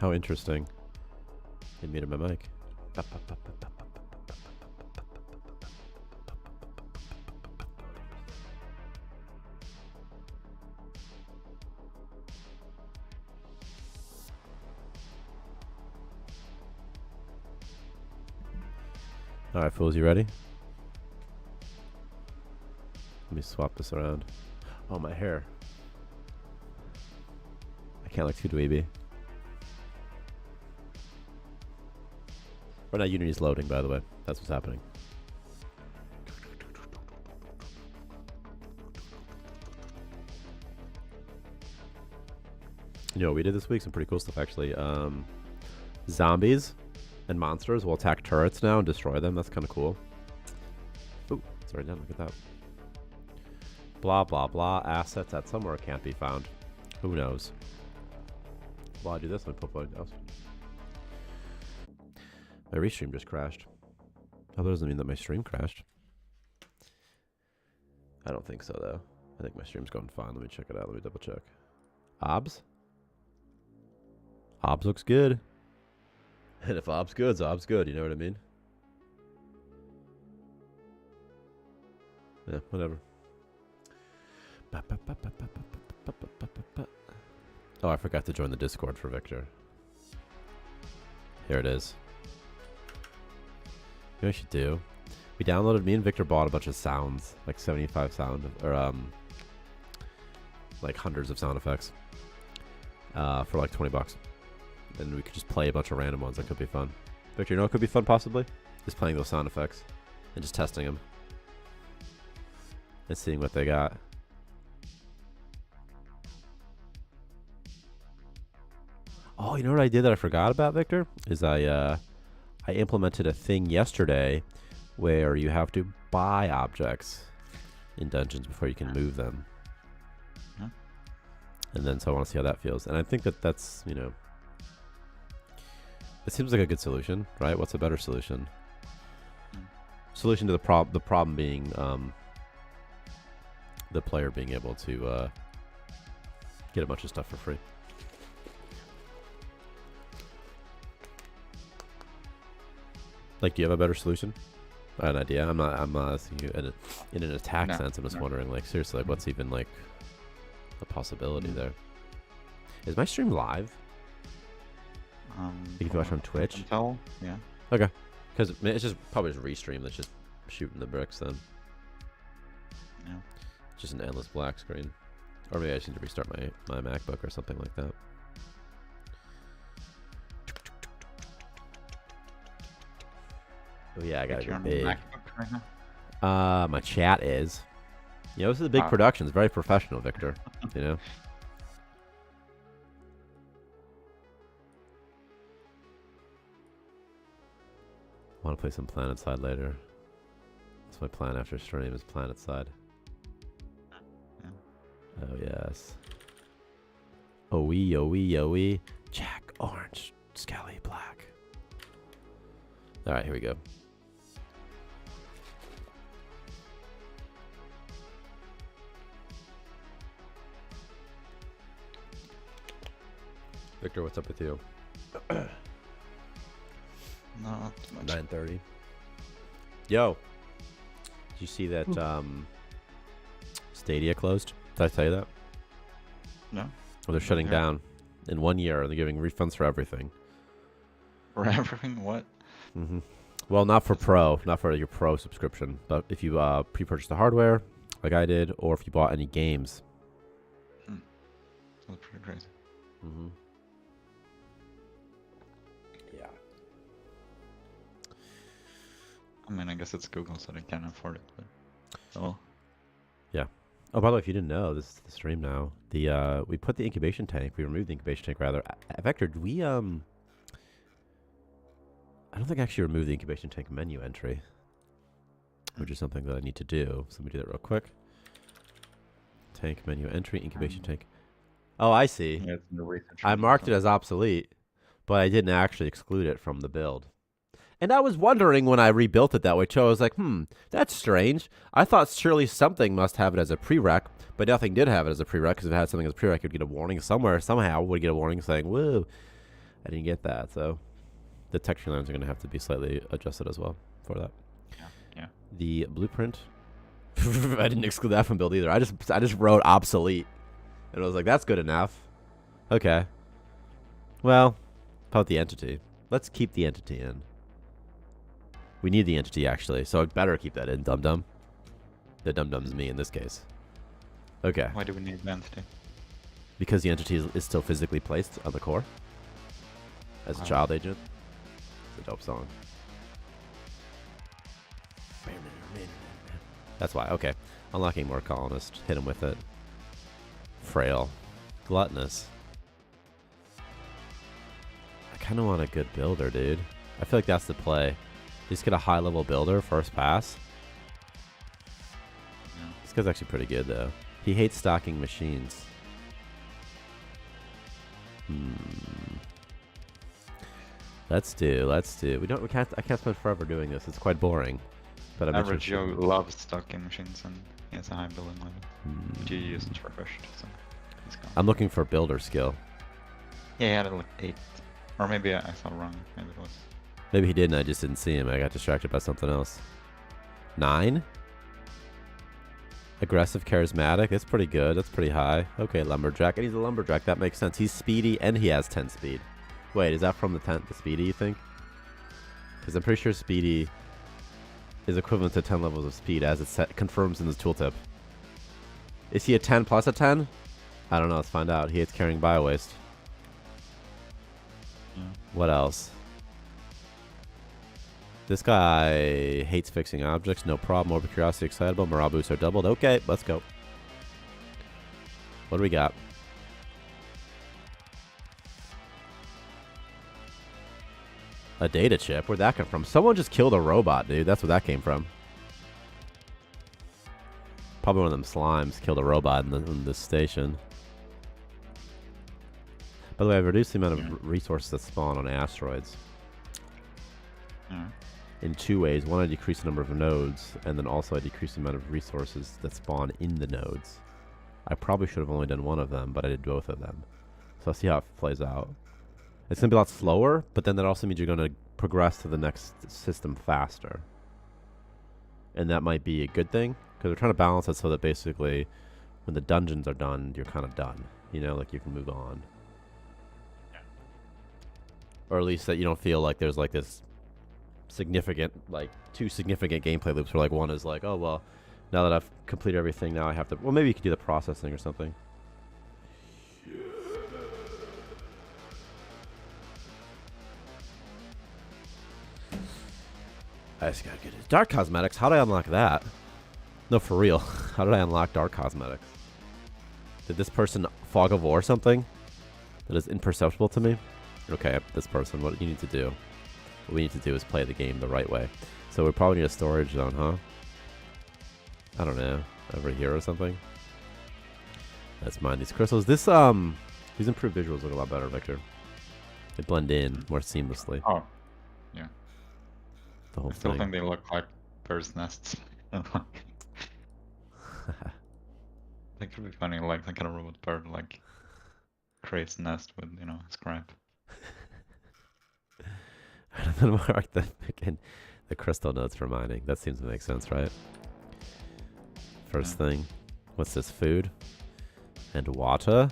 How interesting. They muted my mic. All right, fools, you ready? Let me swap this around. Oh, my hair. I can't look too dweeby. Right now, Unity's loading, by the way. That's what's happening. You know what we did this week? Some pretty cool stuff, actually. Zombies and monsters will attack turrets now and destroy them. That's kind of cool. Ooh, it's right down. Look at that. Blah, blah, blah. Assets that somewhere can't be found. Who knows? While I do this, let me put something else. My restream just crashed. Oh, that doesn't mean that my stream crashed. I don't think so, though. I think my stream's going fine. Let me check it out. Let me double check. OBS? OBS looks good. And if OBS good, OBS good. You know what I mean? Yeah, whatever. Oh, I forgot to join the Discord for Victor. Here it is. You know what we should do? We downloaded, me and Victor bought a bunch of sounds, like 75 sound, or like hundreds of sound effects for like 20 bucks. And we could just play a bunch of random ones. That could be fun. Victor, you know what could be fun possibly? Just playing those sound effects and just testing them and seeing what they got. Oh, you know what I did that I forgot about, Victor? Is I implemented a thing yesterday where you have to buy objects in dungeons before you can move them. Huh? And then so I want to see how that feels. And I think that that's, you know, it seems like a good solution, right? What's a better solution? Solution to the problem being the player being able to get a bunch of stuff for free. Like, do you have a better solution? An idea? I'm not asking you in an attack sense. I'm just wondering, like, seriously, like, what's even, like, a possibility there? Is my stream live? You can watch on Twitch? Yeah. Okay. Because it's just probably just restream that's just shooting the bricks then. Yeah. Just an endless black screen. Or maybe I just need to restart my MacBook or something like that. Oh yeah, I gotta go big. MacBook right now? My chat is. You know, this is a big production. It's very professional, Victor. You know? I want to play some PlanetSide later. That's my plan after stream is PlanetSide. Yeah. Oh, yes. Oh, wee, oh, wee, oh, wee. Jack. Orange, Skelly, black. All right, here we go. Victor, what's up with you? Not much. 9:30. Yo, did you see that Stadia closed? Did I tell you that? No. Well, they're shutting Yeah. down in 1 year. They're giving refunds for everything. For everything? What? Mm-hmm. Well, not for Pro, not for your Pro subscription, but if you pre-purchased the hardware, like I did, or if you bought any games. That's pretty crazy. Mm-hmm. Yeah. I mean, I guess it's Google, so they can't afford it. But oh, Oh, by the way, if you didn't know, this is the stream now. We put the incubation tank. We removed the incubation tank rather. Vector, did we I don't think I actually removed the incubation tank menu entry, which is something that I need to do. So let me do that real quick. Tank menu entry, incubation tank. Oh, I see. yeah, it's in the research. I marked it as obsolete, but I didn't actually exclude it from the build. And I was wondering when I rebuilt it that way, too. I was like, that's strange. I thought surely something must have it as a prereq, but nothing did have it as a prereq, because if it had something as a prereq, it would get a warning somewhere. Somehow would get a warning saying, woo. I didn't get that, so the texture lines are going to have to be slightly adjusted as well for that. Yeah. The blueprint, I didn't exclude that from build either. I just wrote obsolete, and I was like, that's good enough. Okay. Well, how about the entity? Let's keep the entity in. We need the entity, actually, so I'd better keep that in, dum-dum. The dum-dum's me in this case. Okay. Why do we need the entity? Because the entity is still physically placed on the core as a child agent. It's a dope song. That's why. Okay. Unlocking more colonists. Hit him with it. Frail. Gluttonous. I kind of want a good builder, dude. I feel like that's the play. Just get a high-level builder first pass. Yeah. This guy's actually pretty good, though. He hates stocking machines. Let's do. I can't spend forever doing this. It's quite boring. But I'm Average Joe interested. loves stocking machines and he has a high building level. GG isn't refreshed, so he's gone. I'm looking for builder skill. Yeah, he had it like 8. Or maybe I saw wrong. Maybe it was. Maybe he didn't. I just didn't see him. I got distracted by something else. 9? Aggressive, charismatic. That's pretty good. That's pretty high. Okay, lumberjack. And he's a lumberjack. That makes sense. He's speedy and he has 10 speed. Wait, is that from the speedy, you think? Because I'm pretty sure speedy is equivalent to 10 levels of speed as it confirms in this tooltip. Is he a 10 plus a 10? I don't know. Let's find out. He hates carrying bio-waste. Yeah. What else? This guy hates fixing objects. No problem. Morbid curiosity, excitable. Morale boosts are doubled. Okay, let's go. What do we got? A data chip? Where'd that come from? Someone just killed a robot, dude. That's where that came from. Probably one of them slimes killed a robot in this station. By the way, I've reduced the amount of resources that spawn on asteroids. Yeah. In 2 ways. One, I decrease the number of nodes, and then also I decrease the amount of resources that spawn in the nodes. I probably should have only done one of them, but I did both of them. So I'll see how it plays out. It's going to be a lot slower, but then that also means you're going to progress to the next system faster. And that might be a good thing, because we're trying to balance it so that basically when the dungeons are done, you're kind of done. You know, like you can move on. Yeah. Or at least that you don't feel like there's like this significant, like 2 significant gameplay loops where like one is like, oh, well, now that I've completed everything, now I have to, well, maybe you could do the processing or something. I just gotta get it. Dark Cosmetics, how did I unlock that? No, for real. How did I unlock Dark Cosmetics? Did this person fog of war something that is imperceptible to me? Okay, this person, what you need to do? What we need to do is play the game the right way. So we probably need a storage zone, huh? I don't know. Over here or something? Let's mine these crystals. These improved visuals look a lot better, Victor. They blend in more seamlessly. Oh, yeah. The whole I still thing. think they look like birds' nests. They could be funny, like some kind of robot bird, like creates a nest with, you know, scrap. And then mark the crystal nodes for mining. That seems to make sense, right? First thing. What's this? Food? And water?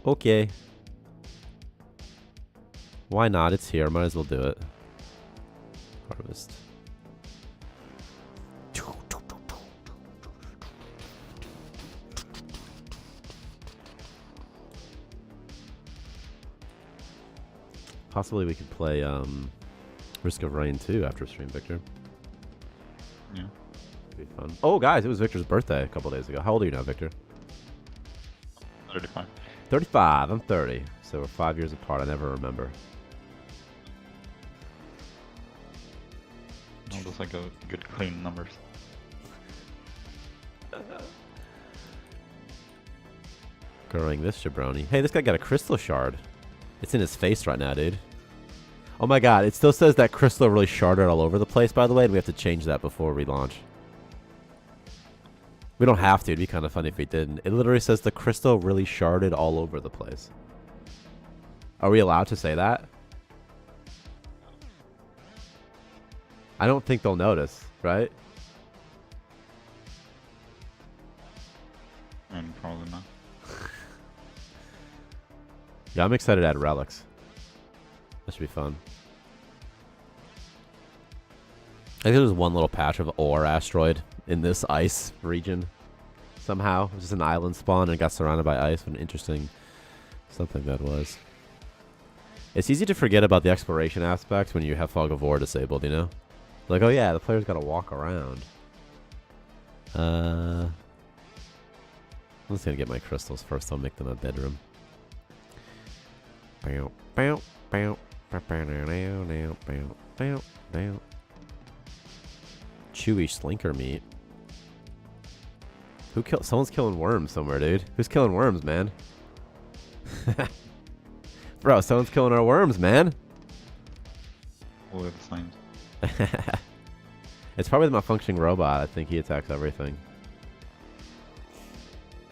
Okay. Why not? It's here. Might as well do it. Harvest. Possibly we could play Risk of Rain 2 after stream, Victor. Yeah. It'd be fun. Oh, guys, it was Victor's birthday a couple days ago. How old are you now, Victor? 35. 35. I'm 30. So we're 5 years apart. I never remember. All those like good clean numbers. Growing this jabroni. Hey, this guy got a crystal shard. It's in his face right now, dude. Oh my god, it still says that crystal really sharded all over the place, by the way, and we have to change that before we launch. We don't have to. It'd be kind of funny if we didn't. It literally says the crystal really sharded all over the place. Are we allowed to say that? I don't think they'll notice, right? And probably not. Yeah, I'm excited to add relics. That should be fun. I think there's one little patch of ore asteroid in this ice region. Somehow. It was just an island spawn and got surrounded by ice. What an interesting something that was. It's easy to forget about the exploration aspect when you have Fog of War disabled, you know? Like, oh yeah, the player's got to walk around. I'm just going to get my crystals first. I'll make them a bedroom. Chewy slinker meat. Who killed? Someone's killing worms somewhere, dude. Who's killing worms, man? Bro, someone's killing our worms, man. All the same. It's probably the malfunctioning robot. I think he attacks everything.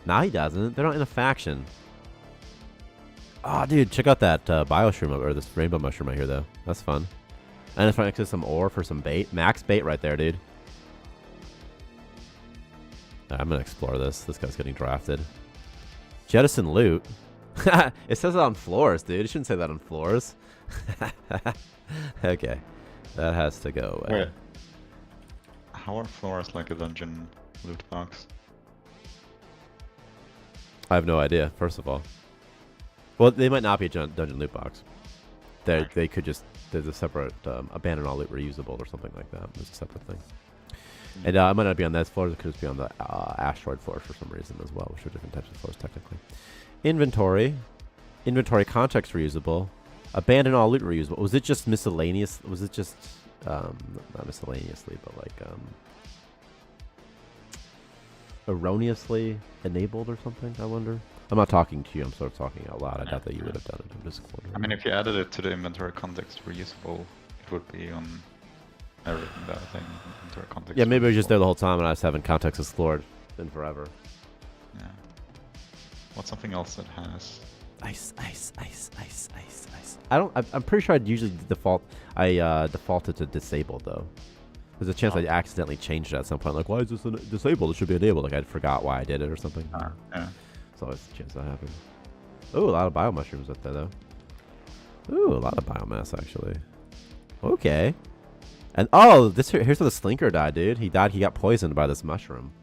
Nah, he doesn't. They're not in a faction. Oh, dude, check out that bioshroom or this rainbow mushroom right here, though. That's fun. And if I access some ore for some bait, max bait right there, dude. I'm gonna explore this. This guy's getting drafted. Jettison loot. It says it on floors, dude. You shouldn't say that on floors. Okay, that has to go away. Wait. How are floors like a dungeon loot box? I have no idea. First of all. Well, they might not be a dungeon loot box. They could just, there's a separate abandon all loot reusable or something like that. There's a separate thing. And it might not be on those floors. It could just be on the asteroid floors for some reason as well, which are different types of floors technically. Inventory. Inventory context reusable. Abandon all loot reusable. Was it just miscellaneous? Was it just, not miscellaneously, but like erroneously enabled or something, I wonder? I'm not talking to you, I'm sort of talking out loud. I doubt that you would have done it. I'm just wondering. I mean, if you added it to the inventory context reusable, it would be on everything that I think inventory context. Yeah, maybe it was just there the whole time and I just haven't context explored in forever. Yeah. What's something else that has? Ice. I'm pretty sure I'd usually defaulted to disabled though. There's a chance I accidentally changed it at some point. Like, why is this disabled? It should be enabled. Like I forgot why I did it or something. Yeah. There's always a chance that happens. Ooh, a lot of biomushrooms up there though. Ooh, a lot of biomass actually. Okay. And oh, here's where the slinker died, dude. He got poisoned by this mushroom.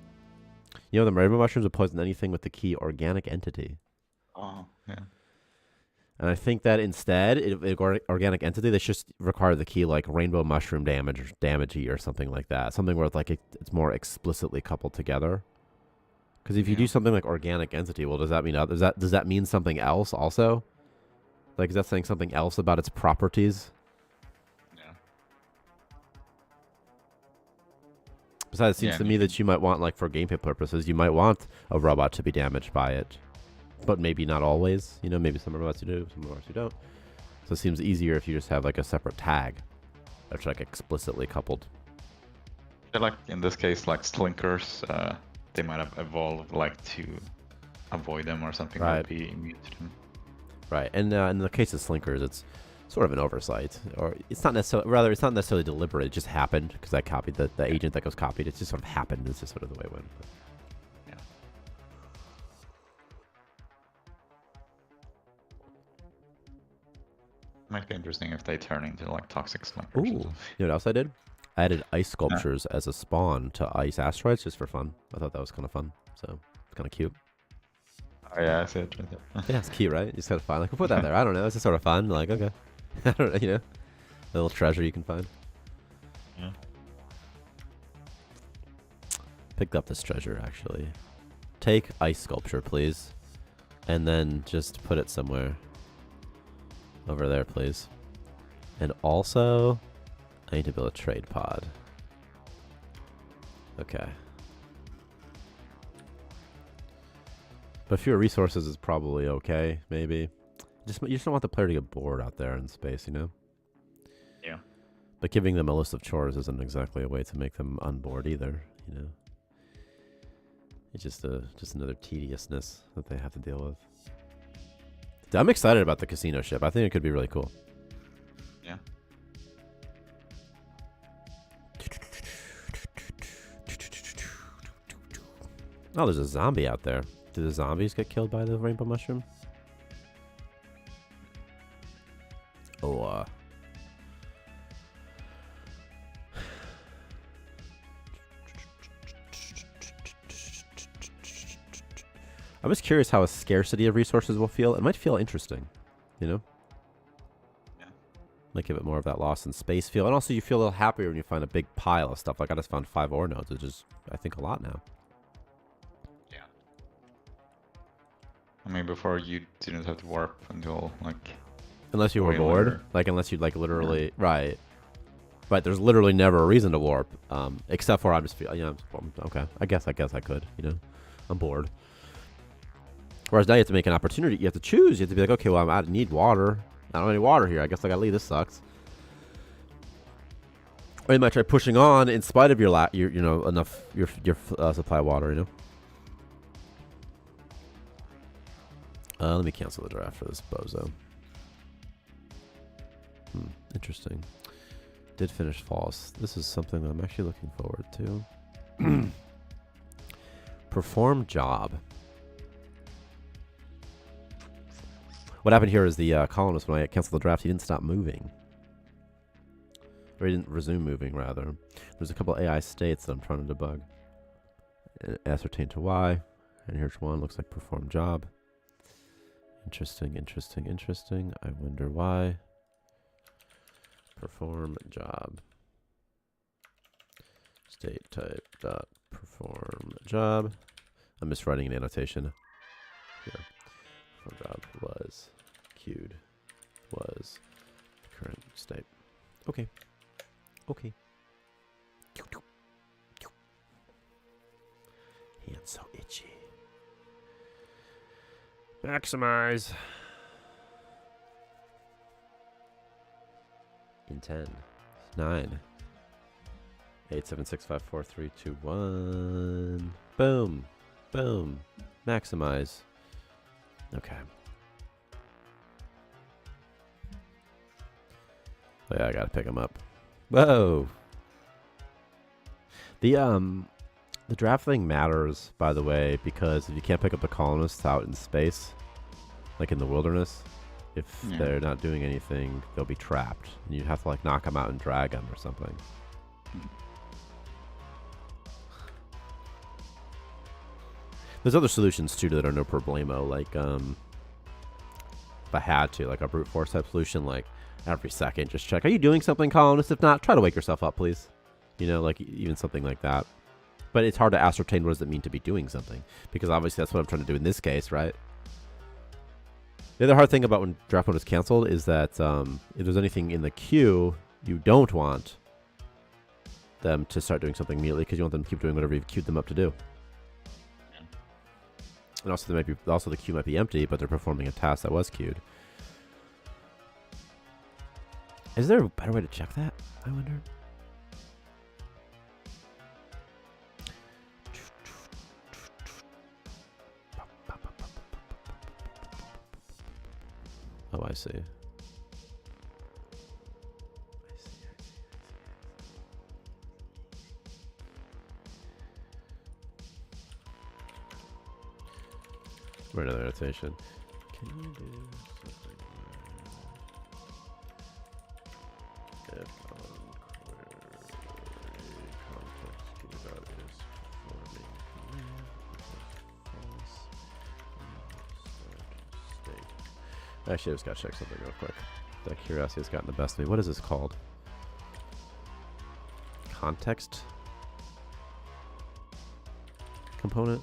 You know, the rainbow mushrooms will poison anything with the key organic entity. Oh, yeah. And I think that instead, organic entity, they should require the key like rainbow mushroom damagey or something like that. Something where like it's more explicitly coupled together. Because if you do something like organic entity, well, does that mean something else also? Like, is that saying something else about its properties? Yeah. Besides, it seems to me that you might want, like, for gameplay purposes, you might want a robot to be damaged by it. but maybe not always. You know, maybe some robots you do, some robots you don't. So it seems easier if you just have like a separate tag that's like explicitly coupled. I feel like in this case, like slinkers, they might have evolved like to avoid them or something, or Right. be immune to them. Right, and in the case of slinkers, it's sort of an oversight, or it's not necessarily. Rather, it's not necessarily deliberate. It just happened because I copied the agent that was copied. It just sort of happened. It's just sort of the way it went. Yeah. Might be interesting if they turn into like toxic slinkers. Ooh, you know what else I did? I added ice sculptures as a spawn to ice asteroids just for fun. I thought that was kind of fun, so it's kind of cute. Oh yeah, I see it right there. Yeah, it's cute, right? You just gotta find like, we'll put that there. I don't know. It's just sort of fun. Like, okay, I don't know, you know, a little treasure you can find. Yeah. Picked up this treasure actually. Take ice sculpture, please, and then just put it somewhere over there, please. And also, I need to build a trade pod. Okay. But fewer resources is probably okay, maybe. You just don't want the player to get bored out there in space, you know? Yeah. But giving them a list of chores isn't exactly a way to make them unbored either, you know? It's just another tediousness that they have to deal with. I'm excited about the casino ship. I think it could be really cool. Yeah. Oh, there's a zombie out there. Do the zombies get killed by the rainbow mushroom? Oh, I'm just curious how a scarcity of resources will feel. It might feel interesting, you know? Yeah. Might give it more of that lost in space feel. And also you feel a little happier when you find a big pile of stuff. Like I just found 5 ore nodes, which is, I think, a lot now. Yeah. I mean, before you didn't have to warp until like... Unless you were way bored. later. Like unless you like literally... Yeah. Right. Right, there's literally never a reason to warp. Except for I just feel, yeah, okay. I guess I could, you know? I'm bored. Whereas now you have to make an opportunity. You have to choose. You have to be like, okay, well, I need water. I don't have any water here. I guess I gotta leave. This sucks. Or you might try pushing on in spite of your you know, enough your supply of water. You know. Let me cancel the draft for this bozo. Interesting. Did finish false. This is something that I'm actually looking forward to. Perform job. What happened here is the colonist, when I canceled the draft, he didn't stop moving. Or he didn't resume moving, rather. There's a couple AI states that I'm trying to debug. Ascertain to why. And here's one. Looks like perform job. Interesting, interesting, interesting. I wonder why. Perform job. State type dot perform job. I'm just writing an annotation here. Job was queued was current state. Okay. Okay. Hands so itchy. Maximize. In 10, 9, 8, 7, 6, 5, 4, 3, 2, 1. Boom. Boom. Maximize. Okay. Oh yeah, I gotta pick him up. Whoa. The draft thing matters, by the way, because if you can't pick up the colonists out in space, like in the wilderness, if they're not doing anything, they'll be trapped. And you have to like knock them out and drag them or something. There's other solutions too that are no problemo, like if I had to, like a brute force type solution, like every second just check, are you doing something, colonist? If not, try to wake yourself up, please. You know, like even something like that. But it's hard to ascertain what does it mean to be doing something, because obviously that's what I'm trying to do in this case, right? The other hard thing about when draft mode is canceled is that if there's anything in the queue, you don't want them to start doing something immediately because you want them to keep doing whatever you've queued them up to do. And also, the queue might be empty, but they're performing a task that was queued. Is there a better way to check that? I wonder. Oh, I see. We're another annotation. Can you do something where if on query context key dot is performing command false state. Actually, I just gotta check something real quick. That curiosity has gotten the best of me. What is this called? Context component?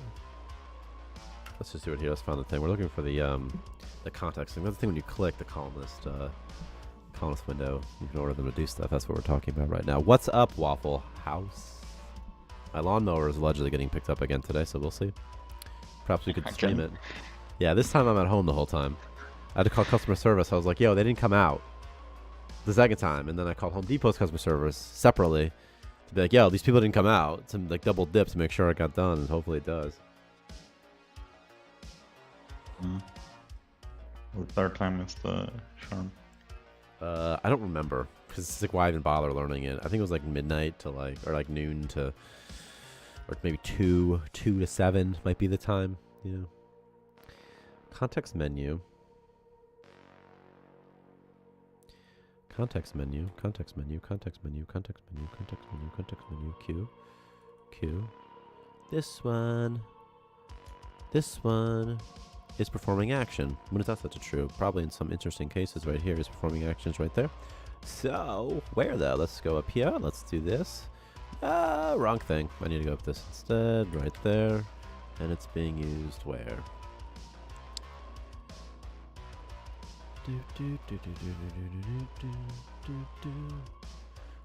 Let's just do it here. Let's find the thing. We're looking for the context thing. That's the thing when you click the columnist window, you can order them to do stuff. That's what we're talking about right now. What's up, Waffle House? My lawnmower is allegedly getting picked up again today, so we'll see. Perhaps we could stream it. Yeah, this time I'm at home the whole time. I had to call customer service. I was like, yo, they didn't come out the second time. And then I called Home Depot's customer service separately to be like, yo, these people didn't come out. To like double dip to make sure it got done, and hopefully it does. The third time is the charm. I don't remember because it's like why I even bother learning it. I think it was like midnight to like or like noon to or maybe 2 to 7 might be the time. Yeah. Context menu. Context menu. Context menu. Context menu. Context menu. Context menu. Context menu. Q. Q. This one. This one is performing action. When is that such a true? Probably in some interesting cases right here is performing actions right there. So, where though? Let's go up here. Let's do this. Wrong thing. I need to go up this instead. Right there. And it's being used where?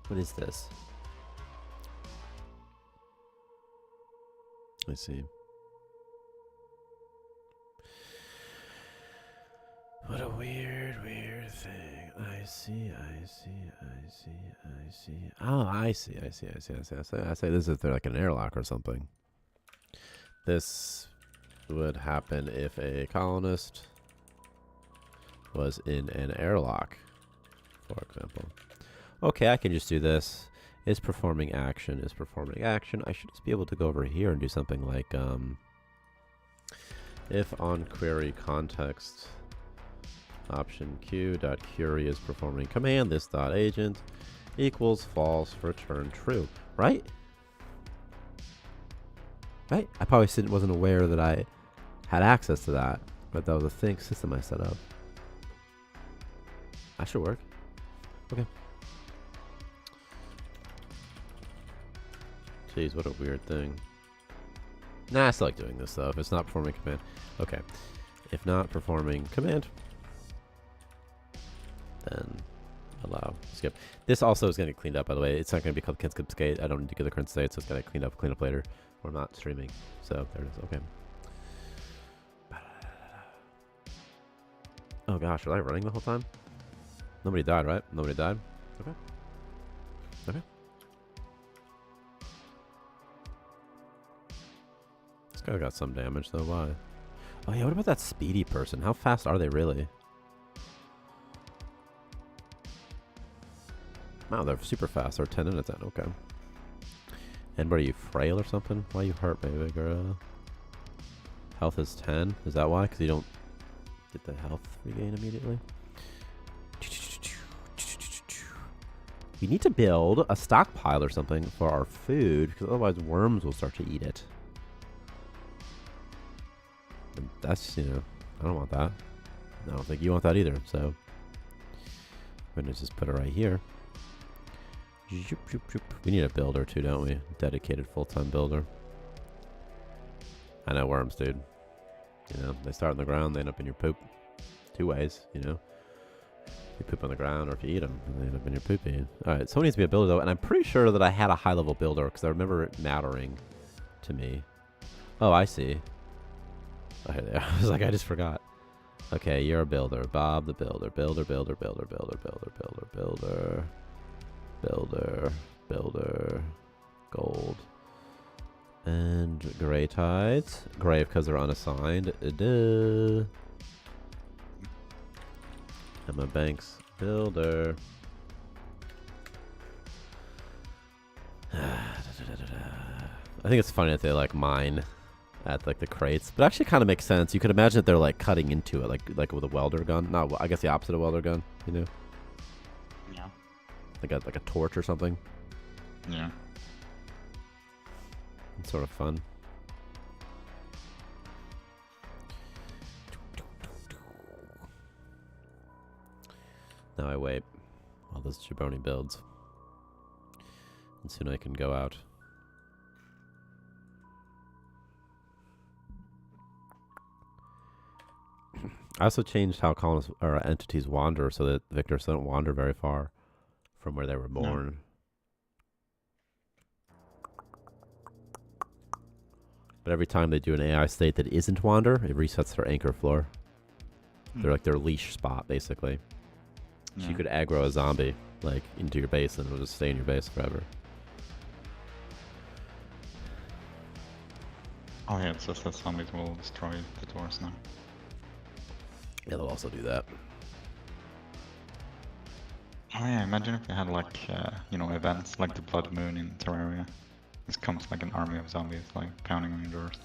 What is this? Let's see. What a weird thing. I see. Oh, I see. I say this is like an airlock or something. This would happen if a colonist was in an airlock, for example. Okay, I can just do this. Is performing action. I should just be able to go over here and do something like if on query context option q dot query is performing command this dot agent equals false, return true. Right? I probably wasn't aware that I had access to that, but that was a thing system I set up. That should work. Okay. Jeez, what a weird thing. Nah, I still like doing this though. If it's not performing command. Okay. If not performing command, then allow skip. This also is going to get cleaned up, by the way. It's not going to be called can't skip skate. I don't need to get the current state, so it's going to clean up later. We're not streaming. So there it is. Okay. Oh gosh, was I running the whole time? Nobody died, right? Nobody died? Okay. Okay. This guy got some damage though. Why? Oh yeah, what about that speedy person? How fast are they really? Wow, they're super fast. They're 10 minutes in. Okay. And what are you, frail or something? Why are you hurt, baby girl? Health is 10. Is that why? Because you don't get the health regain immediately? We need to build a stockpile or something for our food, because otherwise worms will start to eat it. And that's, you know, I don't want that. I don't think you want that either, so we're going to just put it right here. We need a builder too, don't we? Dedicated full-time builder. I know worms, dude. You know, they start on the ground, they end up in your poop. 2 ways, you know. You poop on the ground, or if you eat them, they end up in your poopy. Alright, someone needs to be a builder though, and I'm pretty sure that I had a high-level builder, because I remember it mattering to me. Oh, I see. Oh, here they are. I was like, I just forgot. Okay, you're a builder. Bob the builder. Builder, builder, builder, builder, builder, builder, builder. Builder, builder. Gold. And gray tides. Gray because they're unassigned. Duh. Emma Banks. Builder. I think it's funny that they like mine at like the crates, but actually kind of makes sense. You could imagine that they're like cutting into it, like with a welder gun. Not, I guess the opposite of welder gun. You know? Yeah. Like a torch or something. Yeah. It's sort of fun. Now I wait while this jabroni builds, and soon I can go out. I also changed how colonists or entities wander so that victors don't wander very far from where they were born. But every time they do an AI state that isn't wander, it resets their anchor floor. They're like their leash spot, basically. So you could aggro a zombie like into your base and it'll just stay in your base forever. Oh yeah, it says that zombies will destroy the doors now. Yeah, they'll also do that. Oh yeah, imagine if we had like, you know, events like the Blood Moon in Terraria. This comes like an army of zombies like pounding on your doors.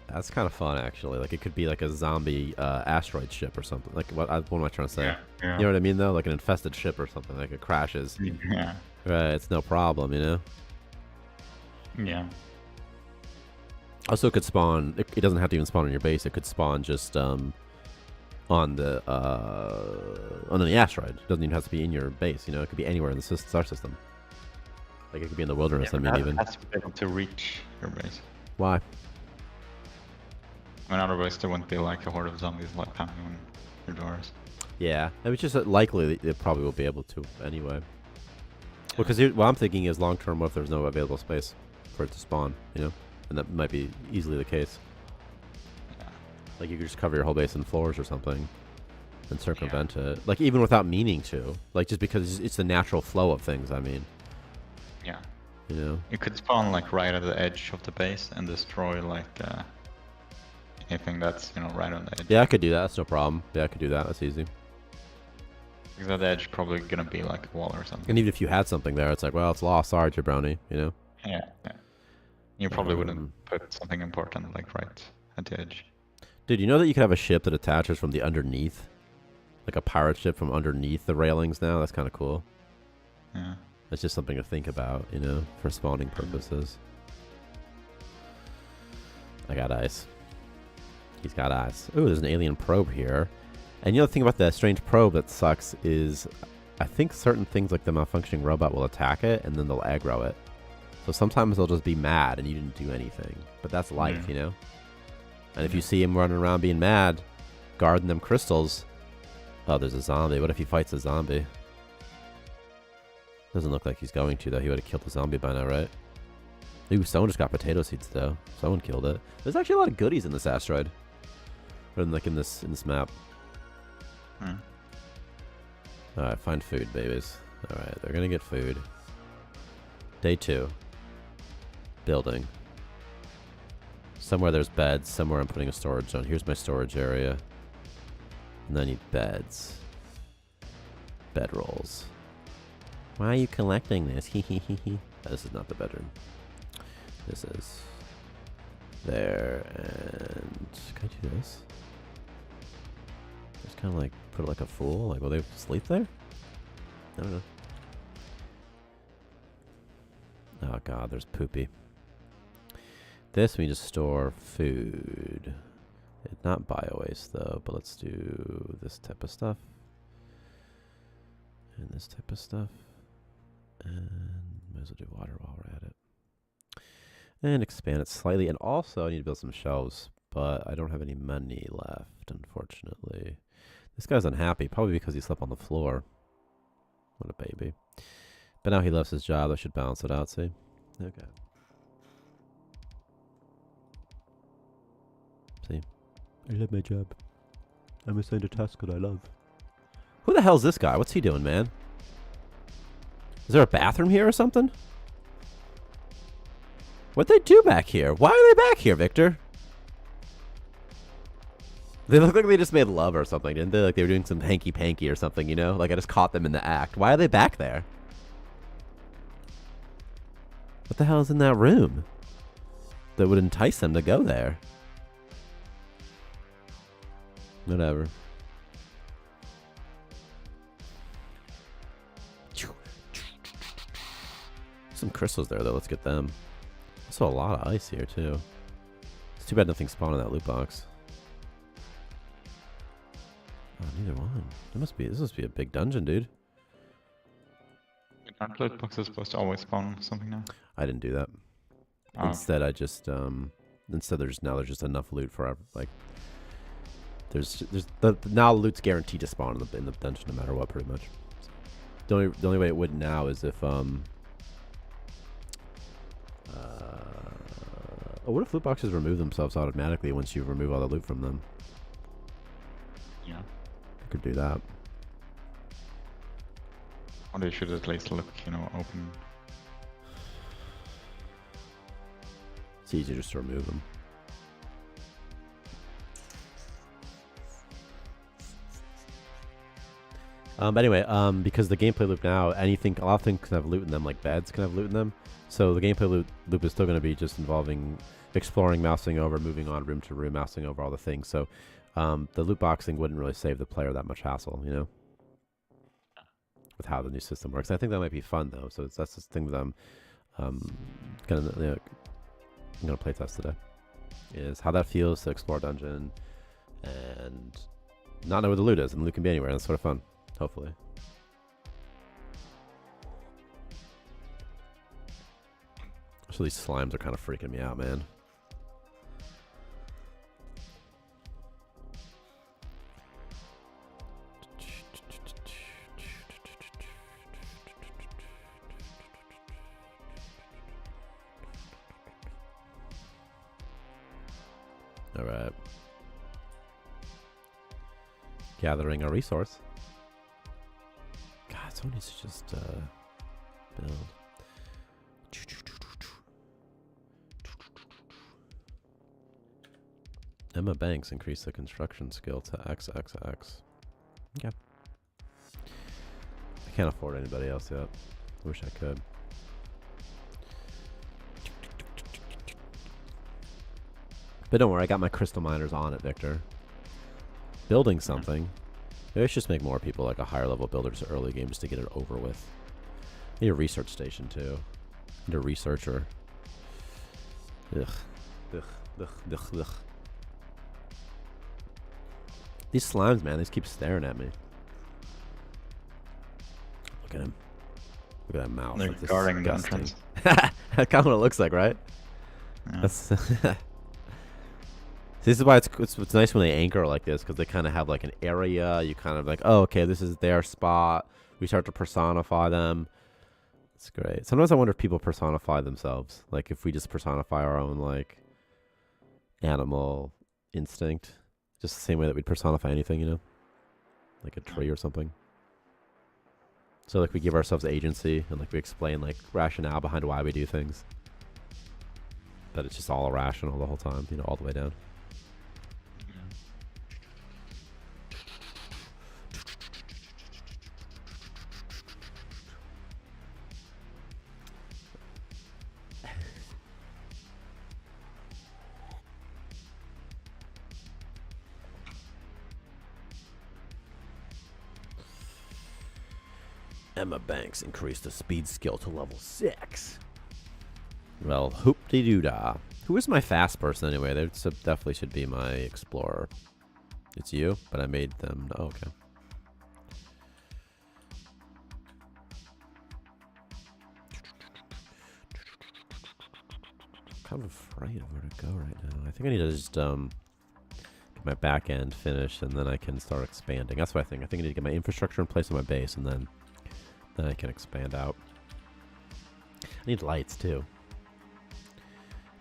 That's kind of fun, actually. Like, it could be like a zombie asteroid ship or something. Like, what am I trying to say? Yeah. You know what I mean, though? Like an infested ship or something. Like, it crashes. Yeah. Right, it's no problem, you know? Yeah. Also, it could spawn... It doesn't have to even spawn on your base. It could spawn just on the asteroid. It doesn't even have to be in your base, you know? It could be anywhere in the star system. Like, it could be in the wilderness, I mean, even. It has to be able to reach your base. Why? I mean, otherwise there wouldn't be like a horde of zombies like pounding on your doors. Yeah, I mean, it's just likely that it probably will be able to anyway. Well, because what I'm thinking is long-term, what if there's no available space for it to spawn, you know? And that might be easily the case. Yeah. Like, you could just cover your whole base in floors or something and circumvent it. Like, even without meaning to. Like, just because it's the natural flow of things, I mean. Yeah. You know? You could spawn like right at the edge of the base and destroy like anything that's, you know, right on the edge. Yeah, I could do that. That's no problem. Yeah, I could do that. That's easy. Because at the edge probably gonna be like a wall or something. And even if you had something there, it's like, well, it's lost. Sorry, jabroni, you know? Yeah. You probably wouldn't put something important like right at the edge. Dude, you know that you could have a ship that attaches from the underneath? Like a pirate ship from underneath the railings now? That's kind of cool. Yeah. It's just something to think about, you know, for spawning purposes. I got ice. He's got eyes. Ooh, there's an alien probe here. And you know the thing about that strange probe that sucks is I think certain things like the malfunctioning robot will attack it and then they'll aggro it. So sometimes they'll just be mad and you didn't do anything. But that's life, you know? And if you see him running around being mad, guarding them crystals... Oh, there's a zombie. What if he fights a zombie? Doesn't look like he's going to, though. He would have killed the zombie by now, right? Ooh, someone just got potato seeds, though. Someone killed it. There's actually a lot of goodies in this asteroid. Or like in this map. Alright, find food, babies. Alright, they're gonna get food. Day 2. Building. Somewhere there's beds. Somewhere I'm putting a storage zone. Here's my storage area. And then I need beds. Bedrolls. Why are you collecting this? This is not the bedroom. This is there, and can I do this? Just kind of like put it like a fool. Like, will they sleep there? I don't know. Oh god, there's poopy. This we just store food. It's not bio-waste though, but let's do this type of stuff. And this type of stuff. And might as well do water while we're at it. And expand it slightly. And also I need to build some shelves, but I don't have any money left, unfortunately. This guy's unhappy, probably because he slept on the floor. What a baby. But now he loves his job. I should balance it out, see? Okay. I love my job. I'm assigned a task that I love. Who the hell's this guy? What's he doing, man? Is there a bathroom here or something? What'd they do back here? Why are they back here, Victor? They look like they just made love or something, didn't they? Like they were doing some hanky-panky or something, you know? Like I just caught them in the act. Why are they back there? What the hell is in that room that would entice them to go there? Whatever. Some crystals there, though. Let's get them. Also, a lot of ice here, too. It's too bad nothing spawned in that loot box. Oh, neither one. This must be a big dungeon, dude. Aren't loot boxes supposed to always spawn something now? I didn't do that. Oh. Instead, I just instead there's just enough loot for like. Now loot's guaranteed to spawn in the dungeon no matter what, pretty much. The only way it would now is if what if loot boxes remove themselves automatically once you remove all the loot from them? Yeah. You could do that. Or they should at least look, open. It's easier just to remove them. But anyway, because the gameplay loop now, a lot of things can have loot in them, like beds can have loot in them. So the gameplay loop is still going to be just involving exploring, mousing over, moving on room to room, mousing over all the things. So the loot boxing wouldn't really save the player that much hassle, with how the new system works. I think that might be fun though. So that's the thing that I'm gonna play test today. Is how that feels to explore a dungeon and not know where the loot is, and the loot can be anywhere. And that's sort of fun. Hopefully. So these slimes are kind of freaking me out, man. All right. Gathering a resource. God, someone needs to just build. Emma Banks increased the construction skill to XXX. Okay. I can't afford anybody else yet. I wish I could. But don't worry, I got my crystal miners on it, Victor. Building something. Maybe I should just make more people like a higher level builders early game just to get it over with. I need a research station too. I need a researcher. Ugh. Ugh. Ugh. Ugh. Ugh. These slimes, man, they just keep staring at me. Look at him. Look at that mouth. They're guarding the entrance. That's kind of what it looks like, right? Yeah. That's this is why it's nice when they anchor like this, because they kind of have like an area. You kind of like, oh, okay, this is their spot. We start to personify them. It's great. Sometimes I wonder if people personify themselves. Like if we just personify our own like animal instinct. Just the same way that we'd personify anything, like a tree or something. So like we give ourselves agency and like we explain like rationale behind why we do things. But it's just all irrational the whole time, all the way down. Emma Banks increased the speed skill to level 6. Well, hoop-de-doo-dah. Who is my fast person anyway? They definitely should be my explorer. It's you, but I made them. Oh, okay. I'm kind of afraid of where to go right now. I think I need to just get my back end finished, and then I can start expanding. That's what I think. I think I need to get my infrastructure in place on my base, and then I can expand out. I need lights too.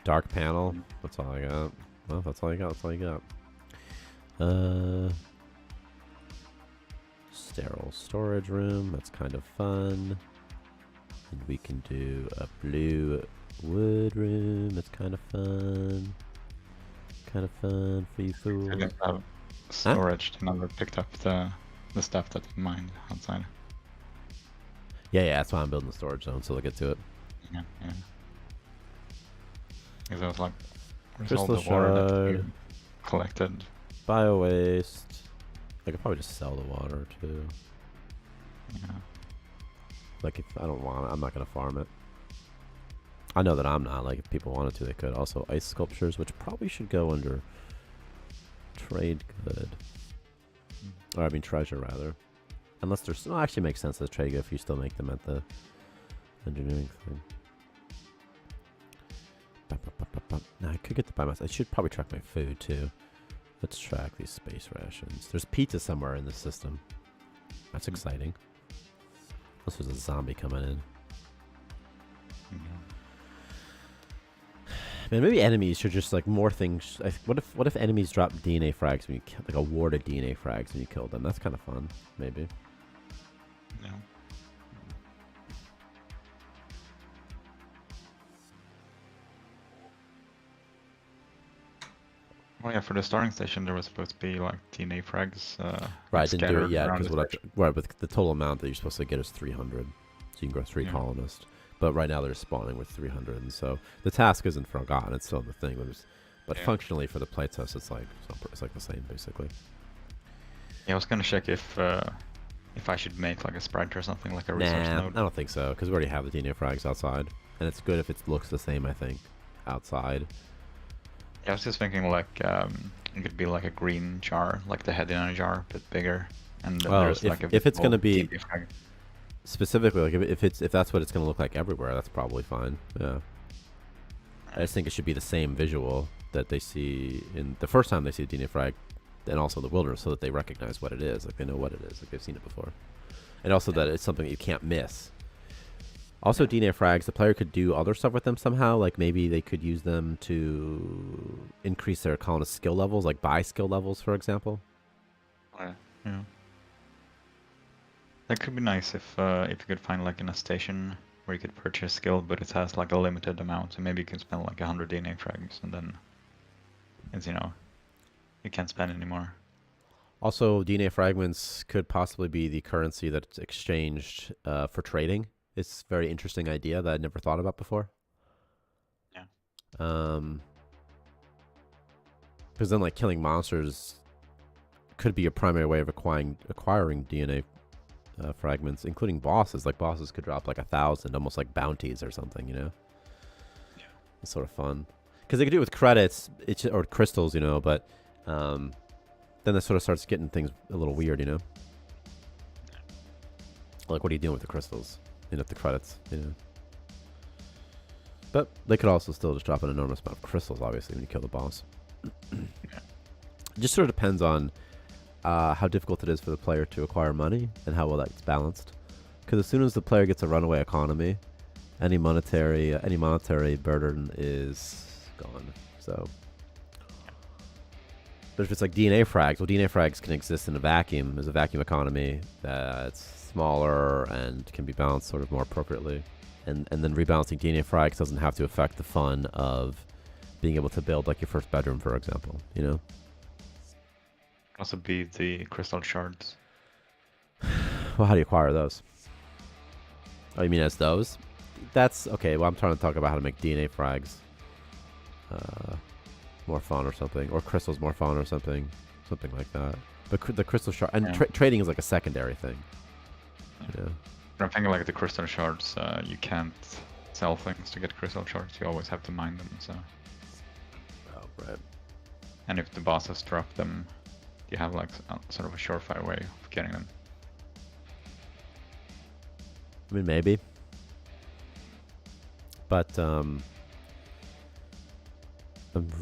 Dark panel. That's all I got. Well, that's all you got. That's all you got. Sterile storage room. That's kind of fun. And we can do a blue wood room. That's kind of fun. Kind of fun for you I fools. didn't have storage. They never picked up the stuff that they mined outside. Yeah, that's why I'm building the storage zone, so they'll get to it. Yeah. Because I was like, where's all Crystal the water that shard. you collected? Bio waste. I could probably just sell the water too. Yeah. Like if I don't want it, I'm not gonna farm it. I know that I'm not. Like if people wanted to, they could. Also, ice sculptures, which probably should go under trade good, or I mean treasure rather. Unless there's, no, actually makes sense as trade good if you still make them at the engineering thing. Now I could get the biomass. I should probably track my food too. Let's track these space rations. There's pizza somewhere in the system. That's exciting. Unless there's a zombie coming in. Man, maybe enemies should just like more things. What if enemies drop DNA frags when you kill, like a ward of DNA frags when you kill them? That's kind of fun. Maybe. Yeah. Oh yeah, for the starting station there was supposed to be like DNA frags. Right, I didn't do it yet around because with the total amount that you're supposed to get is 300, so you can grow 3 Yeah. colonists. But right now they're spawning with 300, and so the task isn't forgotten. It's still the thing. But Yeah. functionally for the playtest, it's like the same basically. Yeah, I was gonna check if I should make like a sprite or something, like a resource Nah, I node. don't think so because we already have the DNA frags outside, and it's good if it looks the same. I think outside. Yeah, I was just thinking like it could be like a green jar, like the head in a jar, but bigger. And then Well, there's like a if it's gonna visible be DNA frag. specifically like if that's what it's gonna look like everywhere, that's probably fine. Yeah. I just think it should be the same visual that they see in the first time they see a DNA frag, and also the wilderness, so that they recognize what it is, like they know what it is, like they've seen it before, and also that it's something that you can't miss. Also, DNA frags, the player could do other stuff with them somehow, like maybe they could use them to increase their colonist skill levels, like buy skill levels, for example. Yeah. That could be nice if you could find like in a station where you could purchase skill, but it has like a limited amount, so maybe you can spend like 100 DNA frags, and then it's, you can't spend anymore. Also, DNA fragments could possibly be the currency that's exchanged for trading. It's a very interesting idea that I'd never thought about before. Yeah. Because then, like, killing monsters could be a primary way of acquiring DNA fragments, including bosses. Like, bosses could drop like 1,000, almost like bounties or something, Yeah. It's sort of fun. Because they could do it with credits or crystals, but then that sort of starts getting things a little weird, Like, what are you doing with the crystals? The credits, But they could also still just drop an enormous amount of crystals, obviously, when you kill the boss. It just sort of depends on how difficult it is for the player to acquire money and how well that's balanced. Because as soon as the player gets a runaway economy, any monetary burden is gone. So, but if it's like DNA frags, well, DNA frags can exist in a vacuum. There's a vacuum economy that's smaller and can be balanced sort of more appropriately. And then rebalancing DNA frags doesn't have to affect the fun of being able to build like your first bedroom, for example, Also be the crystal shards. Well, how do you acquire those? Oh, you mean as those? That's okay. Well, I'm trying to talk about how to make DNA frags more fun or something, or crystals more fun or something like that. But the crystal shard and trading is like a secondary thing. Yeah. I'm thinking like the crystal shards, you can't sell things to get crystal shards. You always have to mine them. So. Oh, right. And if the bosses drop them, you have like sort of a surefire way of getting them. I mean, maybe. But I'm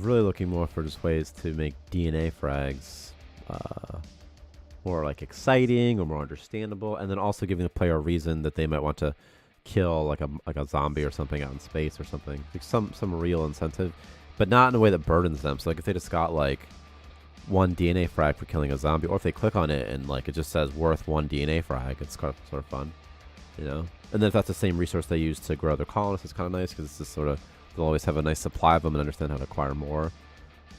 really looking more for just ways to make DNA frags more like exciting or more understandable, and then also giving the player a reason that they might want to kill like a zombie or something out in space or something. Like some real incentive, but not in a way that burdens them. So like if they just got like 1 DNA frag for killing a zombie, or if they click on it and like it just says worth 1 DNA frag, it's sort of fun, you know. And then if that's the same resource they use to grow their colonists, it's kind of nice because it's just sort of they'll always have a nice supply of them and understand how to acquire more,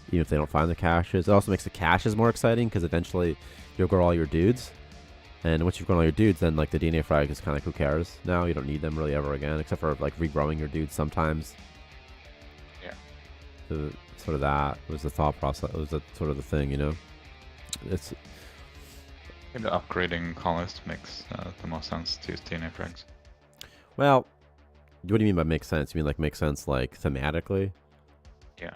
even if they don't find the caches. It also makes the caches more exciting because eventually you'll grow all your dudes, and once you've grown all your dudes, then like the DNA frag is kind of like, who cares? Now you don't need them really ever again, except for like regrowing your dudes sometimes. Yeah. So, sort of that was the thought process. It was sort of the thing, you know. It's The upgrading colonists makes the most sense to use DNA frags. well, what do you mean by make sense? You mean like make sense like thematically? Yeah.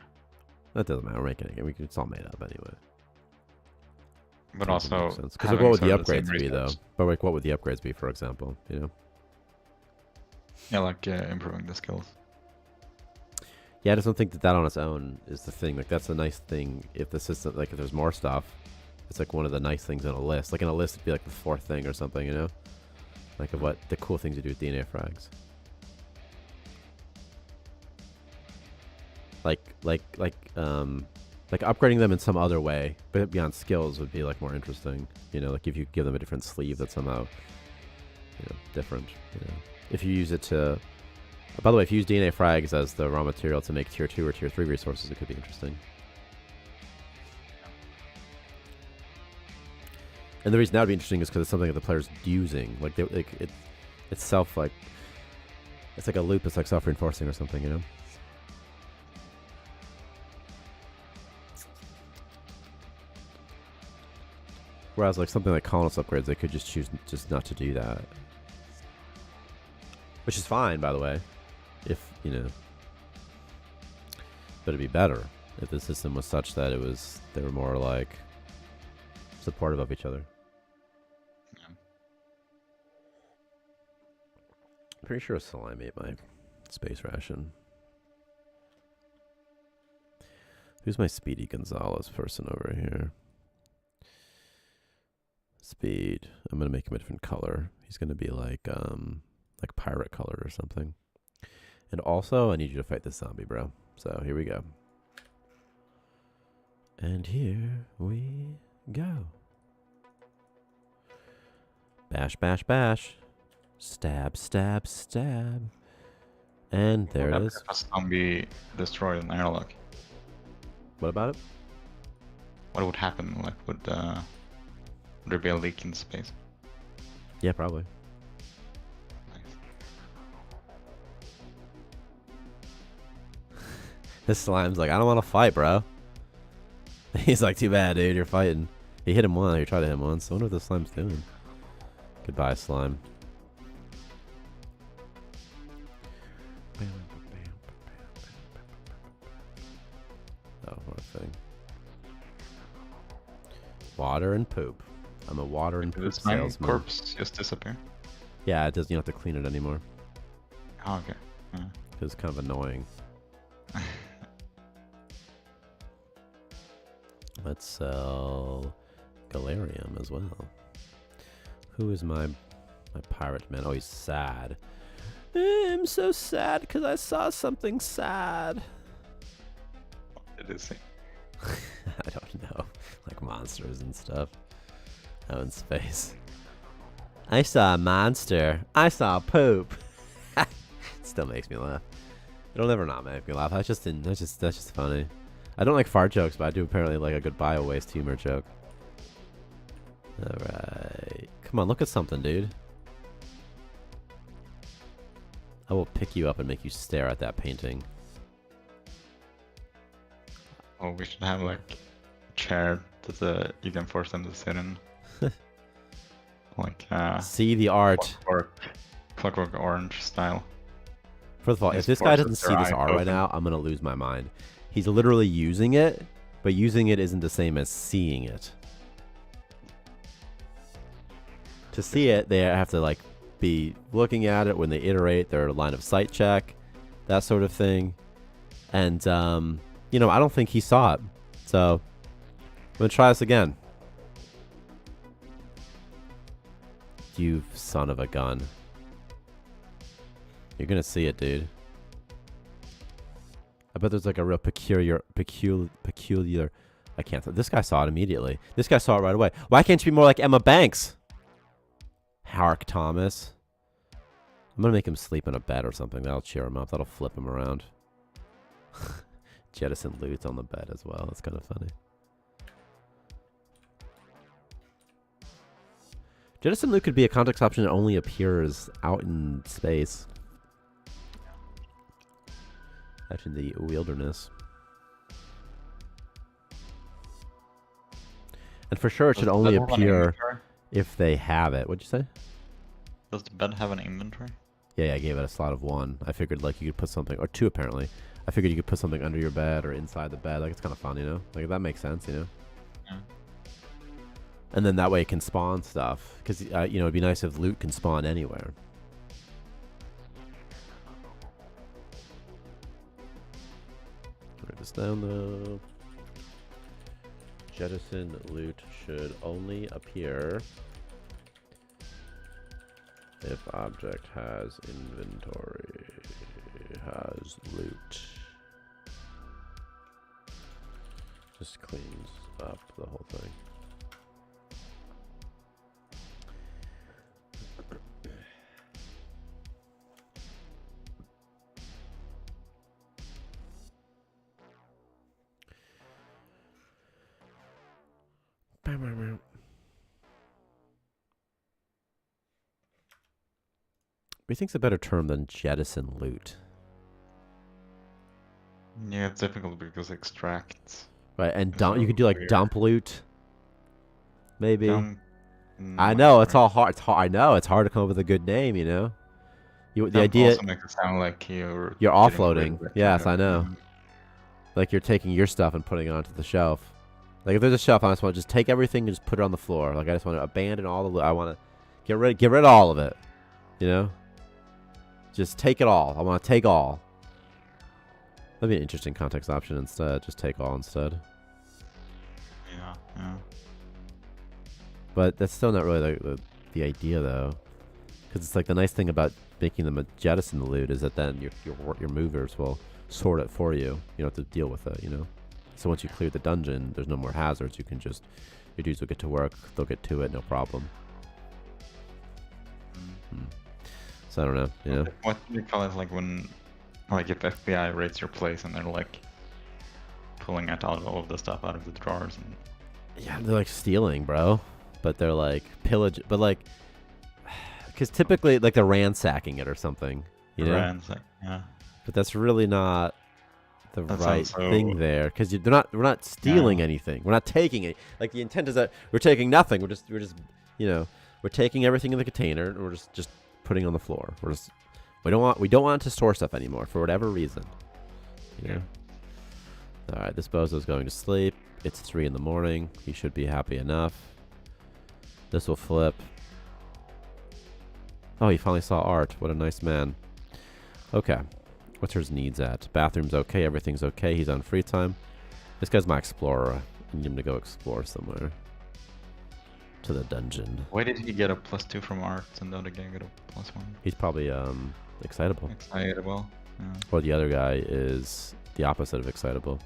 That doesn't matter. We're making it. It's all made up anyway. But also, because what would the upgrades be though? But like, what would the upgrades be, for example? You know? Yeah, like improving the skills. Yeah, I just don't think that on its own is the thing. Like, that's a nice thing if the system, like, if there's more stuff, it's like one of the nice things in a list. Like in a list, it'd be like the 4th thing or something, you know? Like of what the cool things to do with DNA frags. Like upgrading them in some other way, but beyond skills would be like more interesting. You know, like if you give them a different sleeve that's somehow, you know, different. You know, if you use it to. By the way, if you use DNA frags as the raw material to make tier 2 or tier 3 resources, it could be interesting. And the reason that would be interesting is because it's something that the player's using. Like, it's self, like, it's like a loop. It's like self-reinforcing or something, you know? Whereas, like, something like colonist upgrades, they could just choose just not to do that. Which is fine, by the way. If, you know. But it'd be better if the system was such that they were more, like, supportive of each other. Yeah. Pretty sure Slime ate my space ration. Who's my Speedy Gonzalez person over here? Speed. I'm gonna make him a different color. He's gonna be like pirate color or something. And also, I need you to fight this zombie, bro. So here we go. And here we go. Bash, bash, bash. Stab, stab, stab. And there it is. If a zombie destroyed an airlock, What about it? what would happen? Like, would there be a leak in space? Yeah, probably. Nice. This slime's like, I don't want to fight, bro. He's like, too bad, dude. You're fighting. He hit him once. He tried to hit him once. I wonder what this slime's doing. Goodbye, slime. Oh, what a thing. Water and poop. I'm a water and Did poop the slime salesman. corpse just disappear? Yeah, it does. You don't have to clean it anymore. Oh, okay. Yeah. It's kind of annoying. Let's sell Galarium as well. Who is my pirate man? Oh, he's sad. I'm so sad because I saw something sad. What did it say? I don't know. Like monsters and stuff out in space. I saw a monster. I saw poop. It still makes me laugh. It'll never not make me laugh. That's just funny. I don't like fart jokes, but I do apparently like a good bio waste humor joke. Alright. Come on, look at something, dude. I will pick you up and make you stare at that painting. Oh, we should have like a chair that you can force them to sit in. Like See the art. Clockwork Orange style. First of all, if this guy doesn't see this art right now, I'm gonna lose my mind. He's literally using it, but using it isn't the same as seeing it. To see it, they have to like be looking at it when they iterate their line of sight check, that sort of thing. And you know, I don't think he saw it. So I'm gonna try this again. You son of a gun. You're gonna see it, dude. I bet there's like a real peculiar I can't. This guy saw it immediately. This guy saw it right away. Why can't you be more like Emma Banks? Hark Thomas. I'm going to make him sleep in a bed or something. That'll cheer him up. That'll flip him around. Jettison loot on the bed as well. That's kind of funny. Jettison loot could be a context option that only appears out in space. Out in the wilderness. And for sure, it should only appear if they have it. What'd you say? Does the bed have an inventory? Yeah, I gave it a slot of 1. I figured like you could put something, or 2 apparently. I figured you could put something under your bed or inside the bed. Like it's kind of fun, you know? Like that makes sense, you know? Yeah. And then that way it can spawn stuff. Because, you know, it'd be nice if loot can spawn anywhere. Write this down though. Jettison loot should only appear if object has inventory, has loot. Just cleans up the whole thing. What do you think's a better term than jettison loot? Yeah, it's difficult because extract. Right, and dump. You could do like dump loot. Maybe. Dump, I know it's all hard. It's hard. I know it's hard to come up with a good name. You know. The idea. Also makes it sound like you're offloading. Yes, I know. Like you're taking your stuff and putting it onto the shelf. Like if there's a shelf, I just want to just take everything and just put it on the floor. Like I just want to abandon all the loot. I want to get rid of all of it. You know. Just take it all. I want to take all. That'd be an interesting context option instead. Just take all instead. Yeah. But that's still not really the idea though, because it's like the nice thing about making them a jettison loot is that then your movers will sort it for you. You don't have to deal with it. You know. So once you clear the dungeon, there's no more hazards. You can just your dudes will get to work. They'll get to it, no problem. So I don't know. You know. What do you call it? Like when. Like if FBI raids your place and they're like pulling out all of the stuff out of the drawers. And... Yeah, they're like stealing, bro. But they're like pillage. But like, because typically like they're ransacking it or something. You know. Ransack, yeah. But that's really not the right thing there, because we're not stealing anything. We're not taking it. Like the intent is that we're taking nothing. We're just you know, we're taking everything in the container and we're just putting it on the floor. We don't want to store stuff anymore for whatever reason. You know? All right, this bozo's going to sleep. It's 3 in the morning. He should be happy enough. This will flip. Oh, he finally saw art. What a nice man. Okay, what's his needs at? Bathroom's okay. Everything's okay. He's on free time. This guy's my explorer. I need him to go explore somewhere. To the dungeon. Why did he get a +2 from art and the other guy got a +1? He's probably excitable. Excitable. Yeah. Or the other guy is the opposite of excitable.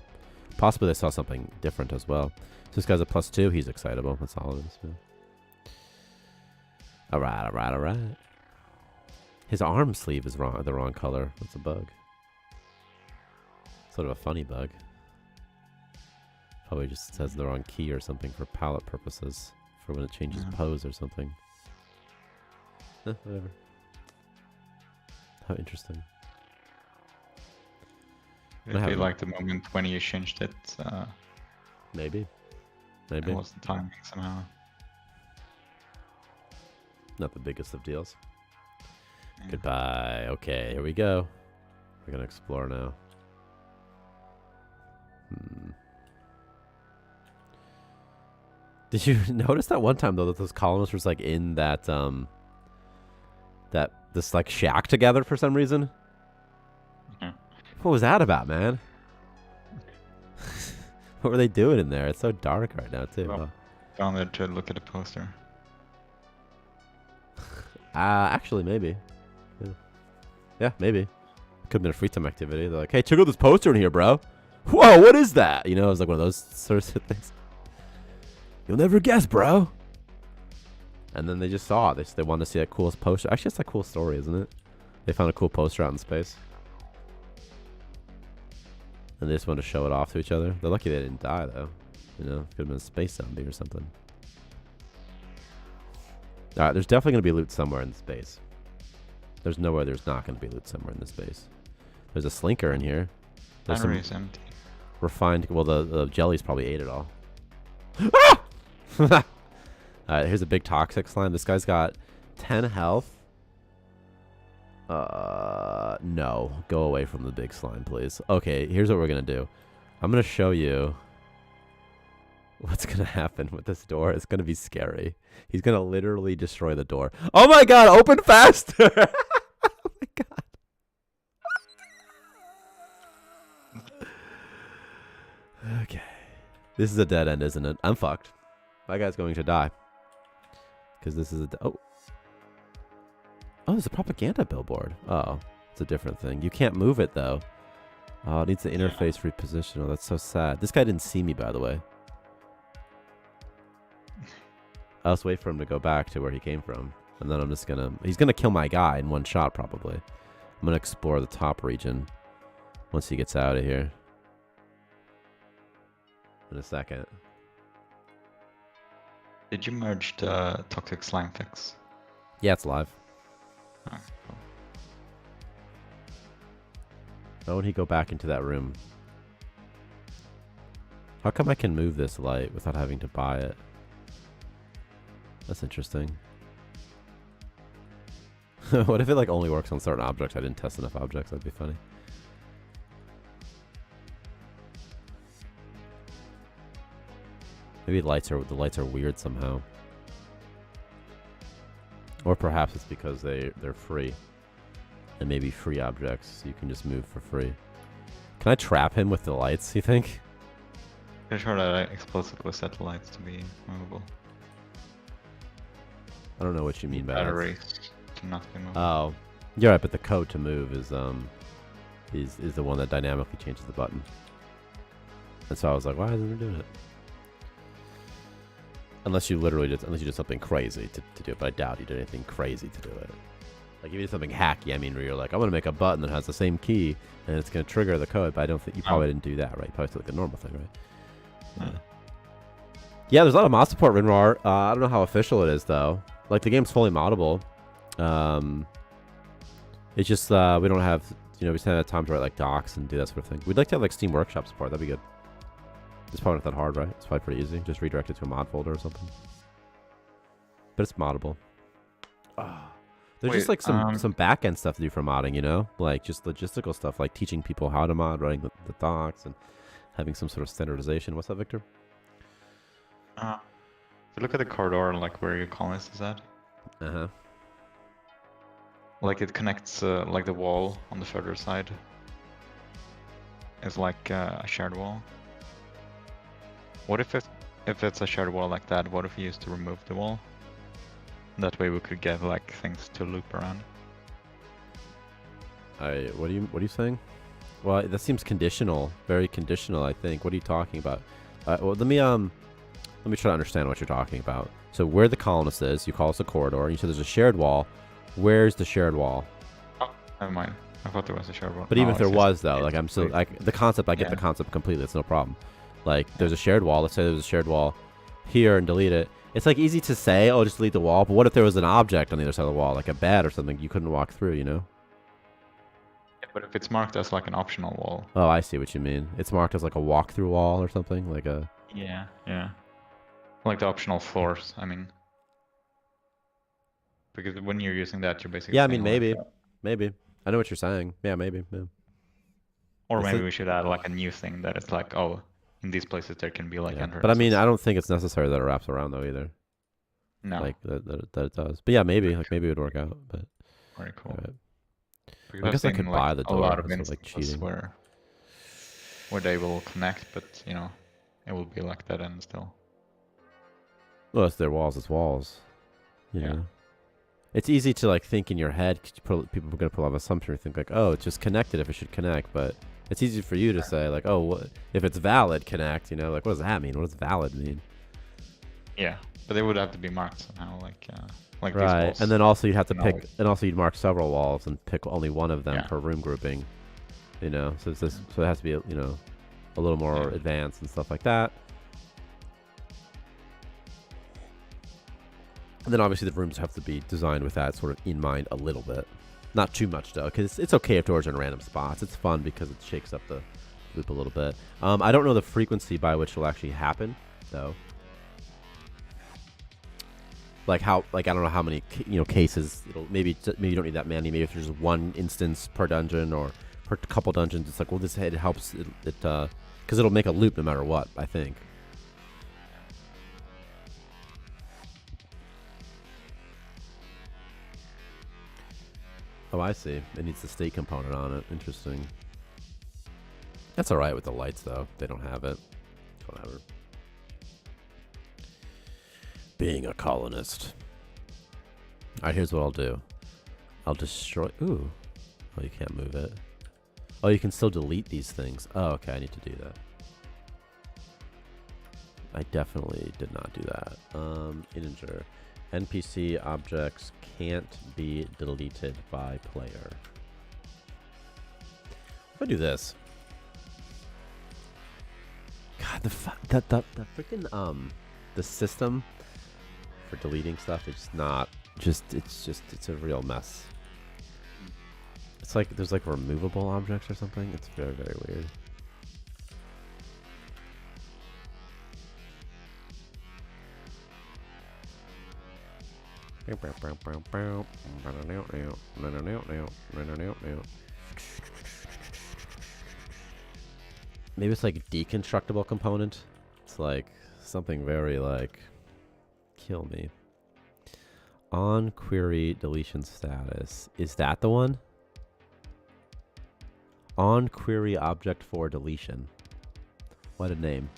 Possibly they saw something different as well. So this guy's a +2. He's excitable. That's all it is. Man. All right. His arm sleeve is the wrong color. That's a bug. Sort of a funny bug. Probably just says the wrong key or something for palette purposes. For when it changes pose or something. Whatever. How interesting. It'd be like the moment when you changed it. Maybe. It was the timing somehow. Not the biggest of deals. Yeah. Goodbye. Okay, here we go. We're gonna explore now. Did you notice that one time though that those colonists was like in that this like shack together for some reason? Yeah. What was that about, man? What were they doing in there? It's so dark right now too. Well, down there to look at the poster. Actually maybe. Yeah, maybe. Could have been a free time activity. They're like, hey, check out this poster in here, bro. Whoa, what is that? You know, it was like one of those sorts of things. You'll never guess, bro. And then they just saw it. They wanted to see that coolest poster. Actually, it's a cool story, isn't it? They found a cool poster out in space. And they just wanted to show it off to each other. They're lucky they didn't die, though. You know, could have been a space zombie or something. Alright, there's definitely going to be loot somewhere in space. There's nowhere there's not going to be loot somewhere in the space. There's a slinker in here. There's some Battery is empty. refined... Well, the jellies probably ate it all. Ah! Alright, here's a big toxic slime. This guy's got 10 health. No. Go away from the big slime, please. Okay, here's what we're going to do. I'm going to show you what's going to happen with this door. It's going to be scary. He's going to literally destroy the door. Oh my god, open faster! Oh my god. Okay. This is a dead end, isn't it? I'm fucked. My guy's going to die. Because this is a... Oh, there's a propaganda billboard. Oh, it's a different thing. You can't move it, though. Oh, it needs the interface reposition. Oh, that's so sad. This guy didn't see me, by the way. I'll just wait for him to go back to where he came from. And then I'm just gonna... He's gonna kill my guy in one shot, probably. I'm gonna explore the top region once he gets out of here. In a second. Did you merge the toxic slime fix? Yeah, it's live. Oh, cool. Why would he go back into that room? How come I can move this light without having to buy it? That's interesting. What if it like only works on certain objects? I didn't test enough objects. That'd be funny. Maybe the lights are weird somehow. Or perhaps it's because they're free. And maybe free objects you can just move for free. Can I trap him with the lights, you think? Pretty sure that I explicitly set the lights to be movable. I don't know what you mean by that. Batteries to not be movable. Oh. You're right, but the code to move is the one that dynamically changes the button. And so I was like, why isn't it doing it? Unless you did something crazy to do it, but I doubt you did anything crazy to do it. Like if you did something hacky, I mean, where you're like, I'm gonna make a button that has the same key and it's gonna trigger the code, but I don't think you probably didn't do that, right? You probably still like a normal thing, right? Yeah, there's a lot of mod support, Rinrar. I don't know how official it is though. Like the game's fully moddable. It's just we don't have, we just haven't had time to write like docs and do that sort of thing. We'd like to have like Steam Workshop support. That'd be good. It's probably not that hard, right? It's probably pretty easy. Just redirect it to a mod folder or something. But it's moddable. There's just like some back-end stuff to do for modding, Like just logistical stuff, like teaching people how to mod, writing the docs, and having some sort of standardization. What's that, Victor? If you look at the corridor, like where your colonist is at. Uh-huh. Like it connects, like the wall on the further side is like a shared wall. What if it's a shared wall like that? What if we used to remove the wall? That way we could get like things to loop around. What are you saying? Well, that seems conditional, very conditional. I think. What are you talking about? Well, let me try to understand what you're talking about. So where the colonist is, you call this a corridor. And you said there's a shared wall. Where's the shared wall? Oh, never mind. I thought there was a shared wall. But even if there was, though, like I'm still the concept. I get the concept completely. It's no problem. Like there's a shared wall. Let's say there's a shared wall here and delete it. It's like easy to say, oh, just delete the wall. But what if there was an object on the other side of the wall, like a bed or something you couldn't walk through, Yeah, but if it's marked as like an optional wall. Oh, I see what you mean. It's marked as like a walk-through wall or something, like a. Yeah. Like the optional floors. I mean, because when you're using that, you're basically. Yeah, I mean maybe. I know what you're saying. Yeah, maybe. Yeah. Or maybe we should add like a new thing that it's like, oh, in these places there can be like entrances. But I mean, I don't think it's necessary that it wraps around though either. No. Like that it does. But yeah, maybe it would work out. But very cool. I guess I could buy the door. A lot of instances like cheating. where they will connect, but it will be like that end still. Well, it's their walls. It's walls. You know. It's easy to like think in your head. People are gonna pull off assumption or think like, oh, it's just connected if it should connect, but It's easy for you to say like, oh, if it's valid, connect. You know, like what does that mean? What does valid mean? Yeah, but they would have to be marked somehow, like these Right, walls. and then also you'd have to No. pick, and also you'd mark several walls and pick only one of them Yeah. per room grouping. You know, so it's this, so it has to be, you know, a little more Yeah. advanced and stuff like that. And then obviously the rooms have to be designed with that sort of in mind a little bit. Not too much though, because it's okay if doors are in random spots. It's fun because it shakes up the loop a little bit. I don't know the frequency by which it'll actually happen though. Like how, like I don't know how many cases. Maybe you don't need that many. Maybe if there's one instance per dungeon or per couple dungeons, it's like, well, this it helps it because it'll make a loop no matter what. I think. Oh, I see. It needs the state component on it. Interesting. That's all right with the lights though. They don't have it. Whatever. Being a colonist. Alright, here's what I'll do. I'll destroy... Ooh. Oh, you can't move it. Oh, you can still delete these things. Oh, okay, I need to do that. I definitely did not do that. Integer. NPC objects can't be deleted by player. If I do this... God, the freaking, the system... for deleting stuff, it's not it's a real mess. It's like there's like removable objects or something. It's very, very weird. Maybe it's like a deconstructible component. It's like something very like kill me. On query deletion status. Is that the one? On query object for deletion. What a name.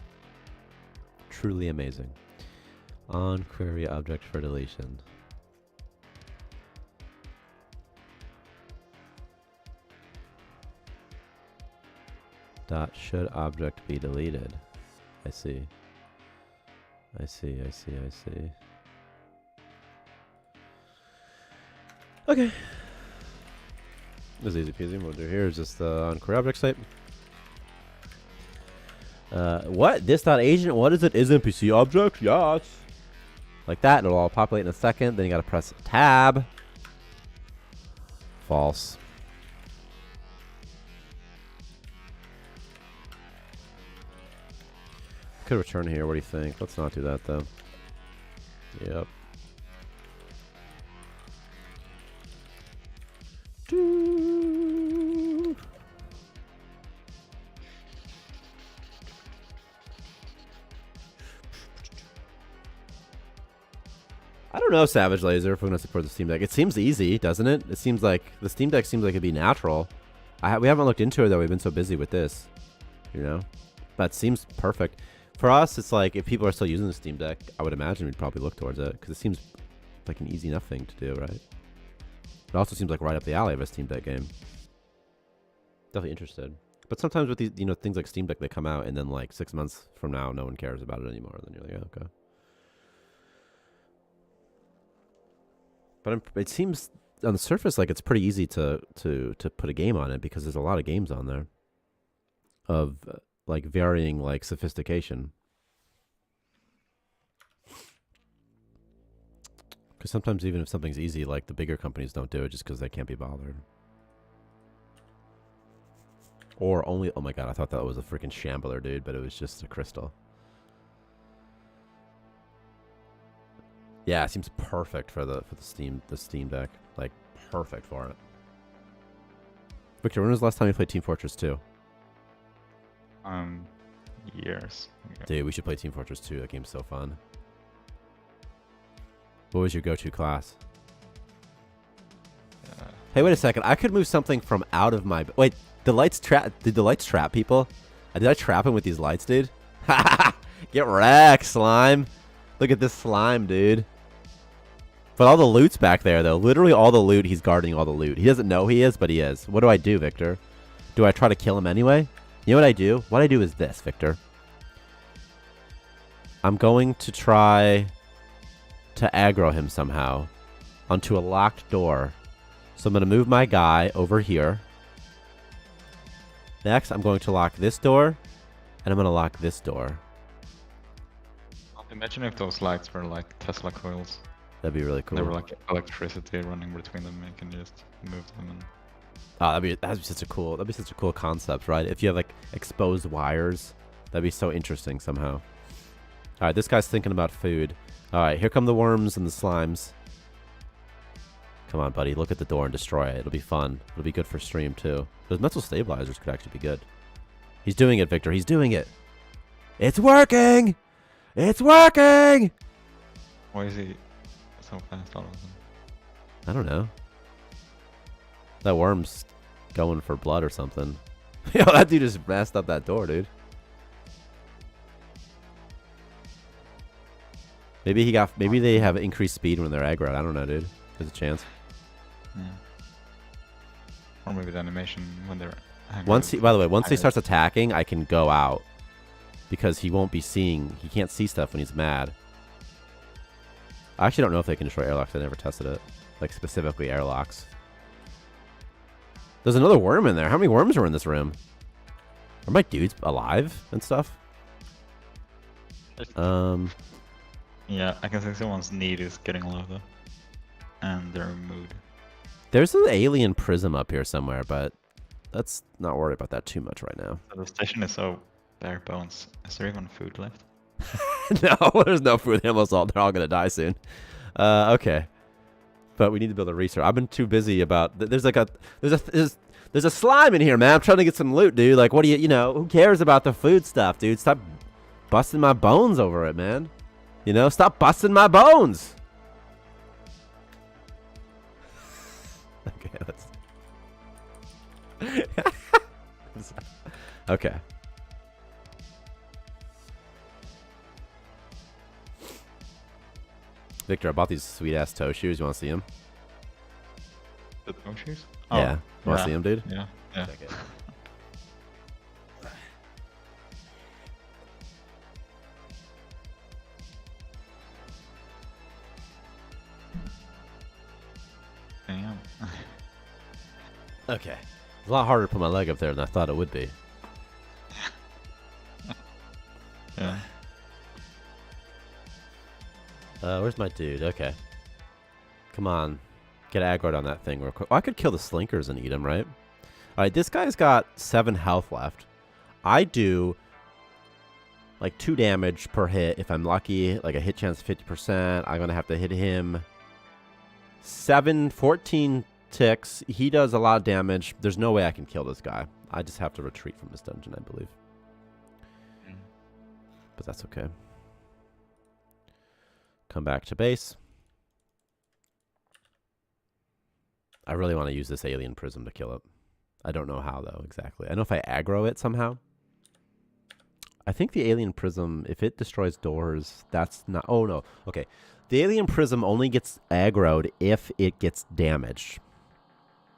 Truly amazing. On query object for deletion. Dot should object be deleted. I see. I see. Okay. This is easy peasy. What we'll do here is just on query object type. What? This dot agent? What is it? Is NPC object? Yes. Like that. It'll all populate in a second. Then you gotta press tab. False. Could return here. What do you think? Let's not do that though. Yep. I don't know, Savage Laser, if we're going to support the Steam Deck. It seems easy, doesn't it? It seems like the Steam Deck seems like it'd be natural. We haven't looked into it though. We've been so busy with this, you know. But it seems perfect. For us, it's like if people are still using the Steam Deck, I would imagine we'd probably look towards it because it seems like an easy enough thing to do, right? It also seems like right up the alley of a Steam Deck game. Definitely interested. But sometimes with these, things like Steam Deck, they come out and then like 6 months from now, no one cares about it anymore. Then you're like, oh, okay. But it seems on the surface like it's pretty easy to put a game on it because there's a lot of games on there of like varying like sophistication. Because sometimes even if something's easy, like the bigger companies don't do it just because they can't be bothered. Or only, oh my god, I thought that was a freaking shambler, dude, but it was just a crystal. Yeah, it seems perfect for the Steam Deck. Like perfect for it. Victor, when was the last time you played Team Fortress 2? Years ago. Dude, we should play Team Fortress 2. That game's so fun. What was your go-to class? Hey, wait a second. I could move something from out of my... Wait, the lights trap... Did the lights trap people? Did I trap him with these lights, dude? Get wrecked, slime. Look at this slime, dude. But all the loot's back there, though. Literally all the loot, he's guarding all the loot. He doesn't know he is, but he is. What do I do, Victor? Do I try to kill him anyway? You know what I do? What I do is this, Victor. I'm going to try to aggro him somehow onto a locked door. So I'm going to move my guy over here. Next, I'm going to lock this door, and I'm going to lock this door. Imagine if those lights were like Tesla coils. That'd be really cool. There were like electricity running between them, and you can just move them. And oh, that'd be such a cool concept, right? If you have like exposed wires, that'd be so interesting somehow. All right, this guy's thinking about food. All right, here come the worms and the slimes. Come on, buddy. Look at the door and destroy it. It'll be fun. It'll be good for stream, too. Those mental stabilizers could actually be good. He's doing it, Victor. He's doing it. It's working! It's working! why is he so fast all of a sudden? I don't know. That worm's going for blood or something. Yo, that dude just messed up that door, dude. Maybe they have increased speed when they're aggroed. I don't know, dude. There's a chance. Yeah. Or maybe the animation when they're by the way, once he starts attacking, I can go out. Because he can't see stuff when he's mad. I actually don't know if they can destroy airlocks. I never tested it. Like, specifically airlocks. There's another worm in there. How many worms are in this room? Are my dudes alive and stuff? Yeah, I can see someone's need is getting low though. And their mood. There's an alien prism up here somewhere, but let's not worry about that too much right now. The station is so bare bones. Is there even food left? No, there's no food. They're all gonna die soon. Okay. But we need to build a research. I've been too busy about. There's a slime in here, man. I'm trying to get some loot, dude. Like, what do you know? Who cares about the food stuff, dude? Stop busting my bones over it, man. You know, stop busting my bones. Okay, let's. Okay. Victor, I bought these sweet ass toe shoes. You want to see them? The toe shoes? Yeah. You want to see them, dude? Yeah. Yeah. Okay. Damn. Okay. It's a lot harder to put my leg up there than I thought it would be. Yeah. Where's my dude? Okay. Come on. Get aggroed on that thing real quick. Oh, I could kill the slinkers and eat them, right? Alright, this guy's got 7 health left. I do like 2 damage per hit if I'm lucky. Like a hit chance 50%. I'm going to have to hit him 14 ticks. He does a lot of damage. There's no way I can kill this guy. I just have to retreat from this dungeon, I believe. But that's okay. Come back to base. I really want to use this alien prism to kill it. I don't know how, though, exactly. I know if I aggro it somehow. I think the alien prism, if it destroys doors, that's not... Oh, no. Okay. The alien prism only gets aggroed if it gets damaged.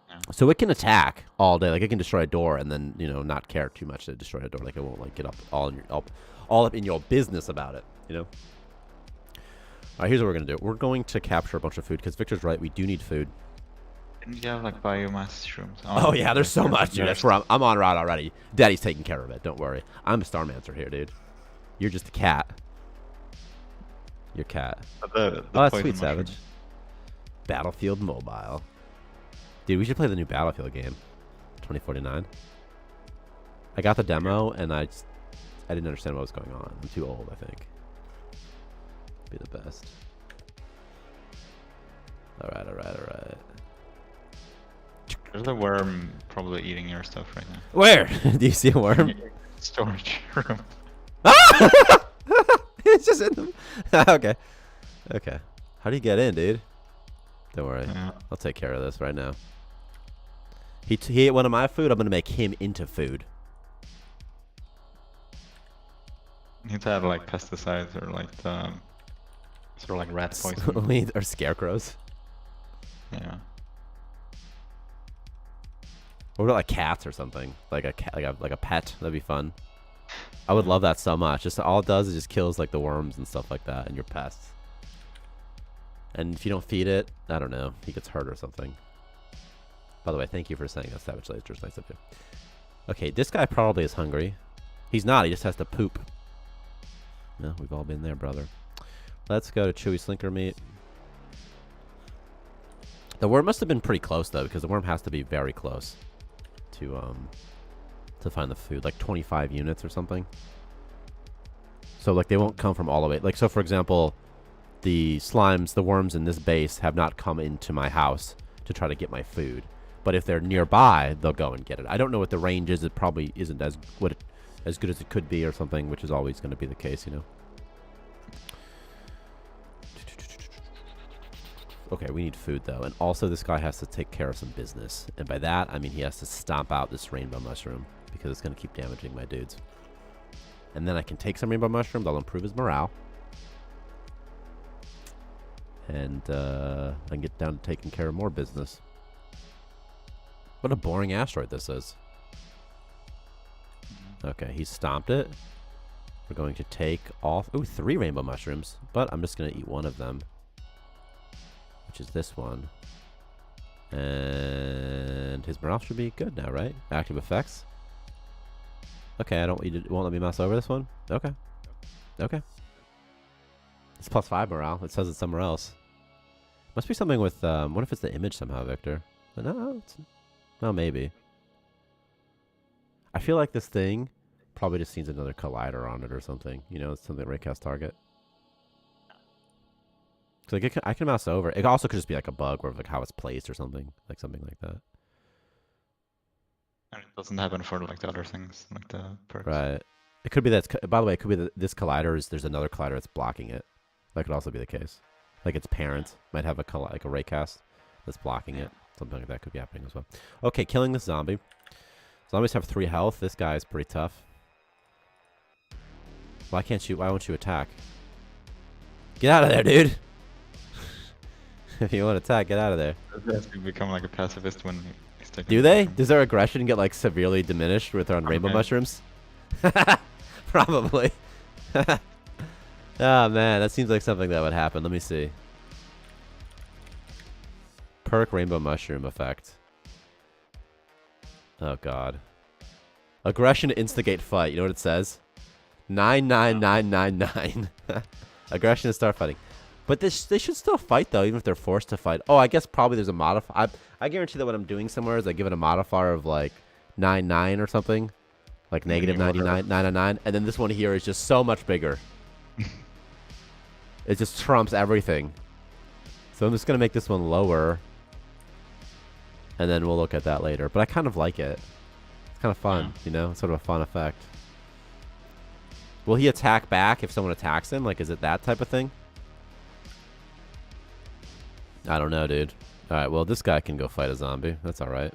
Yeah. So it can attack all day. Like, it can destroy a door and then, you know, not care too much to destroy a door. Like, it won't, like, get up all up in your business about it, you know? All right, here's what we're going to do. We're going to capture a bunch of food, because Victor's right. We do need food. Didn't you have, like, biomass shrooms? Oh yeah, there's so much, dude. That's where I'm on route already. Daddy's taking care of it. Don't worry. I'm a Starmancer here, dude. You're just a cat. You're cat. The oh, that's sweet, Savage. Battlefield Mobile. Dude, we should play the new Battlefield game. 2049. I got the demo, and I didn't understand what was going on. I'm too old, I think. Be the best. Alright. There's a worm probably eating your stuff right now. Where? Do you see a worm? Storage room. Ah! It's just in them. Okay. How do you get in, dude? Don't worry. Yeah. I'll take care of this right now. He ate one of my food. I'm going to make him into food. You need to have like pesticides or like sort of like rat poison. Or scarecrows. Yeah. Or what about like cats or something? Like a cat, like a pet. That'd be fun. I would love that so much. Just all it does is just kills like the worms and stuff like that and your pests. And if you don't feed it, I don't know, he gets hurt or something. By the way, thank you for saying that, Savage Lasers. Nice of you. Okay, this guy probably is hungry. He's not. He just has to poop. No, we've all been there, brother. Let's go to Chewy Slinker Meat. The worm must have been pretty close though, because the worm has to be very close to find the food, like 25 units or something. So like they won't come from all the way. Like so, for example, the slimes, the worms in this base have not come into my house to try to get my food. But if they're nearby, they'll go and get it. I don't know what the range is. It probably isn't as good as it could be or something, which is always going to be the case, you know. Okay, we need food, though. And also, this guy has to take care of some business. And by that, I mean he has to stomp out this rainbow mushroom because it's going to keep damaging my dudes. And then I can take some rainbow mushroom. That'll improve his morale. And I can get down to taking care of more business. What a boring asteroid this is. Okay, he stomped it. We're going to take off... Ooh, 3 rainbow mushrooms. But I'm just going to eat one of them. Which is this one. And his morale should be good now, right? Active effects. Okay, it won't let me mouse over this one? Okay. Okay. It's +5 morale. It says it somewhere else. Must be something with... what if it's the image somehow, Victor? But no, no, maybe. I feel like this thing probably just needs another collider on it or something. You know, it's something raycast target. So like I can mouse over. It also could just be like a bug or like how it's placed or something. Like something like that. And it doesn't happen for like the other things, like the perks. Right. It could be that. By the way, it could be this collider is there's another collider that's blocking it. That could also be the case. Like its parent might have like a raycast that's blocking it. Something like that could be happening as well. Okay, killing this zombie. Zombies have 3 health. This guy is pretty tough. Why won't you attack? Get out of there, dude! If you want to attack, get out of there. You become like a pacifist when he's taking... Do they? Does their aggression get like severely diminished with on rainbow mushrooms? Probably. Oh man, that seems like something that would happen. Let me see. Perk rainbow mushroom effect. Oh god. Aggression to instigate fight. You know what it says? 99999. Aggression to start fighting. But they should still fight though, even if they're forced to fight. Oh, I guess probably there's a modifier. I guarantee that what I'm doing somewhere is I give it a modifier of like 99 or something. Like negative 99, 999. And then this one here is just so much bigger. It just trumps everything. So I'm just going to make this one lower. And then we'll look at that later. But I kind of like it. It's kind of fun, you know? It's sort of a fun effect. Will he attack back if someone attacks him? Like, is it that type of thing? I don't know, dude. Alright, well, this guy can go fight a zombie. That's alright.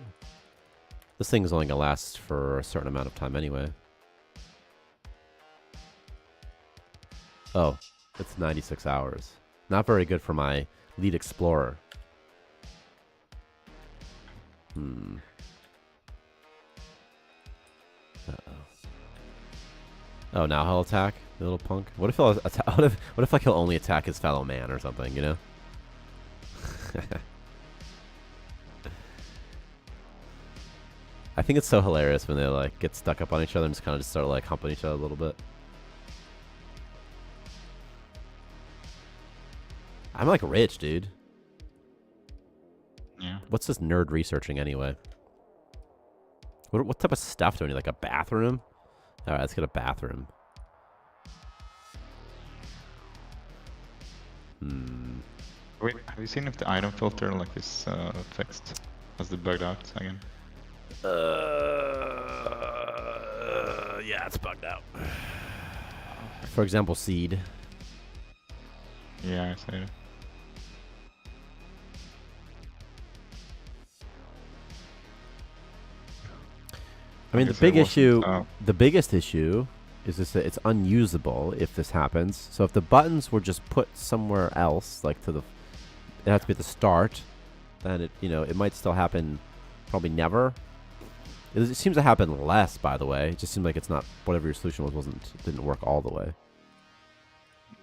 This thing's only going to last for a certain amount of time anyway. Oh, it's 96 hours. Not very good for my lead explorer. Uh-oh. Oh, now he'll attack the little punk. What if he'll what if like he'll only attack his fellow man or something? You know. I think it's so hilarious when they like get stuck up on each other and just kind of just start like humping each other a little bit. I'm like rich, dude. Yeah. What's this nerd researching anyway? What type of stuff do I need? Like a bathroom? All right, let's get a bathroom. Wait, have you seen if the item filter like is fixed? Has it bugged out again? Yeah, it's bugged out. For example, seed. Yeah, I see it. I mean, the biggest issue is this, that it's unusable if this happens. So if the buttons were just put somewhere else, like it has to be at the start, then it might still happen, probably never. It seems to happen less, by the way. It just seemed like it's not whatever your solution was didn't work all the way.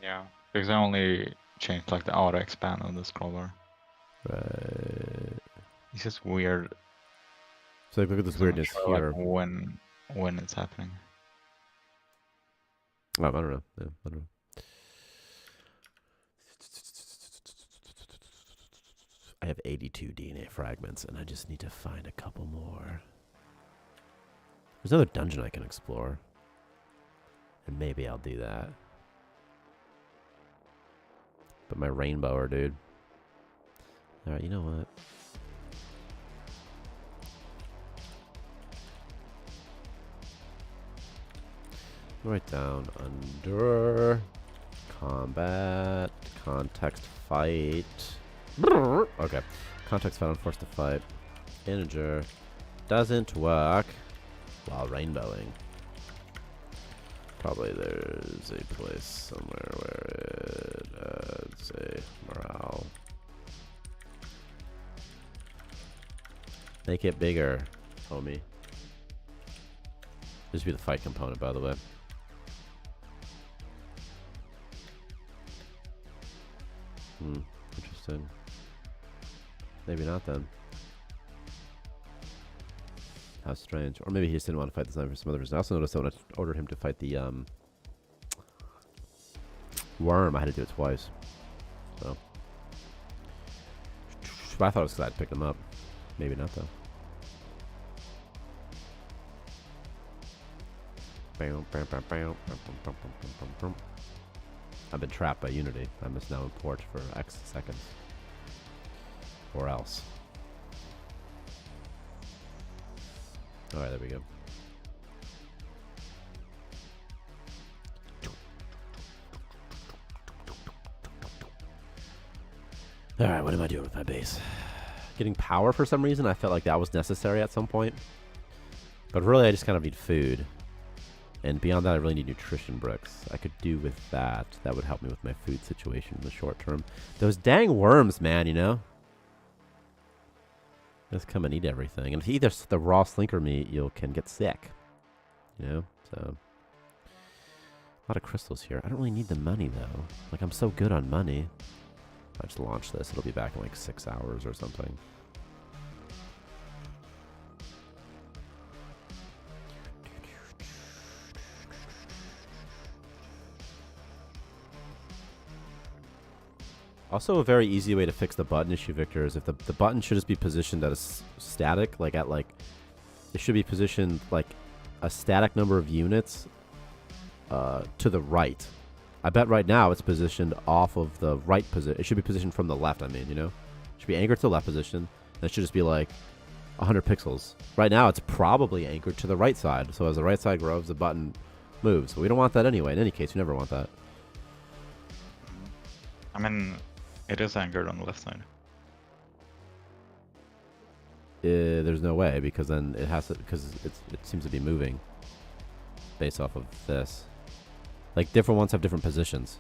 Yeah, because I only changed like the auto expand on the scroller. Right. It's just weird. So like, look at this weirdness show, here. Like, when it's happening. Oh, I don't know. Yeah, I don't know. I have 82 DNA fragments, and I just need to find a couple more. There's another dungeon I can explore. And maybe I'll do that. But my rainbower, dude. Alright, you know what? Write down under combat, context fight. Okay. Context found, forced to fight. Integer doesn't work while rainbowing. Probably there's a place somewhere where it adds a morale. Make it bigger, homie. This would be the fight component, by the way. Interesting. Maybe not then. How strange. Or maybe he just didn't want to fight the zombie for some other reason. I also noticed that when I ordered him to fight the worm, I had to do it twice. So. But I thought it was because I'd picked him up. Maybe not though. I've been trapped by Unity. I must now import for X seconds. Or else. Alright, there we go. Alright, what am I doing with my base? Getting power for some reason. I felt like that was necessary at some point. But really, I just kind of need food. And beyond that, I really need nutrition bricks. I could do with that. That would help me with my food situation in the short term. Those dang worms, man, you know? Just come and eat everything. And if you eat the raw slinker meat, you can get sick. You know? So, a lot of crystals here. I don't really need the money, though. Like, I'm so good on money. If I just launch this, it'll be back in like 6 hours or something. Also, a very easy way to fix the button issue, Victor, is if the button should just be positioned at a static, like at like, it should be positioned like a static number of units to the right. I bet right now it's positioned off of the right position. It should be positioned from the left, I mean, you know? It should be anchored to the left position. And it should just be like 100 pixels. Right now, it's probably anchored to the right side. So as the right side grows, the button moves. But we don't want that anyway. In any case, you never want that. I mean, it is anchored on the left side. There's no way, because then it has to, because it seems to be moving based off of this. Like, different ones have different positions.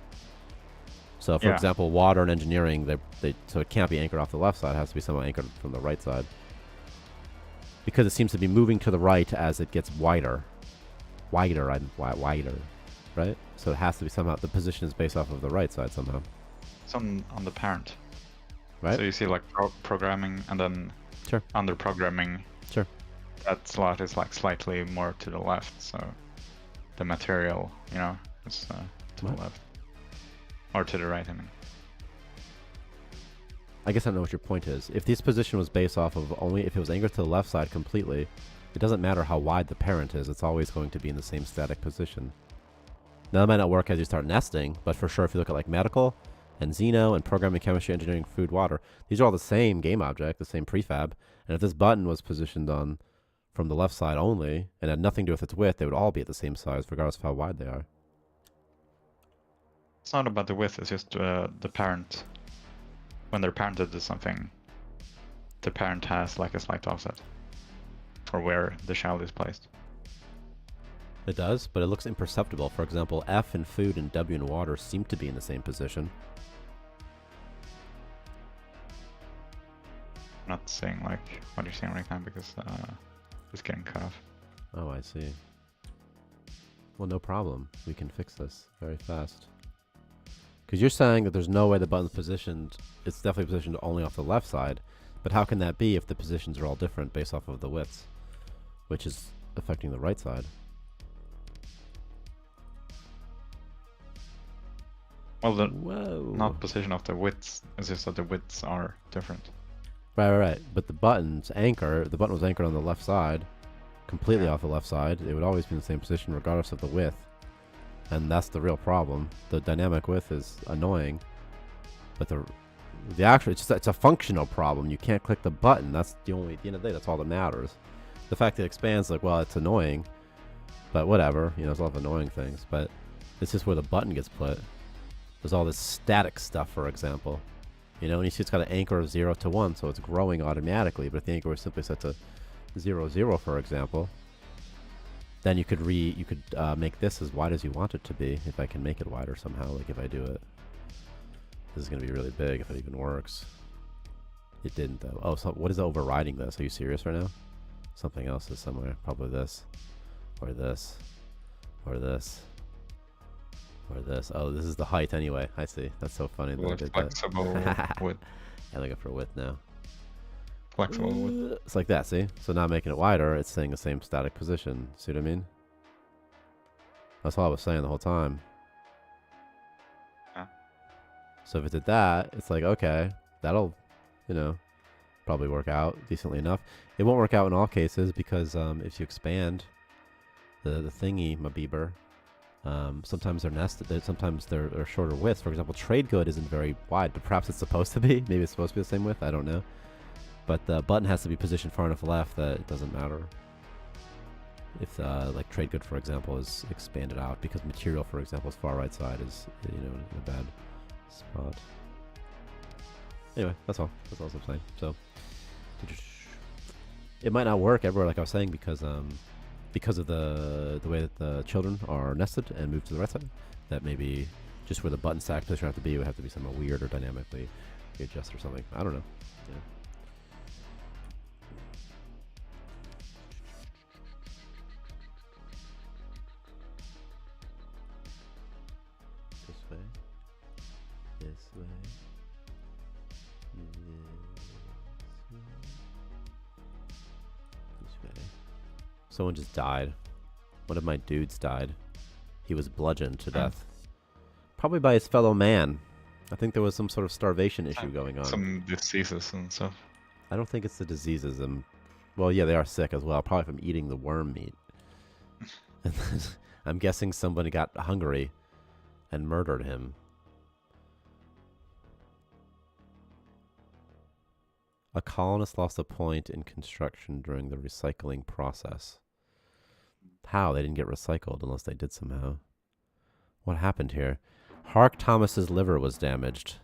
So, for example, water and engineering, so it can't be anchored off the left side. It has to be somehow anchored from the right side. Because it seems to be moving to the right as it gets wider. Wider, right? So it has to be somehow, the position is based off of the right side somehow. It's on the parent. Right? So you see like programming, and then under programming, that slot is like slightly more to the left. So the material, you know, is to the left. Or to the right, I mean. I guess I don't know what your point is. If this position was based off of only if it was anchored to the left side completely, it doesn't matter how wide the parent is. It's always going to be in the same static position. Now, that might not work as you start nesting, but for sure, if you look at like medical and Xeno and programming, chemistry, engineering, food, water, these are all the same game object, the same prefab. And if this button was positioned on from the left side only and had nothing to do with its width, they would all be at the same size, regardless of how wide they are. It's not about the width, it's just the parent. When they're parented to something, the parent has like a slight offset for where the child is placed. It does, but it looks imperceptible. For example, F in food and W in water seem to be in the same position. I'm not saying like what you're saying right now, because Just getting cut off. Oh, I see. Well, no problem. We can fix this very fast. Because you're saying that there's no way the button's positioned. It's definitely positioned only off the left side. But how can that be if the positions are all different based off of the widths? Which is affecting the right side. Well, the Whoa. not position of the widths. It's just that the widths are different. Right. But the button was anchored on the left side. Completely Yeah. off the left side. It would always be in the same position regardless of the width. And that's the real problem. The dynamic width is annoying. But the actual, it's a functional problem. You can't click the button. That's the only, at the end of the day, that's all that matters. The fact that it expands, like, well, it's annoying. But whatever. You know, there's a lot of annoying things. But it's just where the button gets put. There's all this static stuff, for example. You know, and you see it's got an anchor of 0 to 1, so it's growing automatically. But if the anchor was simply set to 0, 0, for example, then you could make this as wide as you want it to be. If I can make it wider somehow, like if I do it. This is going to be really big if it even works. It didn't, though. Oh, so what is overriding this? Are you serious right now? Something else is somewhere. Probably this. Or this. Or this. Or this. Oh, this is the height anyway. I see. That's so funny. That I did Flexible that. width. Yeah, looking for width now. Flexible width. It's like that, see? So now making it wider, it's staying the same static position. See what I mean? That's all I was saying the whole time. Yeah. So if it did that, it's like, okay, that'll, you know, probably work out decently enough. It won't work out in all cases because if you expand the thingy, my beaver, sometimes they're nested. Sometimes they're shorter widths. For example, trade good isn't very wide, but perhaps it's supposed to be. Maybe it's supposed to be the same width. I don't know. But the button has to be positioned far enough left that it doesn't matter. If like trade good, for example, is expanded out because material, for example, is far right side is, you know, in a bad spot. Anyway, that's all. That's all I'm saying. So it might not work everywhere, like I was saying, because of the way that the children are nested and moved to the right side. That maybe just where the button stack position have to be would have to be somewhere weird or dynamically adjust or something. I don't know. Yeah. This way. This way. This way. Someone just died. One of my dudes died. He was bludgeoned to death. Probably by his fellow man. I think there was some sort of starvation issue going on. Some diseases and stuff. I don't think it's the diseases. Well, yeah, they are sick as well. Probably from eating the worm meat. And then, I'm guessing somebody got hungry and murdered him. A colonist lost a point in construction during the recycling process. How? They didn't get recycled unless they did somehow. What happened here? Hark Thomas's liver was damaged.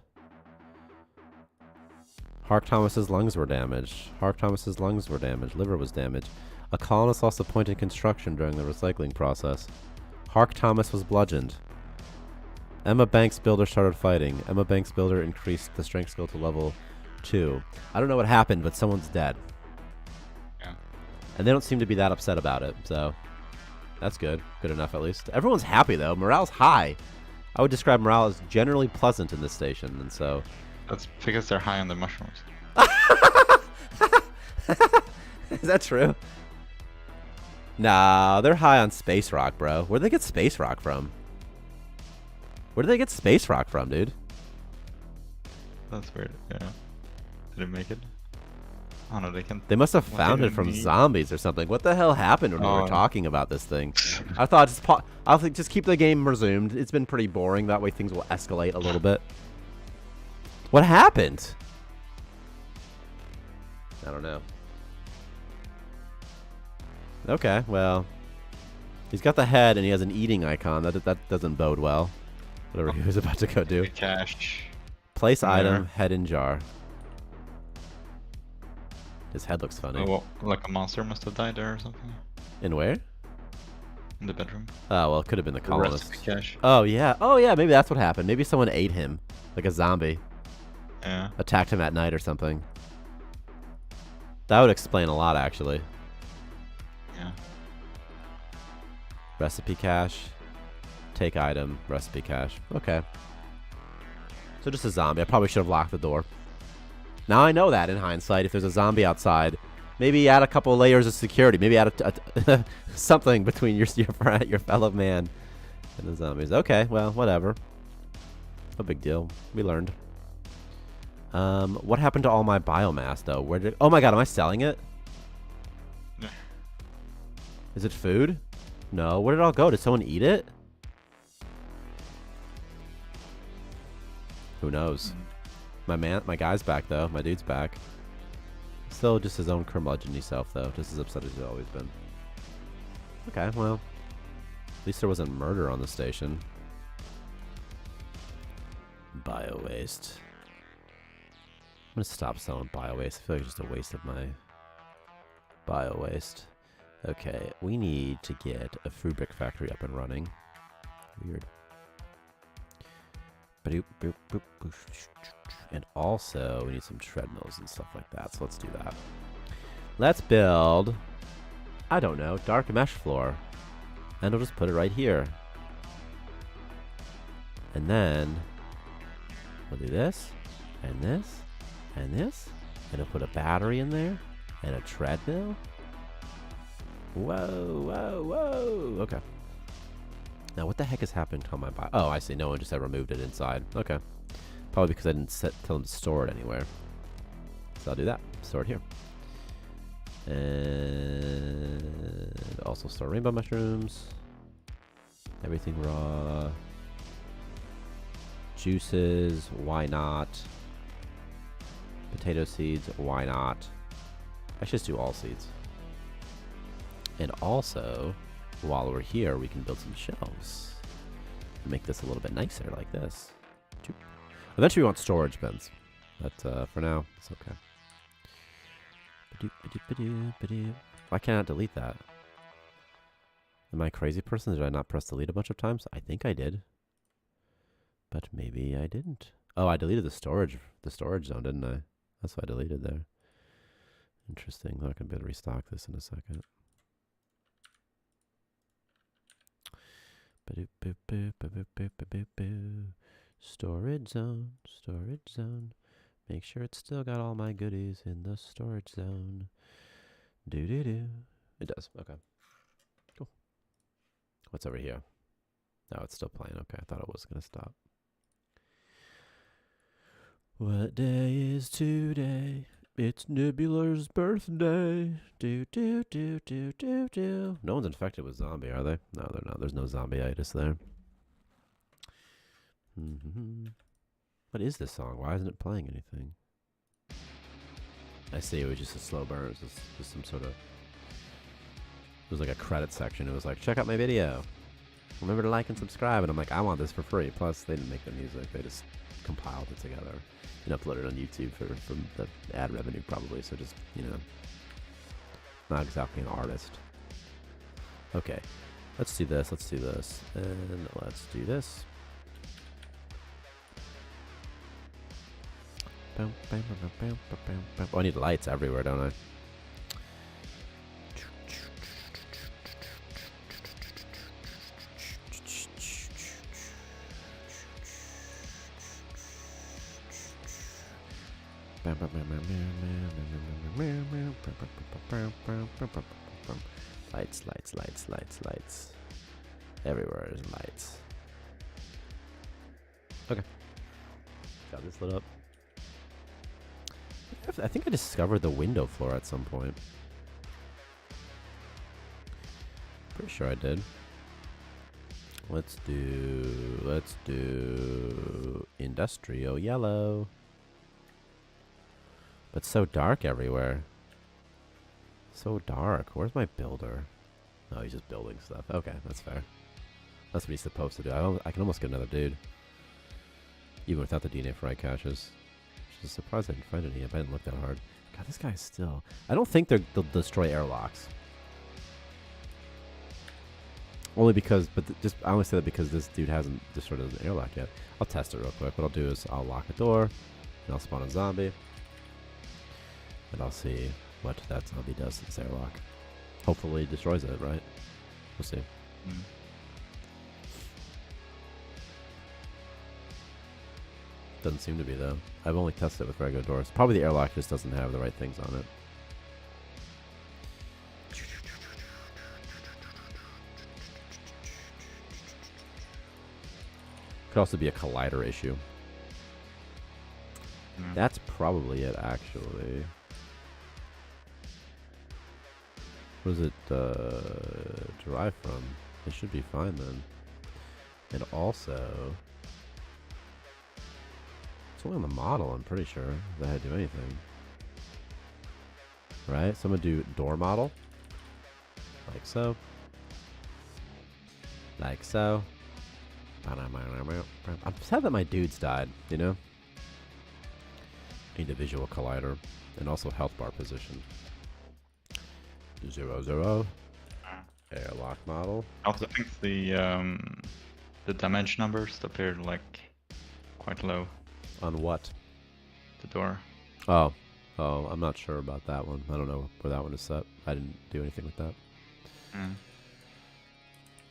Hark Thomas's lungs were damaged. Hark Thomas's lungs were damaged. Liver was damaged. A colonist lost a point in construction during the recycling process. Hark Thomas was bludgeoned. Emma Banks Builder started fighting. Emma Banks Builder increased the strength skill to level 2. I don't know what happened, but someone's dead. Yeah. And they don't seem to be that upset about it, so that's good. Good enough, at least. Everyone's happy, though. Morale's high. I would describe morale as generally pleasant in this station, and so... That's because they're high on the mushrooms. Is that true? Nah, they're high on space rock, bro. Where'd they get space rock from? Where did they get space rock from, dude? That's weird. Yeah. Did it make it? Oh no, they can. They must have found it from zombies or something. What the hell happened when we were talking about this thing? I thought just keep the game resumed. It's been pretty boring. That way things will escalate a little bit. What happened? I don't know. Okay, well, he's got the head and he has an eating icon. That doesn't bode well. Whatever he was about to go do. Cash. Place item, head in jar. His head looks funny. Oh, well, like a monster must have died there or something. In where? In the bedroom. Oh, well, it could have been the colonist. Recipe cache. Oh, yeah. Oh, yeah, maybe that's what happened. Maybe someone ate him. Like a zombie. Yeah. Attacked him at night or something. That would explain a lot, actually. Yeah. Recipe cache. Take item. Recipe cache. Okay. So just a zombie. I probably should have locked the door. Now I know that in hindsight. If there's a zombie outside, maybe add a couple layers of security. Maybe add something between your fellow man and the zombies. Okay, well, whatever. No big deal. We learned. What happened to all my biomass, though? Where did? Oh my god, am I selling it? Is it food? No. Where did it all go? Did someone eat it? Who knows? My guy's back though. My dude's back. Still just his own curmudgeon-y self though. Just as upset as he's always been. Okay, well. At least there wasn't murder on the station. Bio-waste. I'm gonna stop selling bio-waste. I feel like it's just a waste of my bio-waste. Okay, we need to get a food brick factory up and running. Weird. And also, we need some treadmills and stuff like that, so let's do that. Let's build, I don't know, dark mesh floor. And we'll just put it right here. And then, we'll do this, and this, and this. And we'll put a battery in there, and a treadmill. Whoa, whoa, whoa. Okay. Now, what the heck has happened to my bio? Oh, I see. No one just ever moved it inside. Okay. Probably because I didn't tell them to store it anywhere. So I'll do that. Store it here. And also store rainbow mushrooms. Everything raw. Juices. Why not? Potato seeds. Why not? I should just do all seeds. And also, while we're here, we can build some shelves. Make this a little bit nicer like this. Eventually we want storage bins. But for now, it's okay. Why can't I delete that? Am I a crazy person? Did I not press delete a bunch of times? I think I did. But maybe I didn't. Oh, I deleted the storage zone, didn't I? That's what I deleted there. Interesting. I'm not going to be able to restock this in a second. Storage zone, storage zone. Make sure it's still got all my goodies in the storage zone. Do. It does. Okay. Cool. What's over here? No, it's still playing. Okay, I thought it was going to stop. What day is today? It's Nebular's birthday. Do. No one's infected with zombie, are they? No, they're not. There's no zombie-itis there. What is this song? Why isn't it playing anything? I see. It was just a slow burn. It was just some sort of... It was like a credit section. It was like, check out my video. Remember to like and subscribe. And I'm like, I want this for free. Plus, they didn't make the music. They just compiled it together and uploaded it on YouTube for the ad revenue probably. So just, you know, not exactly an artist. Okay, let's do this. Let's do this. And let's do this. Oh, I need lights everywhere, don't I? Lights. Everywhere is lights. Okay. Got this lit up. I think I discovered the window floor at some point. Pretty sure I did. Let's do industrial yellow. But so dark everywhere. So dark. Where's my builder? Oh, he's just building stuff. Okay, that's fair. That's what he's supposed to do. I can almost get another dude. Even without the DNA fry caches. Just surprised I didn't find any. I didn't look that hard. God, this guy's still... I don't think they'll destroy airlocks. Only because... I only say that because this dude hasn't destroyed an airlock yet. I'll test it real quick. What I'll do is I'll lock a door. And I'll spawn a zombie. And I'll see what that zombie does to this airlock. Hopefully destroys it, right? We'll see. Mm. Doesn't seem to be, though. I've only tested it with regular doors. Probably the airlock just doesn't have the right things on it. Could also be a collider issue. That's probably it, actually. What does it derive from? It should be fine, then. And also, it's only on the model, I'm pretty sure, that I do anything. Right? So I'm going to do door model. Like so. Like so. I'm sad that my dudes died, you know? Need a visual collider. And also health bar position. 0, 0. Airlock model. I also think the damage numbers appeared like quite low. On what? The door. Oh, I'm not sure about that one. I don't know where that one is set. I didn't do anything with that.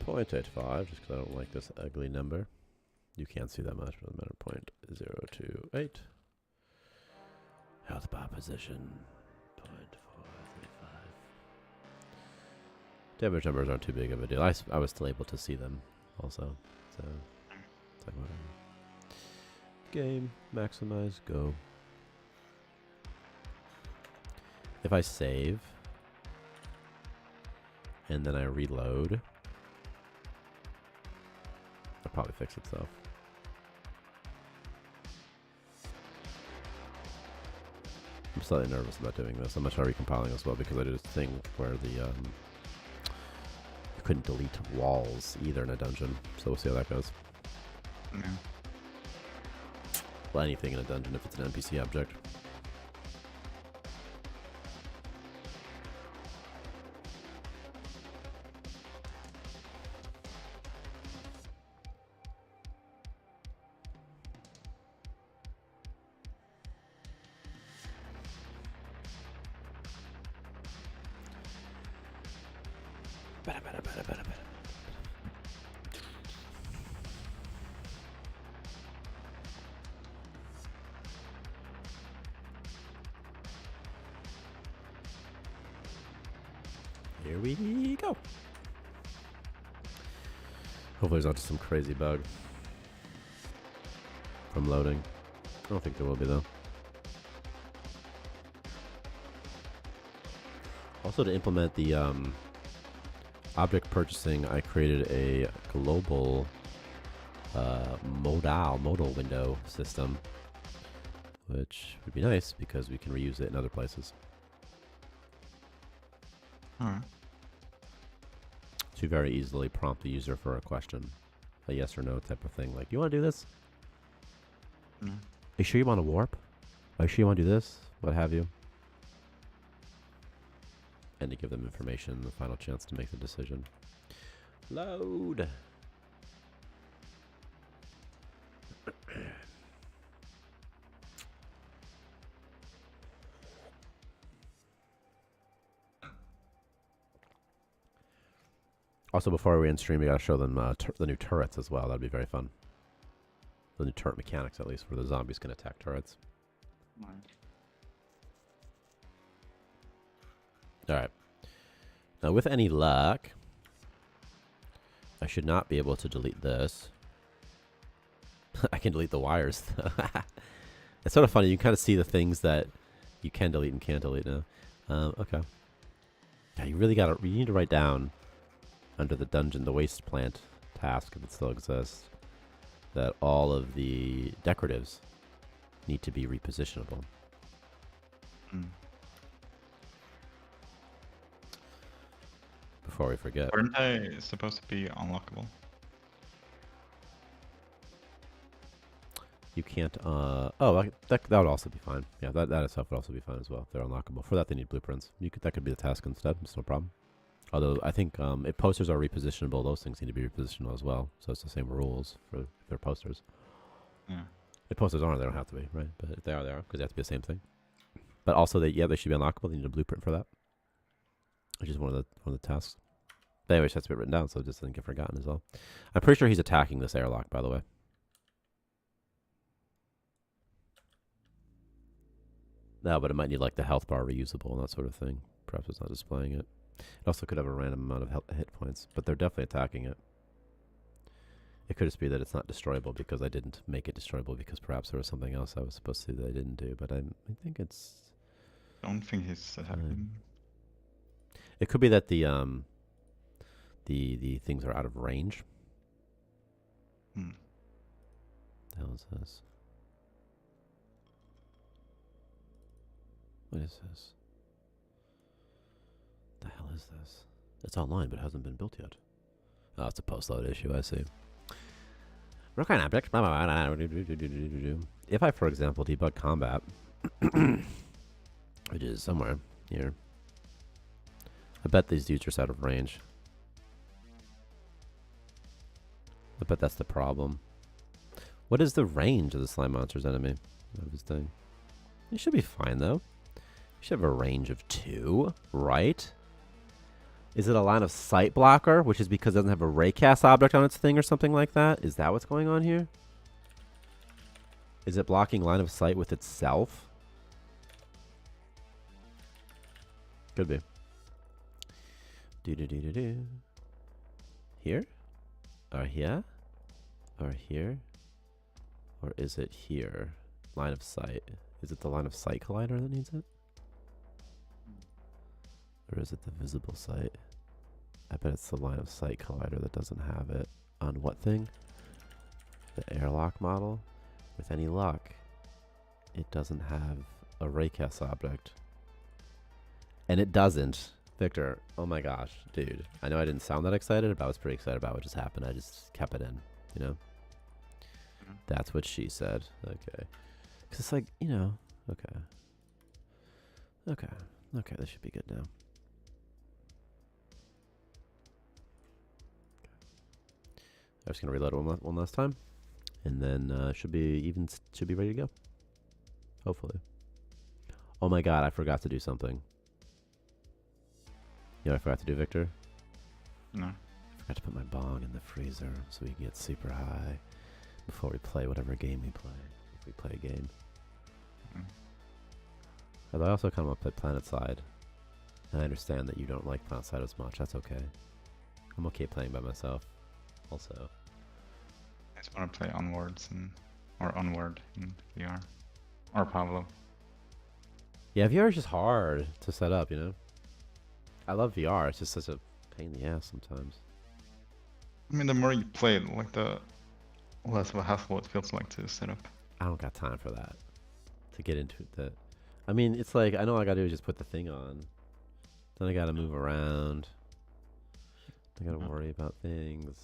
0.85, just because I don't like this ugly number. You can't see that much, but the matter 0.028. Health bar position. 0.435. Damage numbers aren't too big of a deal. I was still able to see them also. So, it's like whatever. Game, maximize, go. If I save, and then I reload, it'll probably fix itself. I'm slightly nervous about doing this. I'm going to try recompiling as well because I did this thing where the you couldn't delete walls either in a dungeon. So we'll see how that goes. Yeah. Well, anything in a dungeon if it's an NPC object. Here we go. Hopefully there's not just some crazy bug from loading. I don't think there will be, though. Also, to implement the object purchasing, I created a global modal window system, which would be nice because we can reuse it in other places. Alright. To very easily prompt the user for a question, a yes or no type of thing. Like, you want to do this? No. Are you sure you want to warp? Are you sure you want to do this? What have you? And to give them information, the final chance to make the decision. Load! Also, before we end stream, we gotta show them the new turrets as well. That'd be very fun. The new turret mechanics, at least, where the zombies can attack turrets. Alright. Now, with any luck, I should not be able to delete this. I can delete the wires, though. It's sort of funny. You can kind of see the things that you can delete and can't delete now. Okay. Yeah, you really gotta... You need to write down under the dungeon, the waste plant task, if it still exists, that all of the decoratives need to be repositionable. Before we forget. Weren't they supposed to be unlockable? You can't, oh, that would also be fine. Yeah, that itself would also be fine as well. If they're unlockable. For that, they need blueprints. That could be the task instead. It's no problem. Although, I think if posters are repositionable, those things need to be repositionable as well. So it's the same rules for if they're posters. Yeah. If posters aren't, they don't have to be, right? But if they are, they are, because they have to be the same thing. But also, they should be unlockable. They need a blueprint for that. which is one of the tasks. But anyways, it has to be written down so it just doesn't get forgotten as well. I'm pretty sure he's attacking this airlock, by the way. No, but it might need like the health bar reusable and that sort of thing. Perhaps it's not displaying it. It also could have a random amount of hit points, but they're definitely attacking it. It could just be that it's not destroyable because I didn't make it destroyable because perhaps there was something else I was supposed to do that I didn't do. But I think it's. I don't think he's attacking. It could be that the things are out of range. Hmm. The hell is this? What is this? The hell is this? It's online, but it hasn't been built yet. Oh, it's a post-load issue. I see. Recurrent object. If I, for example, debug combat, which is somewhere here, I bet these dudes are just out of range. I bet that's the problem. What is the range of the slime monster's enemy? Of his thing. He should be fine though. He should have a range of 2, right? Is it a line of sight blocker, which is because it doesn't have a raycast object on its thing or something like that? Is that what's going on here? Is it blocking line of sight with itself? Could be. Do. Here? Or here? Or here? Or is it here? Line of sight. Is it the line of sight collider that needs it? Or is it the visible sight? I bet it's the line of sight collider that doesn't have it. On what thing? The airlock model? With any luck, it doesn't have a raycast object. And it doesn't. Victor, oh my gosh, dude. I know I didn't sound that excited, but I was pretty excited about what just happened. I just kept it in, you know? That's what she said. Okay. Because it's like, you know, okay. Okay, this should be good now. I'm just going to reload one last time. And then should be ready to go. Hopefully. Oh my god, I forgot to do something. You know what I forgot to do, Victor? No. I forgot to put my bong in the freezer so we can get super high before we play whatever game we play. If we play a game. Although I also kind of want to play PlanetSide. And I understand that you don't like PlanetSide as much. That's okay. I'm okay playing by myself. Also. I just want to play or Onward in VR. Or Pablo. Yeah, VR is just hard to set up, you know? I love VR. It's just such a pain in the ass sometimes. I mean, the more you play it, like the less of a hassle it feels like to set up. I don't got time for that. To get into that. I mean, it's like, I know all I gotta do is just put the thing on. Then I gotta move around. I gotta worry about things.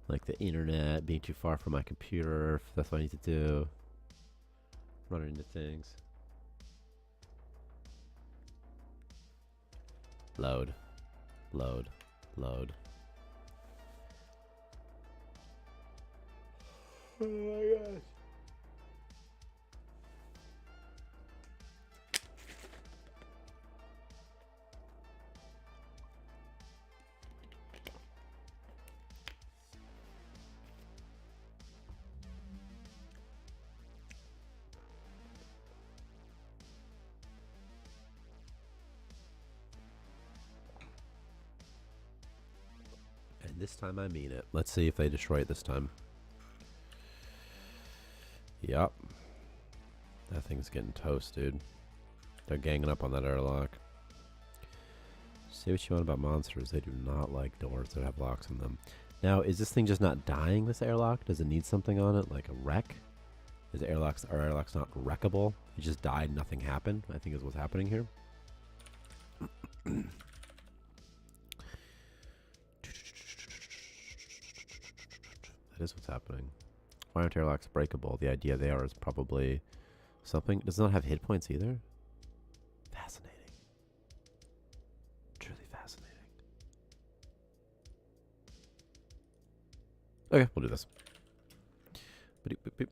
Like the internet being too far from my computer, if that's what I need to do. Running into things. Load. Load. Load. Oh my gosh. This time I mean it. Let's see if they destroy it this time. Yup. That thing's getting toast, dude. They're ganging up on that airlock. Say what you want about monsters. They do not like doors that have locks in them. Now, is this thing just not dying, this airlock? Does it need something on it, like a wreck? Are airlocks not wreckable? It just died, nothing happened, I think is what's happening here. That is what's happening. Why aren't airlocks breakable? The idea they are is probably something. Does it not have hit points either? Fascinating. Truly fascinating. Okay, we'll do this. Boop, boop, boop.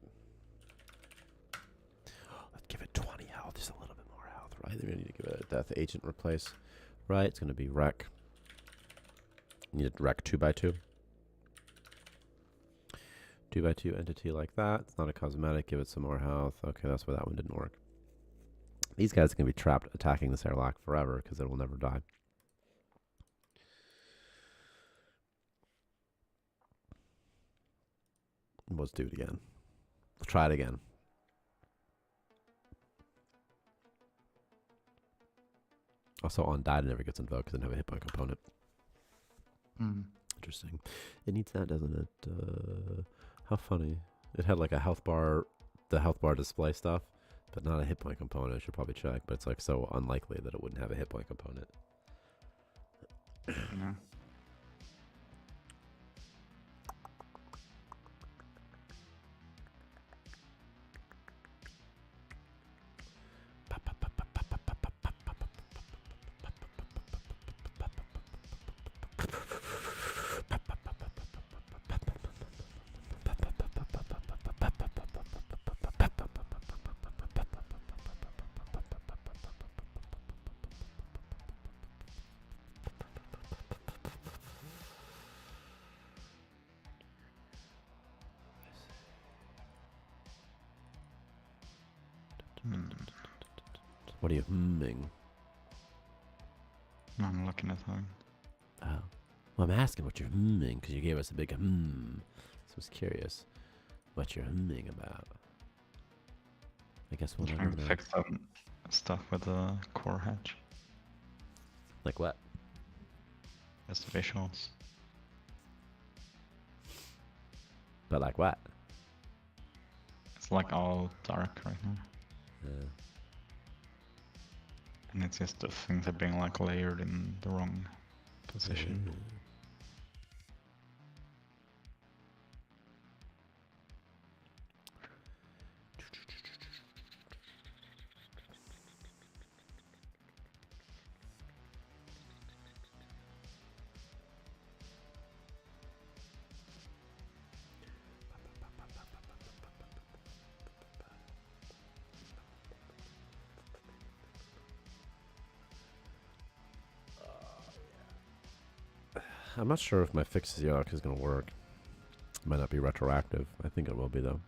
Let's give it 20 health. Just a little bit more health, right? We need to give it a death agent replace. right? It's going to be wreck. Need a wreck 2x2. 2x2 entity like that. It's not a cosmetic. Give it some more health. Okay, that's why that one didn't work. These guys are going to be trapped attacking this airlock forever because it will never die. Let's do it again. Let's try it again. Also, on died never gets invoked because it doesn't have a hit point component. Interesting. It needs that, doesn't it? How funny. It had like a health bar, the health bar display stuff, but not a hit point component. I should probably check, but it's like so unlikely that it wouldn't have a hit point component. Yeah. What are you humming? I'm looking at something. Oh. Well, I'm asking what you're humming because you gave us a big hmm. So I was curious what you're humming about. I guess we'll never Trying to know. fix some stuff with the core hatch. Like what? Just visuals. But like what? It's like all dark right now. And it's just the things are being like layered in the wrong position. I'm not sure if my fixes Yark is going to work. It might not be retroactive. I think it will be, though.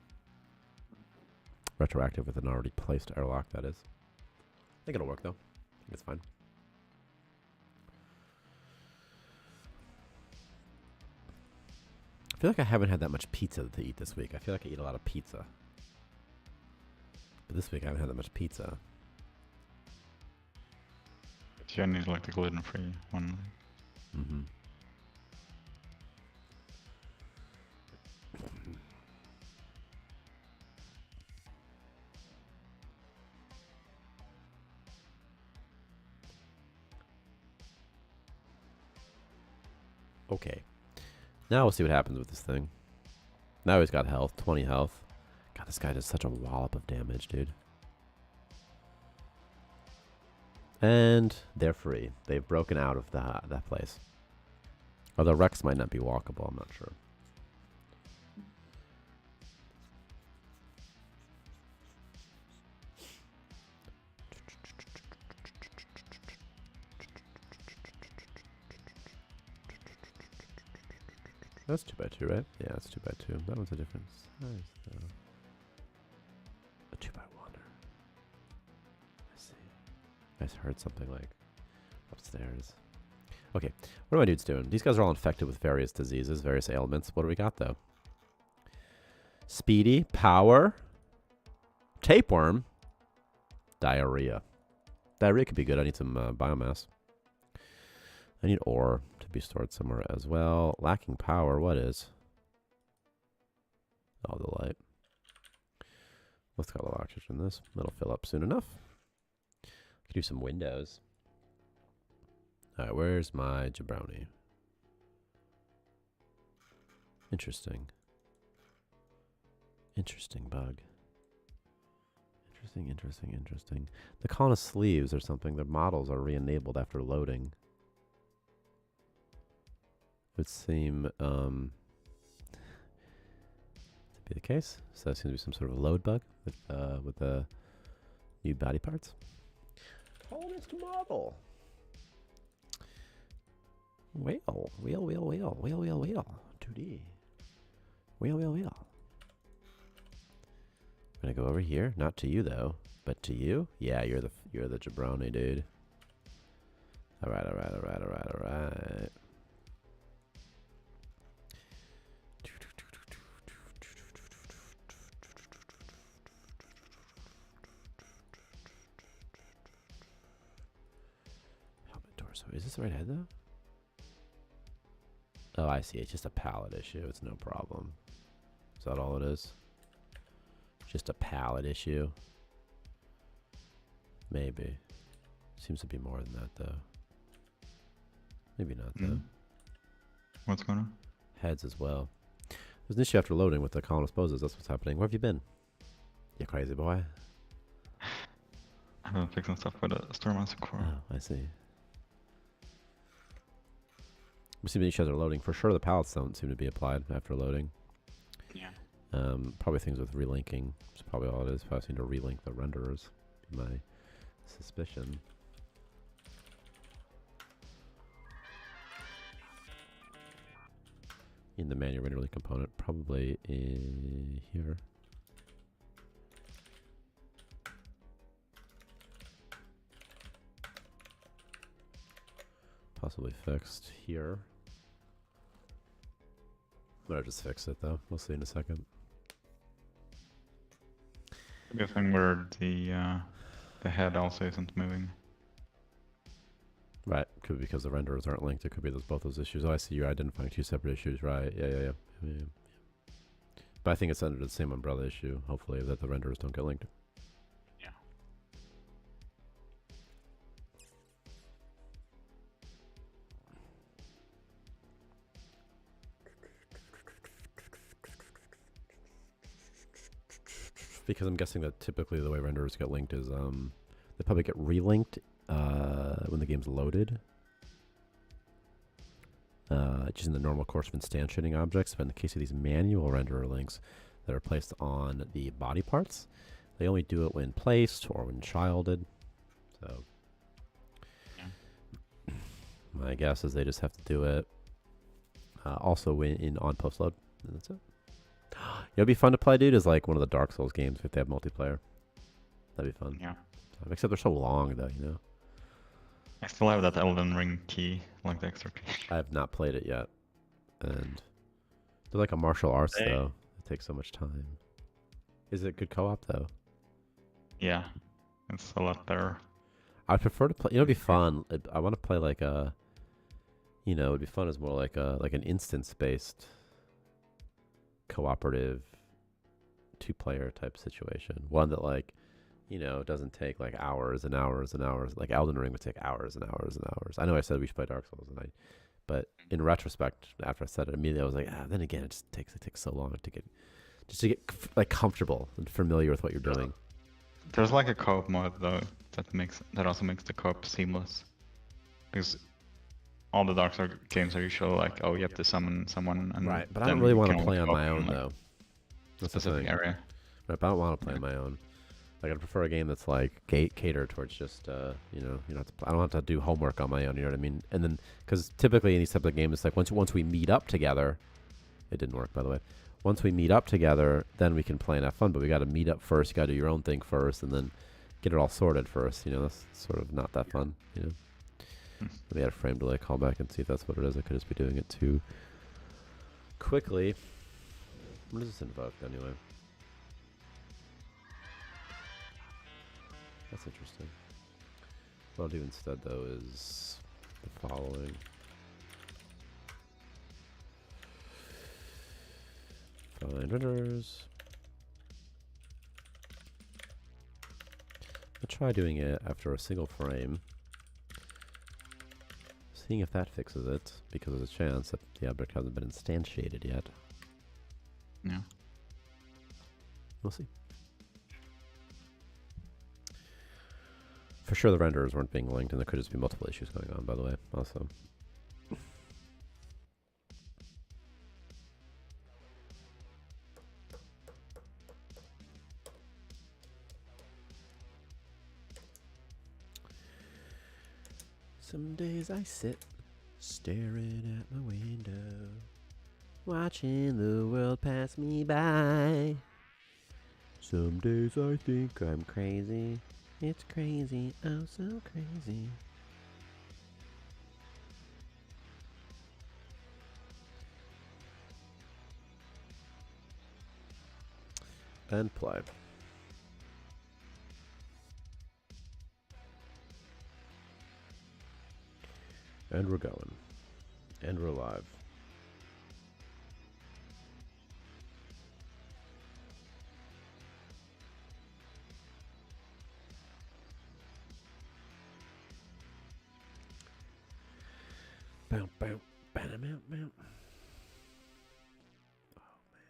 Retroactive with an already placed airlock, that is. I think it'll work, though. I think it's fine. I feel like I haven't had that much pizza to eat this week. I feel like I eat a lot of pizza. But this week I haven't had that much pizza. Yeah, I need like the gluten-free one. Mm-hmm. Okay. Now we'll see what happens with this thing. Now he's got health, 20 health. God, this guy does such a wallop of damage, dude. And they're free. They've broken out of that place. Although Rex might not be walkable, I'm not sure. That's 2x2, right? Yeah, that's 2x2. That one's a different size, though. A 2x1. I see. I just heard something like upstairs. Okay, what are my dudes doing? These guys are all infected with various diseases, various ailments. What do we got, though? Speedy, power, tapeworm, diarrhea. Diarrhea could be good. I need some biomass. I need ore to be stored somewhere as well. Lacking power, what is? Oh, the light. Let's got a little oxygen in this. It'll fill up soon enough. Could do some windows. Alright, where's my jabroni? Interesting. Interesting bug. Interesting. The colonist sleeves or something, their models are re-enabled after loading. Would seem to be the case. So that seems to be some sort of a load bug with the new body parts. Colonist model. Whale. Whale, whale, whale. Whale, whale, whale. 2D. Whale, whale, whale. I'm gonna go over here. Not to you though, but to you. Yeah, you're the jabroni, dude. All right, all right, all right, all right, all right. Helmet torso. Is this the right head though? Oh, I see. It's just a palette issue. It's no problem. Is that all it is? Just a palette issue? Maybe. Seems to be more than that, though. Maybe not, though. What's going on? Heads as well. There's an issue after loading with the columnist poses. That's what's happening. Where have you been? You crazy boy? I've been fixing stuff with a Starmancer core. Oh, I see. We see the issues are loading. For sure, the palettes don't seem to be applied after loading. Yeah. Probably things with relinking. That's probably all it is. Probably seem to relink the renderers. Be my suspicion. In the manual render link component, probably in here. Possibly fixed here. Better just fix it though. We'll see in a second. Could be a thing where the head also isn't moving. Right, could be because the renderers aren't linked. It could be both those issues. Oh, I see. You're identifying two separate issues. Right? Yeah. But I think it's under the same umbrella issue. Hopefully, that the renderers don't get linked. Yeah. Because I'm guessing that typically the way renderers get linked is they probably get relinked when the game's loaded. Just in the normal course of instantiating objects. But in the case of these manual renderer links that are placed on the body parts, they only do it when placed or when childed. So yeah. My guess is they just have to do it also when on post load. And that's it. It'd be fun to play, dude, is like one of the Dark Souls games if they have multiplayer. That'd be fun. Yeah. Except they're so long, though, you know? I still have that Elden Ring key, like the extra key. I have not played it yet. And they're like a martial arts, though. It takes so much time. Is it good co-op, though? Yeah. It's a lot better. I'd prefer to play... You know, it'd be fun. I want to play like a... You know, it'd be fun as more like an instance-based cooperative two-player type situation. One that, like, you know, doesn't take like hours and hours and hours. Like Elden Ring would take hours and hours and hours. I know I said we should play Dark Souls, but in retrospect, after I said it immediately, I was like, then again, it takes so long to get like comfortable and familiar with what you're doing. There's like a co-op mode though that also makes the co-op seamless, because all the Dark Souls games are usually like, oh, you have to summon someone, and right. But I don't really want to play on my own like though. That's specific the thing. area. Right, but I don't want to play on my own. Like, I'd prefer a game that's like catered towards just you know, you don't have to I don't have to do homework on my own. You know what I mean? And then because typically in these type of games, it's like once we meet up together, it didn't work by the way. Once we meet up together, then we can play and have fun. But we got to meet up first. You got to do your own thing first, and then get it all sorted first. You know, that's sort of not that fun. You know. Let me add a frame delay callback and see if that's what it is. I could just be doing it too quickly. What does this invoke anyway? That's interesting. What I'll do instead though is the following. Find renders. I'll try doing it after a single frame. Seeing if that fixes it, because there's a chance that the object hasn't been instantiated yet. Yeah. We'll see. For sure the renderers weren't being linked, and there could just be multiple issues going on, by the way, also. Some days I sit, Staring at my window, watching the world pass me by. Some days I think I'm crazy. It's crazy, oh so crazy. And play. And we're going. And we're live. Bow, bow, bow, bow, bow. Oh, man.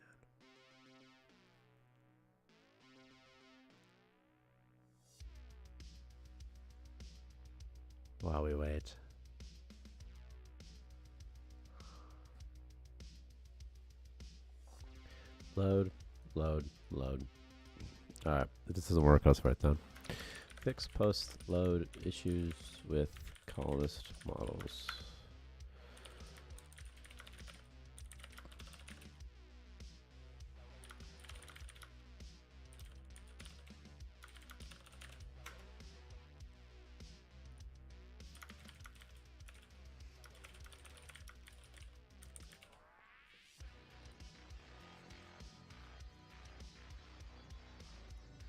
While we wait. Load, load, load. Alright, if this doesn't work, I'll just write down. Fix post load issues with colonist models.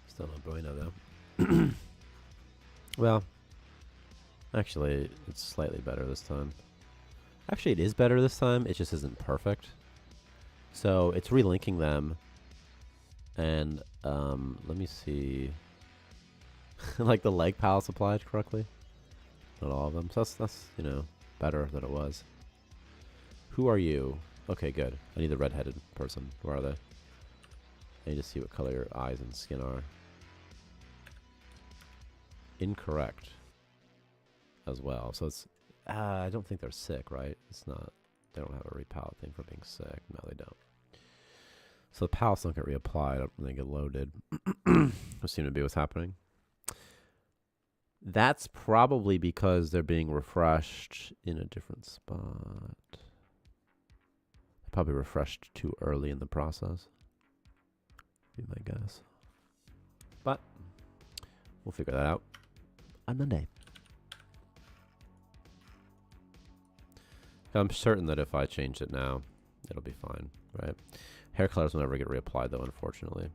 Still no bueno though. Well, actually, it's slightly better this time. Actually, it is better this time. It just isn't perfect. So it's relinking them, and let me see. Like the leg pals applied correctly. Not all of them. So that's you know better than it was. Who are you? Okay, good. I need the redheaded person. Where are they? I need to see what color your eyes and skin are. Incorrect as well. So it's I don't think they're sick, right? It's not. They don't have a repalette thing for being sick. No, they don't. So the palettes don't get reapplied when they get loaded. That seems to be what's happening. That's probably because they're being refreshed in a different spot. Probably refreshed too early in the process. Be my guess. But we'll figure that out on Monday. I'm certain that if I change it now, it'll be fine, right? Hair colors will never get reapplied, though, unfortunately.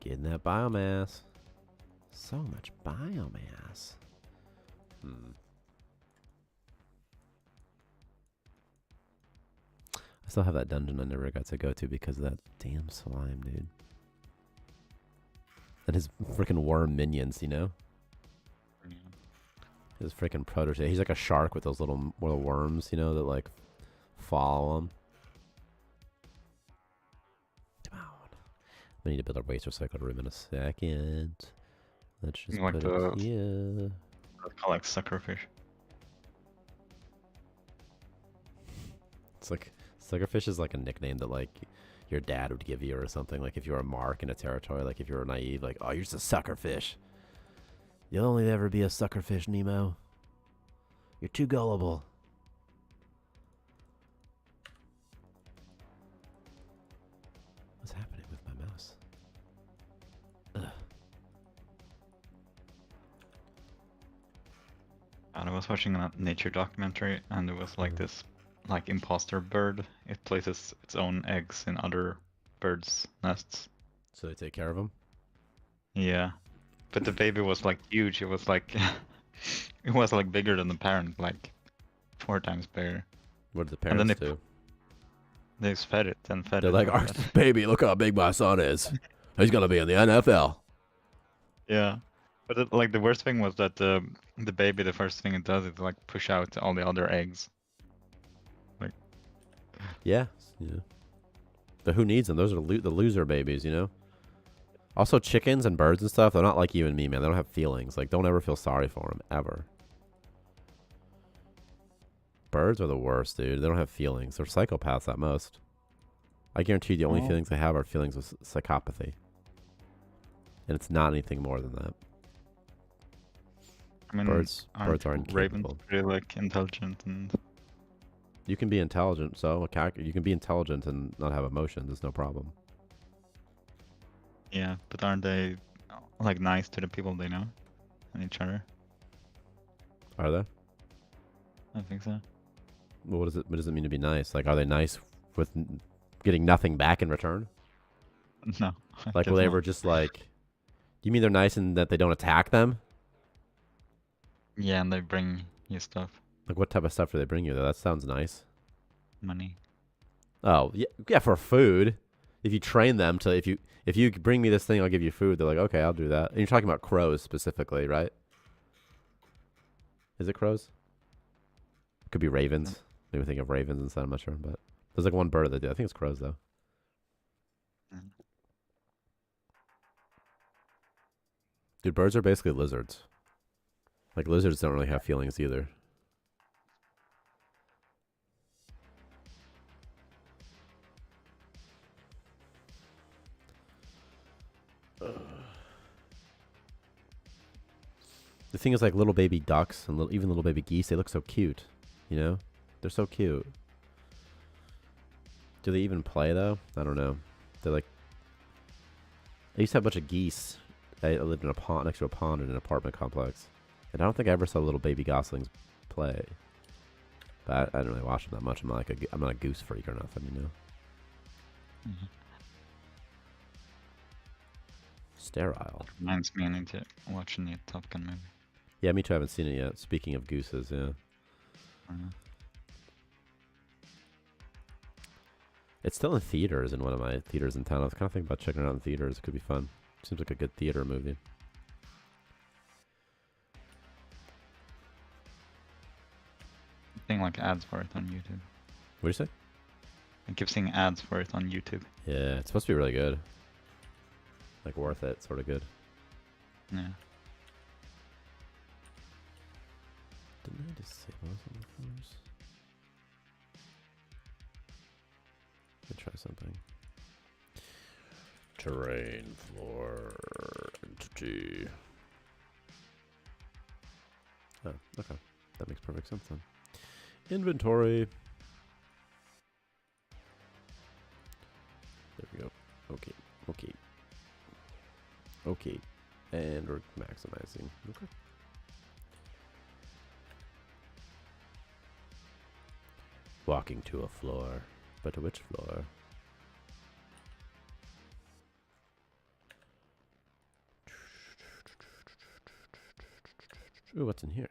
Getting that biomass. So much biomass. I still have that dungeon I never got to go to because of that damn slime, dude. And his freaking worm minions, you know? Yeah. His freaking protege. He's like a shark with those little worms, you know, that like follow him. Come on. I need to build a waste recycle room in a second. Let's just Like put it here. I like suckerfish. It's like suckerfish is like a nickname that like your dad would give you or something. Like if you were a mark in a territory, like if you were naive, like, oh, you're just a suckerfish. You'll only ever be a suckerfish, Nemo. You're too gullible. What's happening with my mouse? Ugh. And I was watching a nature documentary, and there was like this like imposter bird. It places its own eggs in other birds' nests. So they take care of them? Yeah. But the baby was like huge. It was like it was like bigger than the parent, like 4 times bigger. What did the parents do? They just fed it and fed They're it. like, our baby, look how big my son is. He's going to be in the NFL. Yeah. But it, like the worst thing was that the baby, the first thing it does is like push out all the other eggs. Like. Yeah. Yeah. But who needs them? Those are the loser babies, you know? Also, chickens and birds and stuff, they're not like you and me, man. They don't have feelings. Like, don't ever feel sorry for them, ever. Birds are the worst, dude. They don't have feelings. They're psychopaths at most. I guarantee you the only Oh. feelings they have are feelings of psychopathy. And it's not anything more than that. I mean, Birds are ravens incapable. pretty like intelligent and You can be intelligent, so you can be intelligent and not have emotions. It's no problem. yeah, but aren't they like nice to the people they know and each other? Are they? I think so. Well, what does it mean to be nice? Like, are they nice with getting nothing back in return? No. I Like, will guess they not. ever just like? You mean they're nice in that they don't attack them? Yeah, and they bring you stuff, Like, what type of stuff do they bring you? Though that sounds nice. money. Oh, yeah, yeah, for food. If you train them to, if you bring me this thing, I'll give you food. They're like, okay, I'll do that. And you're talking about crows specifically, right? Is it crows? Could be ravens. Maybe think of ravens instead. I'm not sure, but there's like one bird that did. I think it's crows though. Mhm. Dude, birds are basically lizards. Like lizards don't really have feelings either. The thing is, like little baby ducks and even little baby geese, they look so cute. You know, they're so cute. Do they even play though? I don't know. They're like. I used to have a bunch of geese. I lived in a pond next to a pond in an apartment complex, and I don't think I ever saw little baby goslings play. But I don't really watch them that much. I'm not a goose freak or nothing, you know. Mhm. Sterile. Reminds me, I need to watch a new Top Gun movie. Yeah, me too. I haven't seen it yet. Speaking of gooses, yeah. Uh, It's still in theaters in one of my theaters in town. I was kind of thinking about checking it out in theaters. It could be fun. Seems like a good theater movie. seeing like ads for it on YouTube. What do you say? I keep seeing ads for it on YouTube. Yeah, it's supposed to be really good. Like worth it, sort of good. Yeah. Didn't I disable those on the floors? Let me try something. Terrain, floor, entity. Oh, okay. That makes perfect sense then. Inventory. There we go. Okay. Okay. Okay. And we're maximizing. Okay. Walking to a floor. But to which floor? Ooh, what's in here?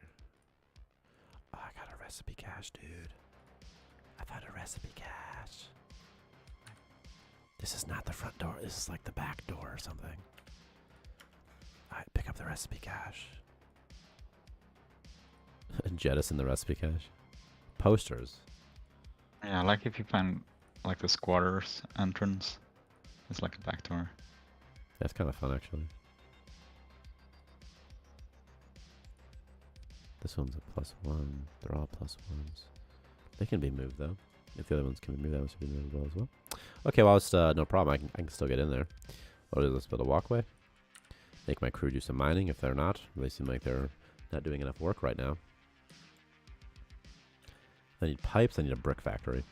Oh, I got a recipe cache, dude. I found a recipe cache. This is not the front door. This is like the back door or something. Alright, pick up the recipe cache. Jettison the recipe cache. Posters. Yeah, like if you find like the squatters entrance, it's like a back door. That's kind of fun, actually. This one's a +1. They're all +1s. They can be moved, though. If the other ones can be moved, that one should be moved as well. Okay, well, it's no problem. I can still get in there. What is this? Build a walkway. Make my crew do some mining. If they're not, they seem like they're not doing enough work right now. I need pipes. I need a brick factory.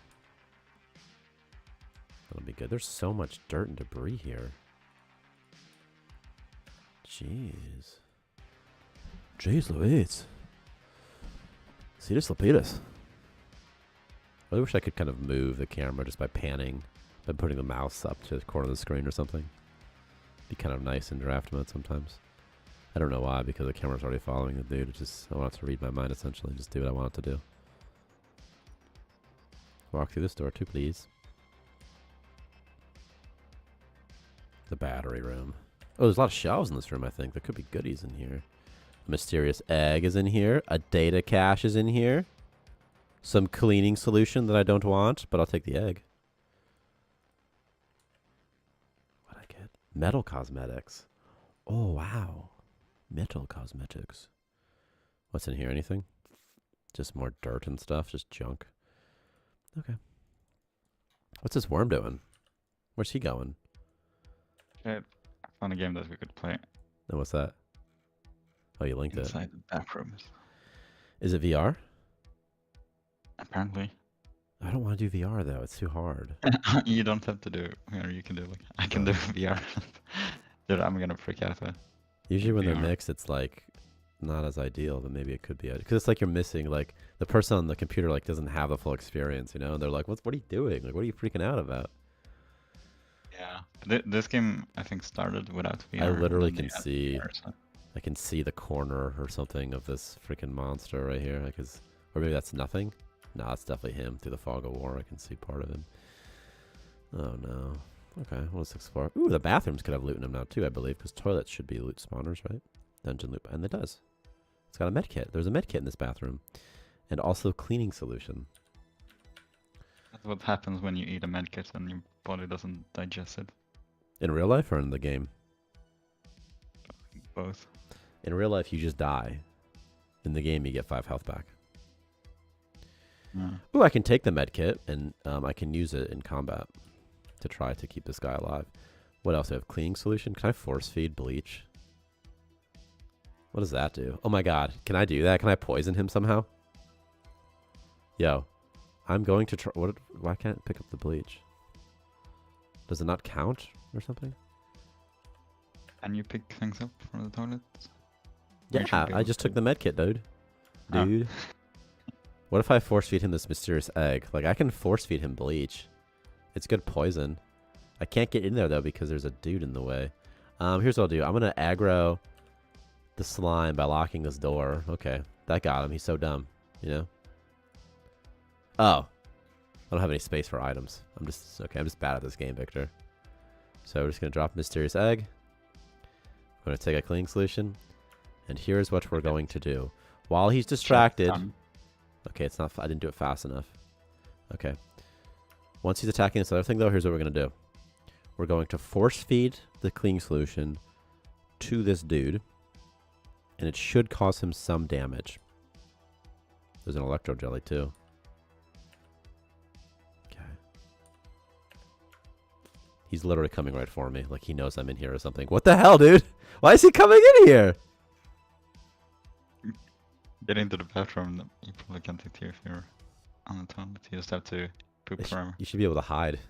That'll be good. There's so much dirt and debris here. Jeez. Jeez Louise. Cetus Lapidus. I wish I could kind of move the camera just by panning, by putting the mouse up to the corner of the screen or something. Be kind of nice in draft mode sometimes. I don't know why, because the camera's already following the dude. It just, I want it to read my mind essentially, just do what I want it to do. Walk through this door too, please. The battery room. Oh, there's a lot of shelves in this room, I think. There could be goodies in here. A mysterious egg is in here. A data cache is in here. Some cleaning solution that I don't want, but I'll take the egg. What'd I get? Metal cosmetics. Oh, wow. Metal cosmetics. What's in here? Anything? Just more dirt and stuff, just junk. Okay. What's this worm doing? Where's he going? Shit. I found a game that we could play Oh, what's that? Oh, you linked it. inside the bathrooms. Is it VR? Apparently. I don't want to do VR though. It's too hard. You don't have to do it. Here, you can do like I can do VR. Dude, I'm gonna freak out though. Usually when they're VR. mixed, it's like not as ideal, but maybe it could be because it's like you're missing like the person on the computer like doesn't have the full experience, you know? And they're like, "What are you doing? Like, what are you freaking out about?" Yeah. This game I think started without VR. I literally and then can they see, added VR, so- I can see the corner or something of this freaking monster right here. Like, or maybe that's nothing. No, it's definitely him through the fog of war. I can see part of him. Oh no. Okay, well, let's explore. Ooh, the bathrooms could have loot in them now too, I believe, because toilets should be loot spawners, right? Dungeon loot, and it does. It's got a med kit. There's a med kit in this bathroom, and also cleaning solution. That's what happens when you eat a medkit and your body doesn't digest it. In real life or in the game? Both. In real life, you just die. In the game, you get 5 health back. Yeah. Ooh, I can take the med kit and I can use it in combat to try to keep this guy alive. What else? I have cleaning solution. Can I force feed bleach? What does that do? Oh my god. Can I do that? Can I poison him somehow? Yo. I'm going to try. Why can't it pick up the bleach? Does it not count or something? Can you pick things up from the toilet? Yeah, I just took the med kit, dude. Oh. Dude. What if I force feed him this mysterious egg? Like, I can force feed him bleach. It's good poison. I can't get in there, though, because there's a dude in the way. Here's what I'll do. I'm going to aggro the slime by locking this door. Okay, that got him. He's so dumb, you know? Oh. I don't have any space for items. I'm just bad at this game, Victor. So we're just going to drop mysterious egg. I'm going to take a cleaning solution. And here's what we're going to do. While he's distracted... Okay, it's not. I didn't do it fast enough. Okay. Once he's attacking this other thing, though, here's what we're going to do. We're going to force feed the cleaning solution to this dude. And it should cause him some damage. There's an electro jelly, too. Okay. He's literally coming right for me. Like he knows I'm in here or something. What the hell, dude? Why is he coming in here? Get into the bathroom. You probably can't take you if you're on the toilet. You just have to poop forever. You should be able to hide.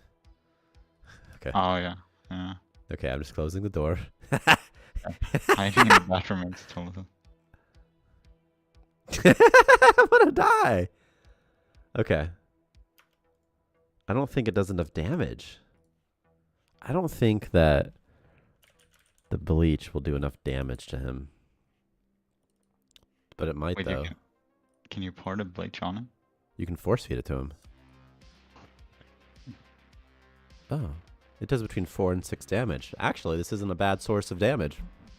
Okay. Oh yeah, yeah. Okay, I'm just closing the door. Hiding in the bathroom is toilet. I'm gonna die. Okay. I don't think it does enough damage. I don't think that the bleach will do enough damage to him. But it might, Wait, though. Can you pour the bleach on him? You can force feed it to him. Oh. It does between 4 and 6 damage. Actually, this isn't a bad source of damage.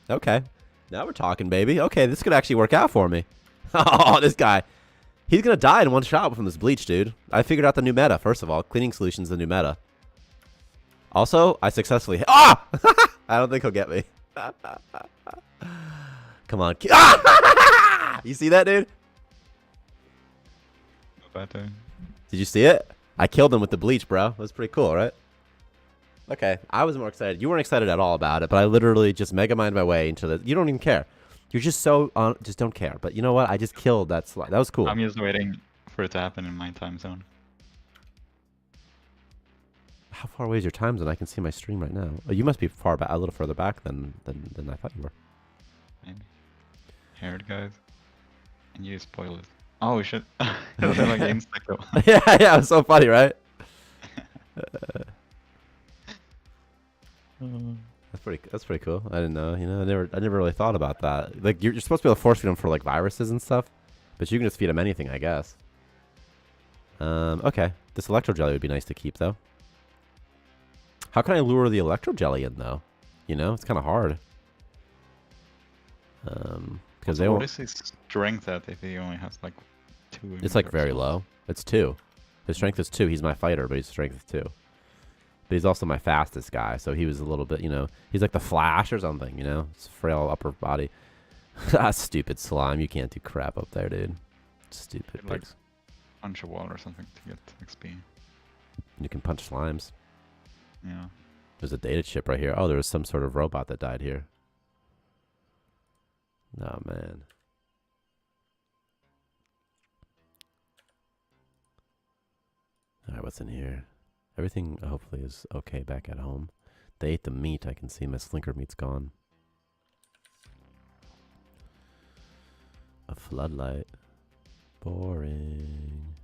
Okay. Now we're talking, baby. Okay, this could actually work out for me. Oh, this guy. He's going to die in one shot from this bleach, dude. I figured out the new meta, first of all. Cleaning solution's the new meta. Also, I successfully... Ah! I don't think he'll get me. Come on. You see that, dude? Did you see it? I killed him with the bleach, bro. That's pretty cool, right? Okay, I was more excited. You weren't excited at all about it, but I literally just mega mined my way into the... You don't even care. You're just so... just don't care. But you know what? I just killed that slide. That was cool. I'm just waiting for it to happen in my time zone. How far away is your time zone? I can see my stream right now. Oh, you must be far back, a little further back than I thought you were. Maybe. Here it goes. And you spoil it. Oh shit. It was like insta-kill. Yeah, it was so funny, right? That's pretty cool. I didn't know. You know, I never really thought about that. Like you're supposed to be able to force feed them for like viruses and stuff, but you can just feed them anything, I guess. Okay. This electro jelly would be nice to keep, though. How can I lure the electro jelly in, though? You know, it's kind of hard. Because they won't. What is his strength at if he only has like 2? It's like very low. It's 2. His strength is 2. He's my fighter, but his strength is 2. But he's also my fastest guy, so he was a little bit, you know, he's like the Flash or something, you know? It's frail upper body. Ah, stupid slime. You can't do crap up there, dude. Stupid Like- pigs. Punch a wall or something to get XP. You can punch slimes. Yeah. There's a data chip right here. Oh, there was some sort of robot that died here. Oh, man. Alright, what's in here? Everything hopefully is okay back at home. They ate the meat. I can see my slinker meat's gone. A floodlight. Boring.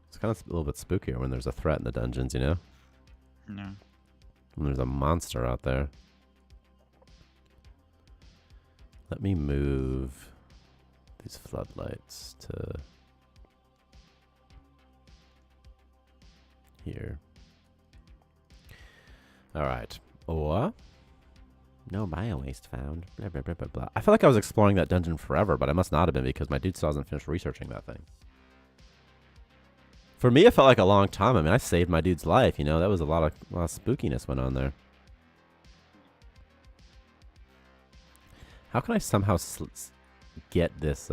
It's kind of a little bit spookier when there's a threat in the dungeons, you know? No. When there's a monster out there. Let me move these floodlights to here. Alright. Or no bio waste found. Blah, blah, blah, blah, blah. I feel like I was exploring that dungeon forever, but I must not have been because my dude still hasn't finished researching that thing. For me, it felt like a long time. I mean, I saved my dude's life, you know? That was a lot of spookiness went on there. How can I somehow get this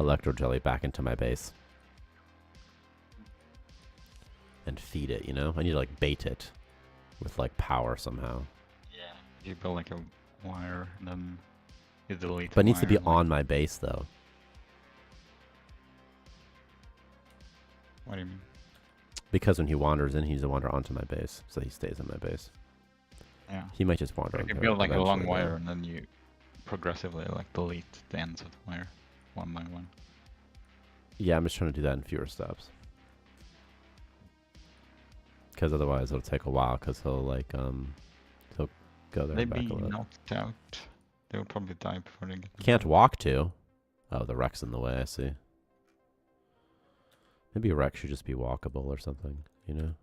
electro jelly back into my base? And feed it, you know? I need to, like, bait it with, like, power somehow. Yeah. You build like a wire and then you delete. But it needs to be wire and, on my base, though. What do you mean? Because when he wanders in, he's to wander onto my base, so he stays on my base. Yeah. He might just wander. You can into build it like a long eventually, though. wire and then you progressively like delete the ends of the wire one by one. Yeah, I'm just trying to do that in fewer steps. Because otherwise it'll take a while. Because he'll like he'll go there and They'd back be a lot. knocked out. They will probably die before they get. Can't walk to. Oh, the wreck's in the way. I see. Maybe a wreck should just be walkable or something. You know.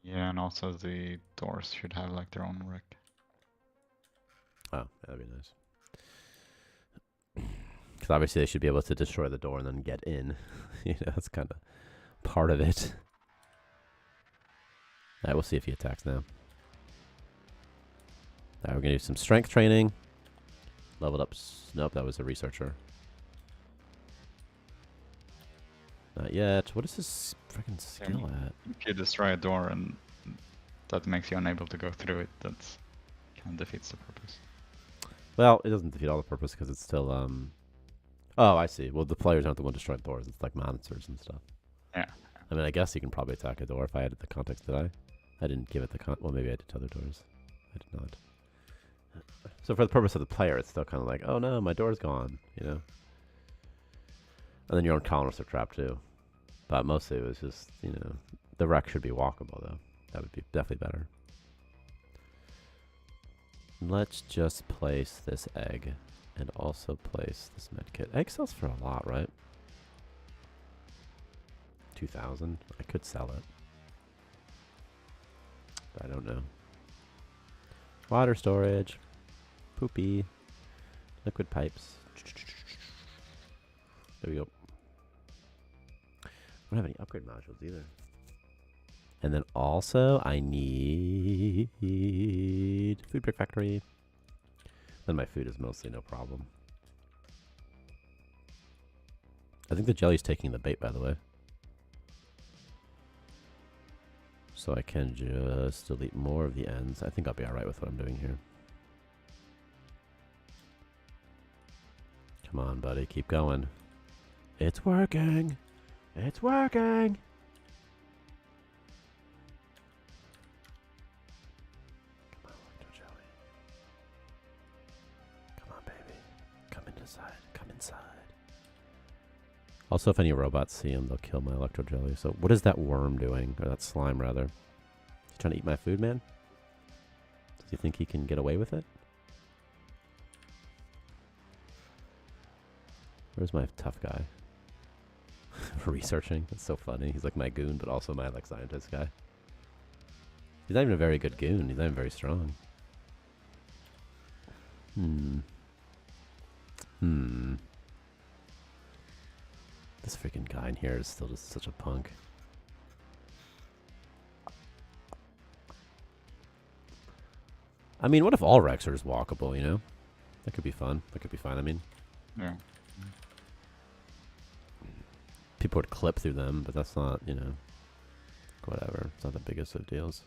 Yeah, and also the doors should have like their own wreck. Oh, that'd be nice. Because obviously they should be able to destroy the door and then get in. You know, that's kind of part of it. Alright, we'll see if he attacks now. Alright, we're going to do some strength training. Leveled up. Nope, that was a researcher. Not yet. What is his freaking skill at? If you destroy a door and that makes you unable to go through it, that's kind of defeats the purpose. Well, it doesn't defeat all the purpose because it's still, Oh, I see. Well, the players aren't the one destroying doors. It's like monsters and stuff. Yeah. I mean, I guess you can probably attack a door if I added the context, did I? I didn't give it the well, maybe I did to other doors. I did not. So for the purpose of the player, it's still kind of like, oh no, my door's gone, you know? And then your own colonists are trapped too. But mostly it was just, you know, the wreck should be walkable though. That would be definitely better. Let's just place this egg and also place this medkit. Egg sells for a lot, right? 2,000. I could sell it. But I don't know. Water storage. Poopy. Liquid pipes. There we go. I don't have any upgrade modules either. And then also, I need food brick factory. Then my food is mostly no problem. I think the jelly's taking the bait, by the way. So I can just delete more of the ends. I think I'll be alright with what I'm doing here. Come on, buddy. Keep going. It's working. It's working. Come on, Electro Jelly. Come on, baby. Come inside. Come inside. Also, if any robots see him, they'll kill my Electro Jelly. So what is that worm doing? Or that slime, rather? He's trying to eat my food, man? Does he think he can get away with it? Where's my tough guy? Researching. It's so funny. He's like my goon, but also my like scientist guy. He's not even a very good goon. He's not even very strong. This freaking guy in here is still just such a punk. I mean, what if all wrecks are just walkable, you know? That could be fun. That could be fun. I mean, Yeah. people would clip through them, but that's not, you know, whatever. It's not the biggest of deals.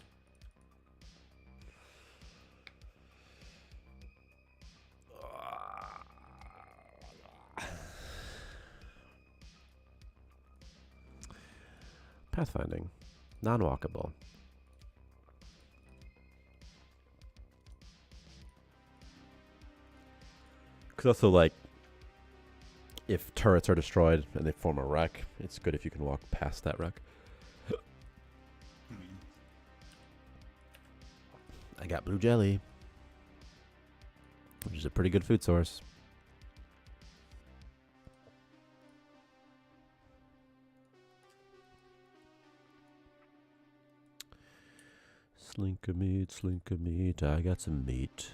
Pathfinding. Non-walkable. Because also, like, if turrets are destroyed and they form a wreck, it's good if you can walk past that wreck. I got blue jelly, which is a pretty good food source. Slinker meat, I got some meat.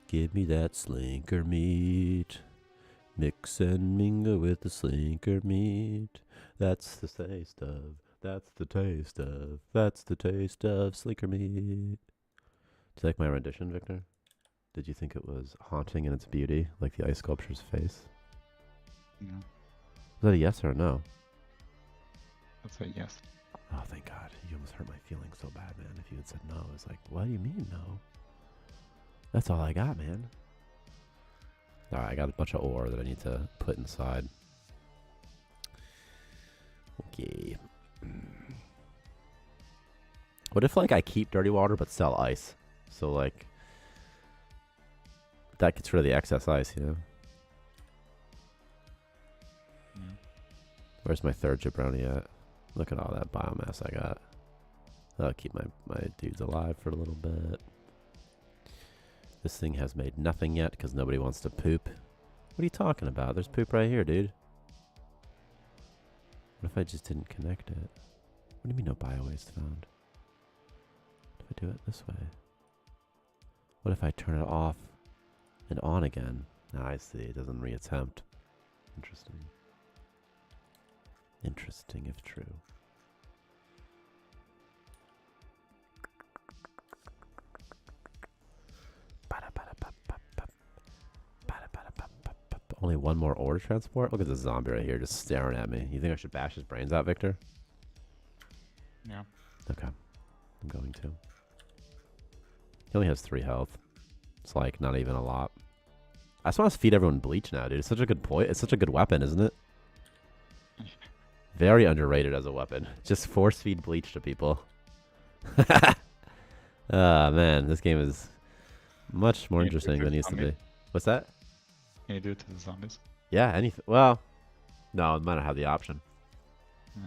Give me that slinker meat. Mix and mingle with the slinker meat. That's the taste of, that's the taste of, that's the taste of slinker meat. Do you like my rendition, Victor? Did you think it was haunting in its beauty, like the ice sculpture's face? Yeah. Was that a yes or a no? That's a yes. Oh, thank God. You almost hurt my feelings so bad, man. If you had said no, it's like, what do you mean no? That's all I got, man. Alright, I got a bunch of ore that I need to put inside. Okay. What if, like, I keep dirty water but sell ice? So, like, that gets rid of the excess ice, you know? Yeah. Where's my third jabroni at? Look at all that biomass I got. That'll keep my dudes alive for a little bit. This thing has made nothing yet because nobody wants to poop. What are you talking about? There's poop right here, dude. What if I just didn't connect it? What do you mean no bio-waste found? What if I do it this way? What if I turn it off and on again? Now I see, it doesn't reattempt. Interesting. Interesting if true. Only one more ore to transport? Look at this zombie right here just staring at me. You think I should bash his brains out, Victor? Yeah. Okay. I'm going to. He only has 3 health. It's like not even a lot. I just want to feed everyone bleach now, dude. It's such a good point. It's such a good weapon, isn't it? Very underrated as a weapon. Just force feed bleach to people. Ah, man. This game is much more interesting than it needs to be. What's that? Can you do it to the zombies? Yeah, anything. Well, no, it might not have the option. Yeah.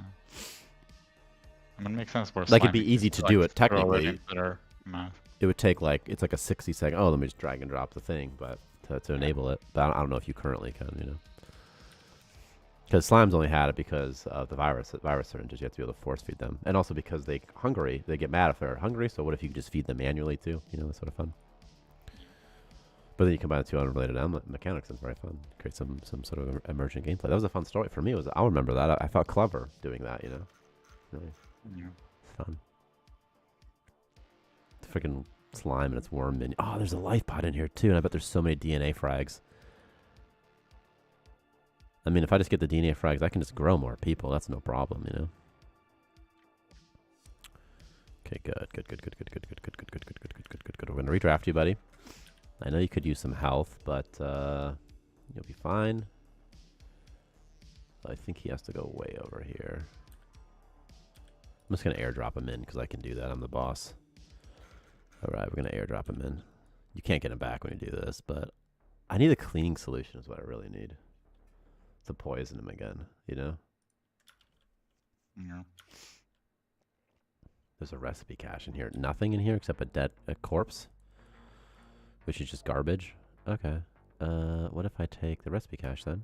I mean, it makes sense for Like, it'd slime be easy because, to do it, throw it technically. into their mouth. It would take, like, it's like a 60-second. Oh, let me just drag and drop the thing, but to enable it. But I don't know if you currently can, you know. Because slimes only had it because of the virus syringes. You have to be able to force feed them. And also because they get mad if they're hungry. So what if you could just feed them manually, too? You know, that's sort of fun. But then you combine the two unrelated mechanics, and it's very fun. Create some sort of emergent gameplay. That was a fun story for me. I'll remember that. I felt clever doing that, you know. Nice. Yeah. It's fun. It's freaking slime and its worm minion. Oh, there's a life pod in here too, and I bet there's so many DNA frags. I mean, if I just get the DNA frags, I can just grow more people. That's no problem, you know. Okay, good. We're gonna redraft you, buddy. I know you could use some health, but you'll be fine. I think he has to go way over here. I'm just going to airdrop him in because I can do that. I'm the boss. All right, we're going to airdrop him in. You can't get him back when you do this, but I need a cleaning solution is what I really need. To poison him again, you know? Yeah. There's a recipe cache in here. Nothing in here except a corpse. Which is just garbage. Okay. What if I take the recipe cache then?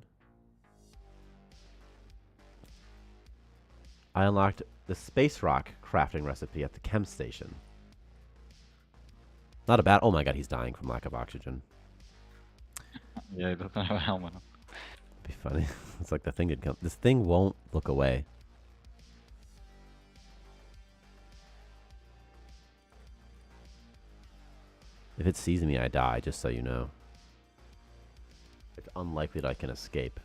I unlocked the space rock crafting recipe at the chem station. Not a bad... Oh my god, he's dying from lack of oxygen. Yeah, he doesn't have a helmet. It'd be funny. It's like the thing did come... This thing won't look away. If it sees me, I die, just so you know. It's unlikely that I can escape.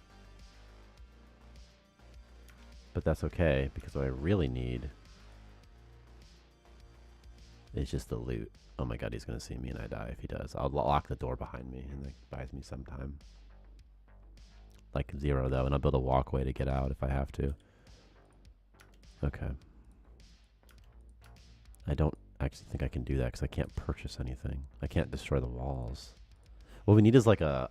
But that's okay, because what I really need is just the loot. Oh my god, he's going to see me and I die if he does. I'll lock the door behind me, and that buys me some time. Like 0, though, and I'll build a walkway to get out if I have to. Okay. I don't actually think I can do that, because I can't purchase anything. I can't destroy the walls. What we need is like a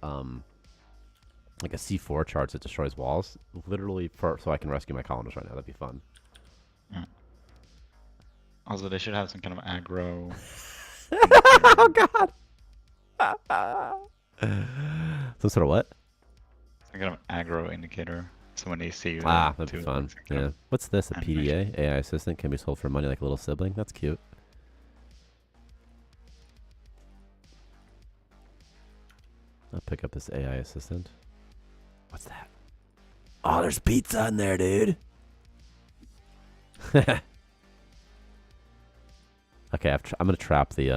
C4 charge that destroys walls, literally, so I can rescue my colonists right now. That'd be fun. Yeah. Also, they should have some kind of aggro. Oh god! Some sort of what? Some kind of aggro indicator. So when they see you, That'd be fun. Yeah. What's this? A animation. PDA? AI assistant can be sold for money like a little sibling. That's cute. I'll pick up this AI assistant. What's that? Oh, there's pizza in there, dude. Okay, I'm gonna trap the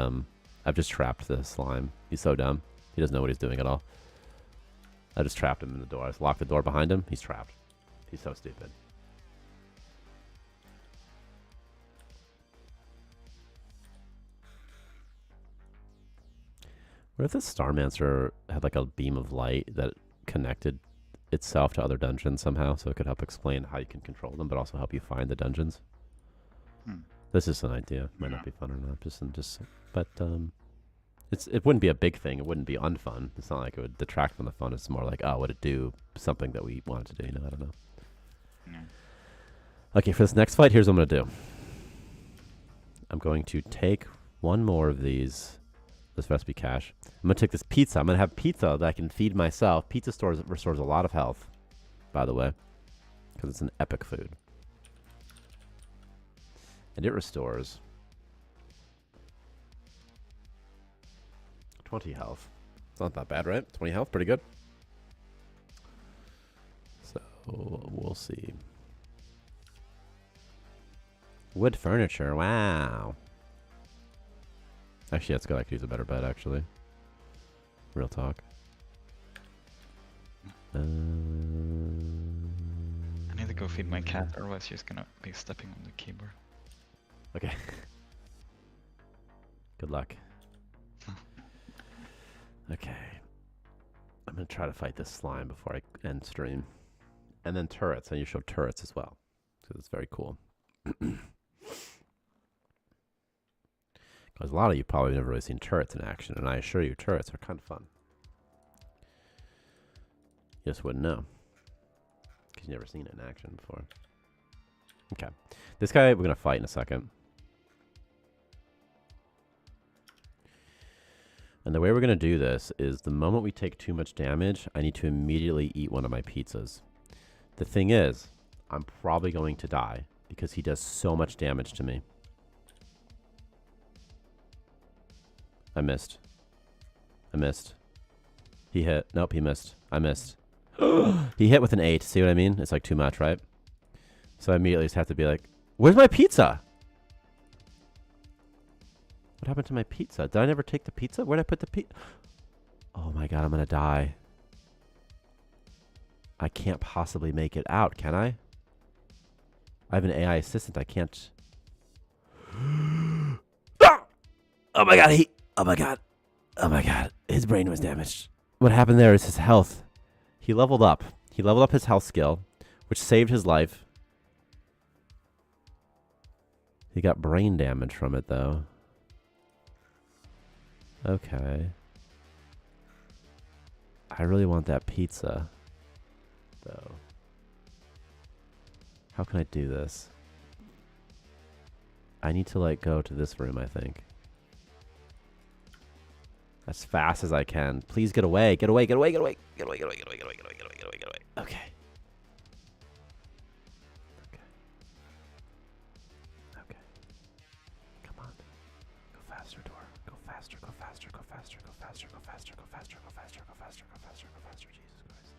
I've just trapped the slime. He's so dumb. He doesn't know what he's doing at all. I just trapped him in the door. I just locked the door behind him. He's trapped. He's so stupid. What if this Starmancer had like a beam of light that connected itself to other dungeons somehow, so it could help explain how you can control them, but also help you find the dungeons? This is an idea. Might not be fun or not. But it wouldn't be a big thing. It wouldn't be unfun. It's not like it would detract from the fun. It's more like, oh, would it do something that we wanted to do? I don't know. Yeah. Okay, for this next fight, here's what I'm going to do. I'm going to take one more of these, this recipe cache. I'm going to take this pizza. I'm going to have pizza that I can feed myself. Pizza restores a lot of health, by the way, because it's an epic food. And it restores 20 health. It's not that bad, right? 20 health, pretty good. So, we'll see. Wood furniture, wow. Actually, that's good. I could use a better bed, actually. Real talk. I need to go feed my cat, otherwise she's gonna be stepping on the keyboard. Okay. Good luck. Okay. I'm going to try to fight this slime before I end stream. And then turrets. I need to show turrets as well, because it's very cool. Because a lot of you probably never really seen turrets in action, and I assure you turrets are kind of fun. You just wouldn't know, because you've never seen it in action before. Okay. This guy we're going to fight in a second. And the way we're going to do this is the moment we take too much damage, I need to immediately eat one of my pizzas. The thing is, I'm probably going to die because he does so much damage to me. I missed. I missed. He hit. Nope, he missed. I missed. He hit with an 8. See what I mean? It's like too much, right? So I immediately just have to be like, where's my pizza? What happened to my pizza? Did I never take the pizza? Where'd I put the pizza? Oh my god, I'm gonna die. I can't possibly make it out, can I? I have an AI assistant. I can't. Ah! Oh my god, oh my god. Oh my god. His brain was damaged. What happened there is his health. He leveled up. He leveled up his health skill, which saved his life. He got brain damage from it, though. Okay. I really want that pizza, though. How can I do this? I need to, like, go to this room, I think. As fast as I can. Please get away. Get away, get away, get away. Get away, get away, get away, get away, get away, get away, get away, get away. Okay. Okay. Okay. Come on. Go faster, door. Go faster, go faster, go faster, go faster, go faster, go faster, go faster, go faster, go faster, go faster. Jesus Christ.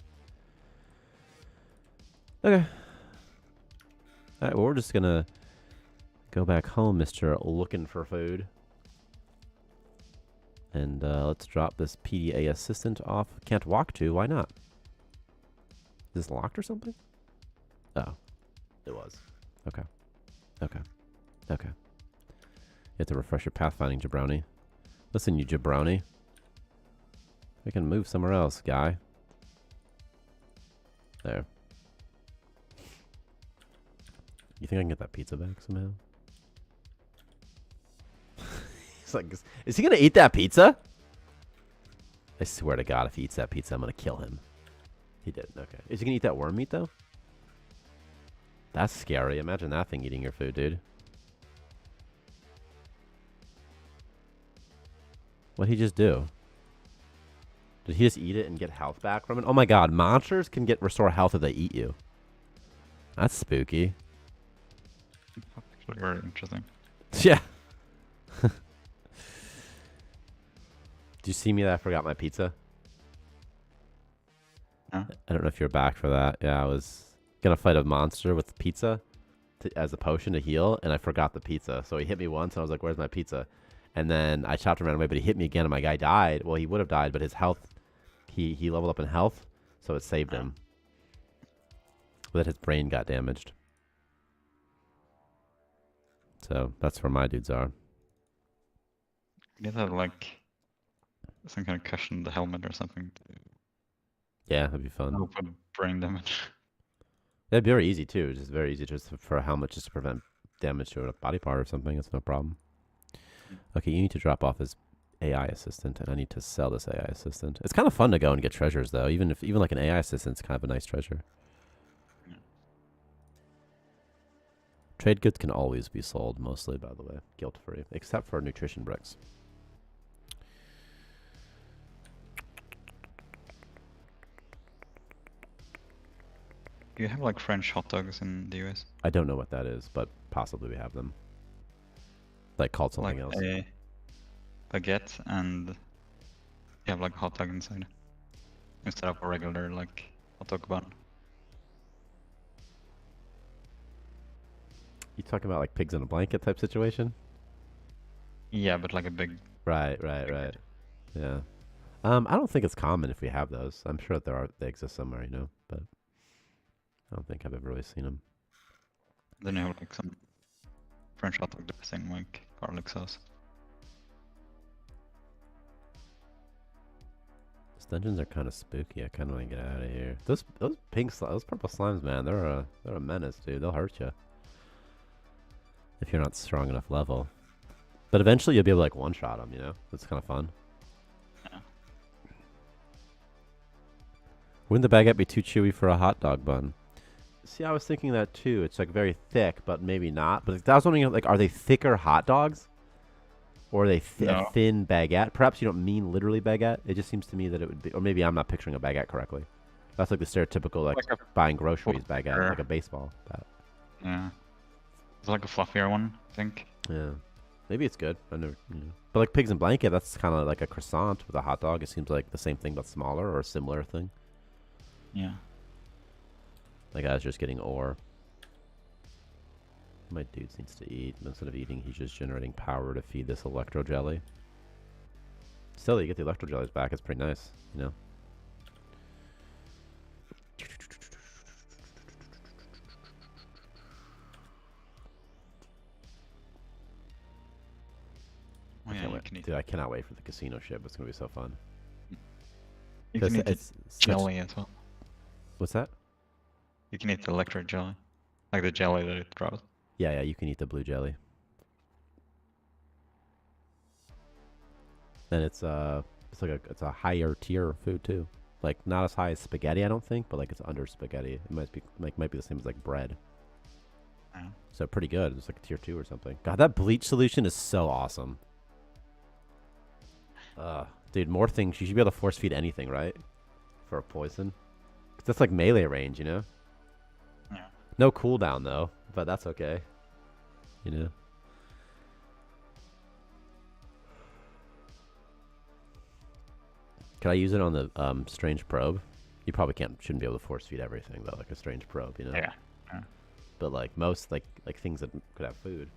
Okay. Alright, well, we're just gonna go back home, Mr. Looking for Food. And let's drop this PDA assistant off. Can't walk to. Why not? Is this locked or something? Oh, it was. Okay. Okay. Okay. You have to refresh your pathfinding, jabroni. Listen, you jabroni. We can move somewhere else, guy. There. You think I can get that pizza back somehow? He's like, is he gonna eat that pizza? I swear to God, if he eats that pizza, I'm gonna kill him. He did. Okay. Is he gonna eat that worm meat though? That's scary. Imagine that thing eating your food, dude. What'd he just do? Did he just eat it and get health back from it? Oh my God, monsters can restore health if they eat you. That's spooky. Actually, very interesting. Yeah. Did you see me that I forgot my pizza? Huh? I don't know if you're back for that. Yeah, I was gonna fight a monster with pizza as a potion to heal, and I forgot the pizza. So he hit me once, and I was like, "Where's my pizza?" And then I chopped him right away, but he hit me again, and my guy died. Well, he would have died, but his health, he leveled up in health, so it saved him. But then his brain got damaged. So that's where my dudes are. You need to have like some kind of cushion in the helmet or something to Yeah, that'd be fun. help with brain damage. That'd be very easy too. It's just very easy just for a helmet just to prevent damage to a body part or something. It's no problem. Okay, you need to drop off his AI assistant, and I need to sell this AI assistant. It's kind of fun to go and get treasures though. Even like an AI assistant's kind of a nice treasure. Yeah. Trade goods can always be sold, mostly, by the way, guilt-free, except for nutrition bricks. Do you have like French hot dogs in the US? I don't know what that is, but possibly we have them. Like called something Like else. a baguette and you have like a hot dog inside instead of a regular like hot dog bun. You talking about like pigs in a blanket type situation? Yeah, but like a big. Right. Yeah. I don't think it's common if we have those. I'm sure that they exist somewhere, but I don't think I've ever really seen them. Then you have like some French hot dog dressing, like garlic sauce. These dungeons are kind of spooky. I kind of want to get out of here. Those those purple slimes, man, they're a menace, dude. They'll hurt you if you're not strong enough level. But eventually you'll be able to like one-shot them. It's kind of fun. Yeah. Wouldn't the baguette be too chewy for a hot dog bun? See, I was thinking that too. It's like very thick, but maybe not. But I was wondering, like, are they thicker hot dogs? Or are they No. a thin baguette? Perhaps you don't mean literally baguette. It just seems to me that it would be, or maybe I'm not picturing a baguette correctly. That's like the stereotypical, like a buying groceries fluffier. baguette, like a baseball bat. Yeah. It's like a fluffier one, I think. Yeah. Maybe it's good. I never, But like pigs in blanket, that's kind of like a croissant with a hot dog. It seems like the same thing, but smaller or a similar thing. Yeah. Like I was just getting ore. My dude needs to eat. Instead of eating, he's just generating power to feed this electro jelly. Still, you get the electro jellies back. It's pretty nice, Oh, yeah, you can eat. Dude, I cannot wait for the casino ship. It's gonna be so fun. You can eat the It's jelly as well. What's that? You can eat the electric jelly, like the jelly that it drops. Yeah, you can eat the blue jelly. And it's it's a higher tier food too. Like not as high as spaghetti, I don't think, but like it's under spaghetti. It might be the same as like bread. Yeah. So pretty good. It's like a tier 2 or something. God, that bleach solution is so awesome. Dude, more things. You should be able to force feed anything, right? For a poison. 'Cause that's like melee range, Yeah. No cooldown though, but that's okay. Can I use it on the strange probe? You probably shouldn't be able to force feed everything though, like a strange probe, Yeah. But like most like things that could have food.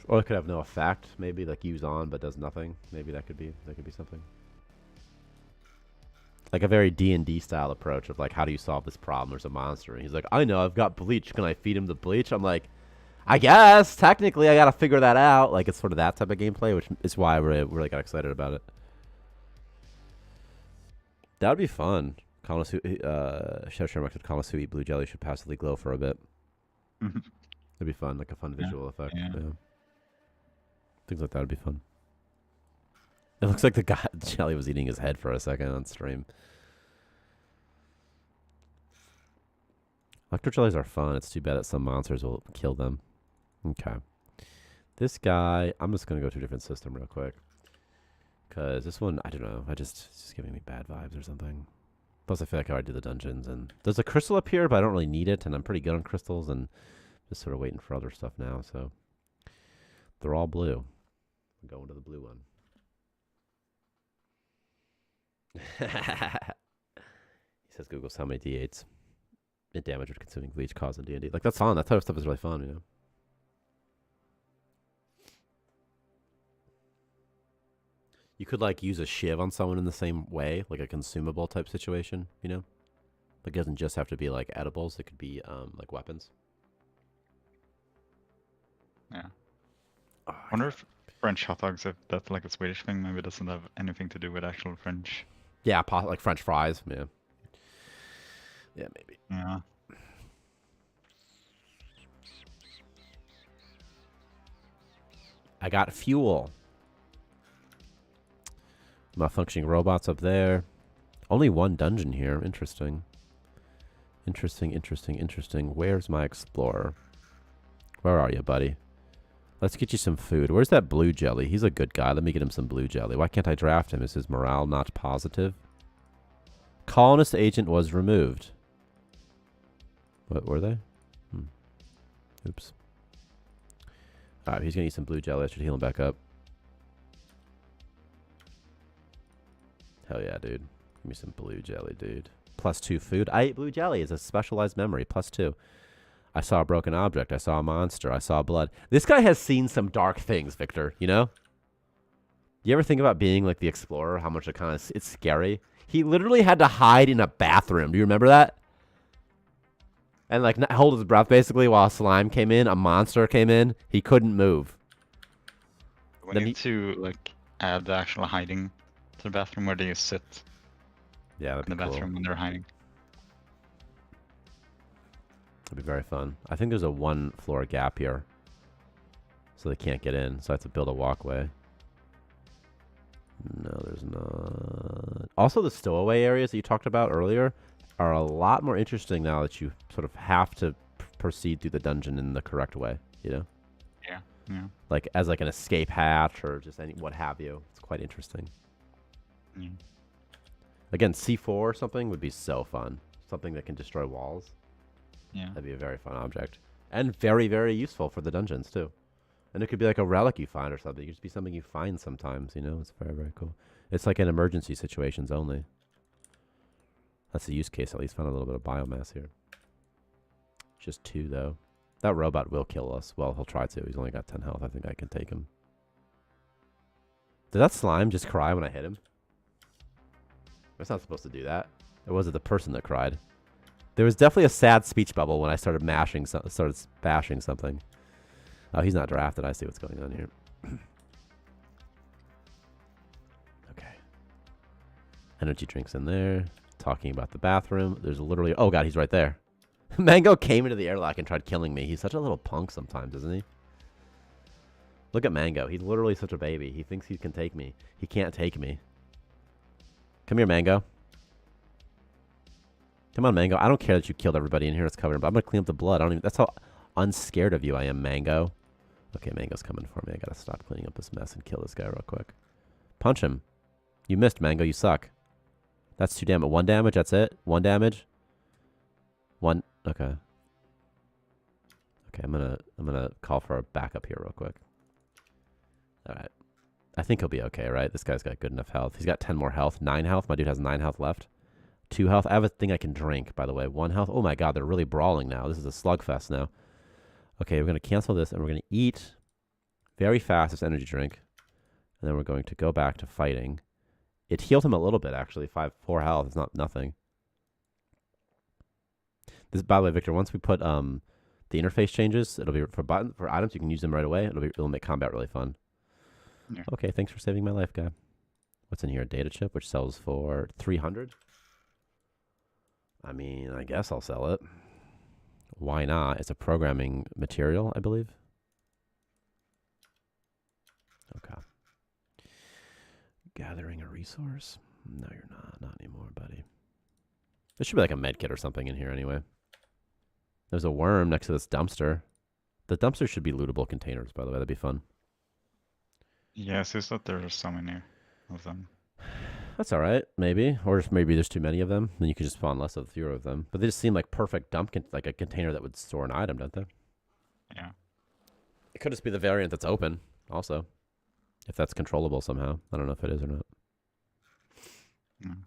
Or it could have no effect. Maybe like use on but does nothing. Maybe that could be something. Like a very D&D style approach of like, how do you solve this problem? There's a monster, and he's like, I know, I've got bleach. Can I feed him the bleach? I'm like, I guess technically I gotta figure that out. Like it's sort of that type of gameplay, which is why I really got excited about it. That would be fun. Chef Shermack said Kamasui blue jelly should passively glow for a bit. It'd be fun, like a fun visual effect. Yeah. Things like that would be fun. It looks like the guy jelly was eating his head for a second on stream. Electro jellies are fun. It's too bad that some monsters will kill them. Okay. This guy, I'm just going to go to a different system real quick. Because this one, I don't know. It's just giving me bad vibes or something. Plus, I feel like I already did the dungeons. And there's a crystal up here, but I don't really need it. And I'm pretty good on crystals. And just sort of waiting for other stuff now. So they're all blue. I'm going to the blue one. He says Google's how many D8s mid damage with consuming bleach cause in D&D. Like, that's fun. That type of stuff is really fun, you know? You could, like, use a shiv on someone in the same way, like a consumable type situation, you know? Like, it doesn't just have to be, like, edibles. It could be, like, weapons. Yeah. I wonder if French hot dogs, if that's like a Swedish thing, maybe it doesn't have anything to do with actual French. Yeah, like French fries. Yeah. Yeah, maybe. Yeah. I got fuel. Malfunctioning robots up there. Only one dungeon here. Interesting. Interesting. Where's my explorer? Where are you, buddy? Let's get you some food. Where's that blue jelly? He's a good guy. Let me get him some blue jelly. Why can't I draft him? Is his morale not positive? Colonist agent was removed. What were they? Oops. Alright, he's gonna eat some blue jelly. I should heal him back up. Hell yeah, dude. Give me some blue jelly, dude. +2 food. I ate blue jelly. It's a specialized memory. +2. I saw a broken object. I saw a monster. I saw blood. This guy has seen some dark things, Victor, you know? You ever think about being like the explorer? How much it's scary? He literally had to hide in a bathroom. Do you remember that? And like hold his breath basically while a slime came in. A monster came in. He couldn't move. We need to like add the actual hiding to the bathroom. Where do you sit? Yeah, that'd be in the bathroom when they're hiding. It'd be very fun. I think there's a 1 floor gap here. So they can't get in. So I have to build a walkway. No, there's not. Also, the stowaway areas that you talked about earlier are a lot more interesting now that you sort of have to proceed through the dungeon in the correct way, you know? Yeah. Like as like an escape hatch or just what have you. It's quite interesting. Yeah. Again, C4 or something would be so fun. Something that can destroy walls. Yeah. That'd be a very fun object. And very, very useful for the dungeons, too. And it could be like a relic you find or something. It could just be something you find sometimes, you know? It's very, very cool. It's like in emergency situations only. That's the use case, at least. Found a little bit of biomass here. Just 2, though. That robot will kill us. Well, he'll try to. He's only got 10 health. I think I can take him. Did that slime just cry when I hit him? It's not supposed to do that. Or was it the person that cried? There was definitely a sad speech bubble when I started bashing something. Oh, he's not drafted. I see what's going on here. Okay. Energy drinks in there. Talking about the bathroom. There's literally... Oh, God, he's right there. Mango came into the airlock and tried killing me. He's such a little punk sometimes, isn't he? Look at Mango. He's literally such a baby. He thinks he can take me. He can't take me. Come here, Mango. Come on, Mango. I don't care that you killed everybody in here. It's covered, but I'm going to clean up the blood. That's how unscared of you I am, Mango. Okay, Mango's coming for me. I got to stop cleaning up this mess and kill this guy real quick. Punch him. You missed, Mango. You suck. That's 2 damage. 1 damage. That's it. 1 damage. 1. Okay. Okay, I'm gonna call for a backup here real quick. All right. I think he'll be okay, right? This guy's got good enough health. He's got 10 more health. 9 health. My dude has 9 health left. 2 health. I have a thing I can drink, by the way. 1 health. Oh my God, they're really brawling now. This is a slugfest now. Okay, we're gonna cancel this and we're gonna eat Very fast, this energy drink. And then we're going to go back to fighting. It healed him a little bit, actually. 4 health. It's not nothing. This, by the way, Victor, once we put the interface changes, it'll be for items, you can use them right away. It'll make combat really fun. Yeah. Okay, thanks for saving my life, guy. What's in here? A data chip, which sells for 300. I mean, I guess I'll sell it. Why not? It's a programming material, I believe. Okay. Gathering a resource? No, you're not. Not anymore, buddy. There should be like a med kit or something in here anyway. There's a worm next to this dumpster. The dumpster should be lootable containers, by the way. That'd be fun. Yes, it's that there are so many of them. That's all right, maybe. Or if maybe there's too many of them, then you can just spawn fewer of them. But they just seem like perfect like a container that would store an item, don't they? Yeah. It could just be the variant that's open, also. If that's controllable somehow. I don't know if it is or not. Mm.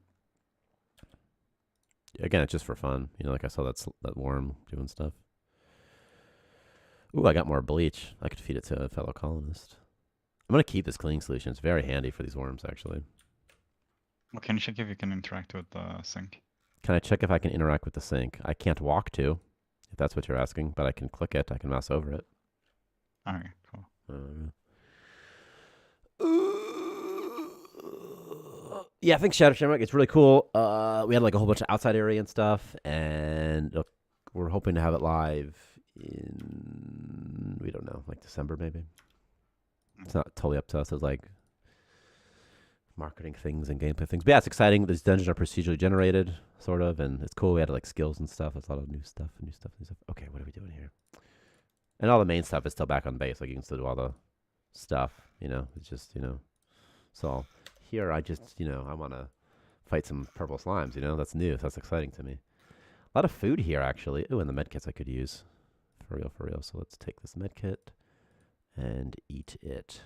Again, it's just for fun. You know, like I saw that worm doing stuff. Ooh, I got more bleach. I could feed it to a fellow colonist. I'm going to keep this cleaning solution. It's very handy for these worms, actually. Well, can you check if you can interact with the sink? Can I check if I can interact with the sink? I can't walk to, if that's what you're asking, but I can click it. I can mouse over it. Alright, cool. Yeah, I think Shadow Shamrock, it's really cool. We had like a whole bunch of outside area and stuff, and we're hoping to have it live in, we don't know, like December maybe. It's not totally up to us. It's like marketing things and gameplay things. But yeah, it's exciting. These dungeons are procedurally generated, sort of, and it's cool. We had like skills and stuff. It's a lot of new stuff. Okay, what are we doing here? And all the main stuff is still back on base. Like you can still do all the stuff, you know. It's just, you know. So here I just, you know, I want to fight some purple slimes, you know. That's new. That's exciting to me. A lot of food here, actually. Ooh, and the med kits I could use. For real, for real. So let's take this med kit and eat it.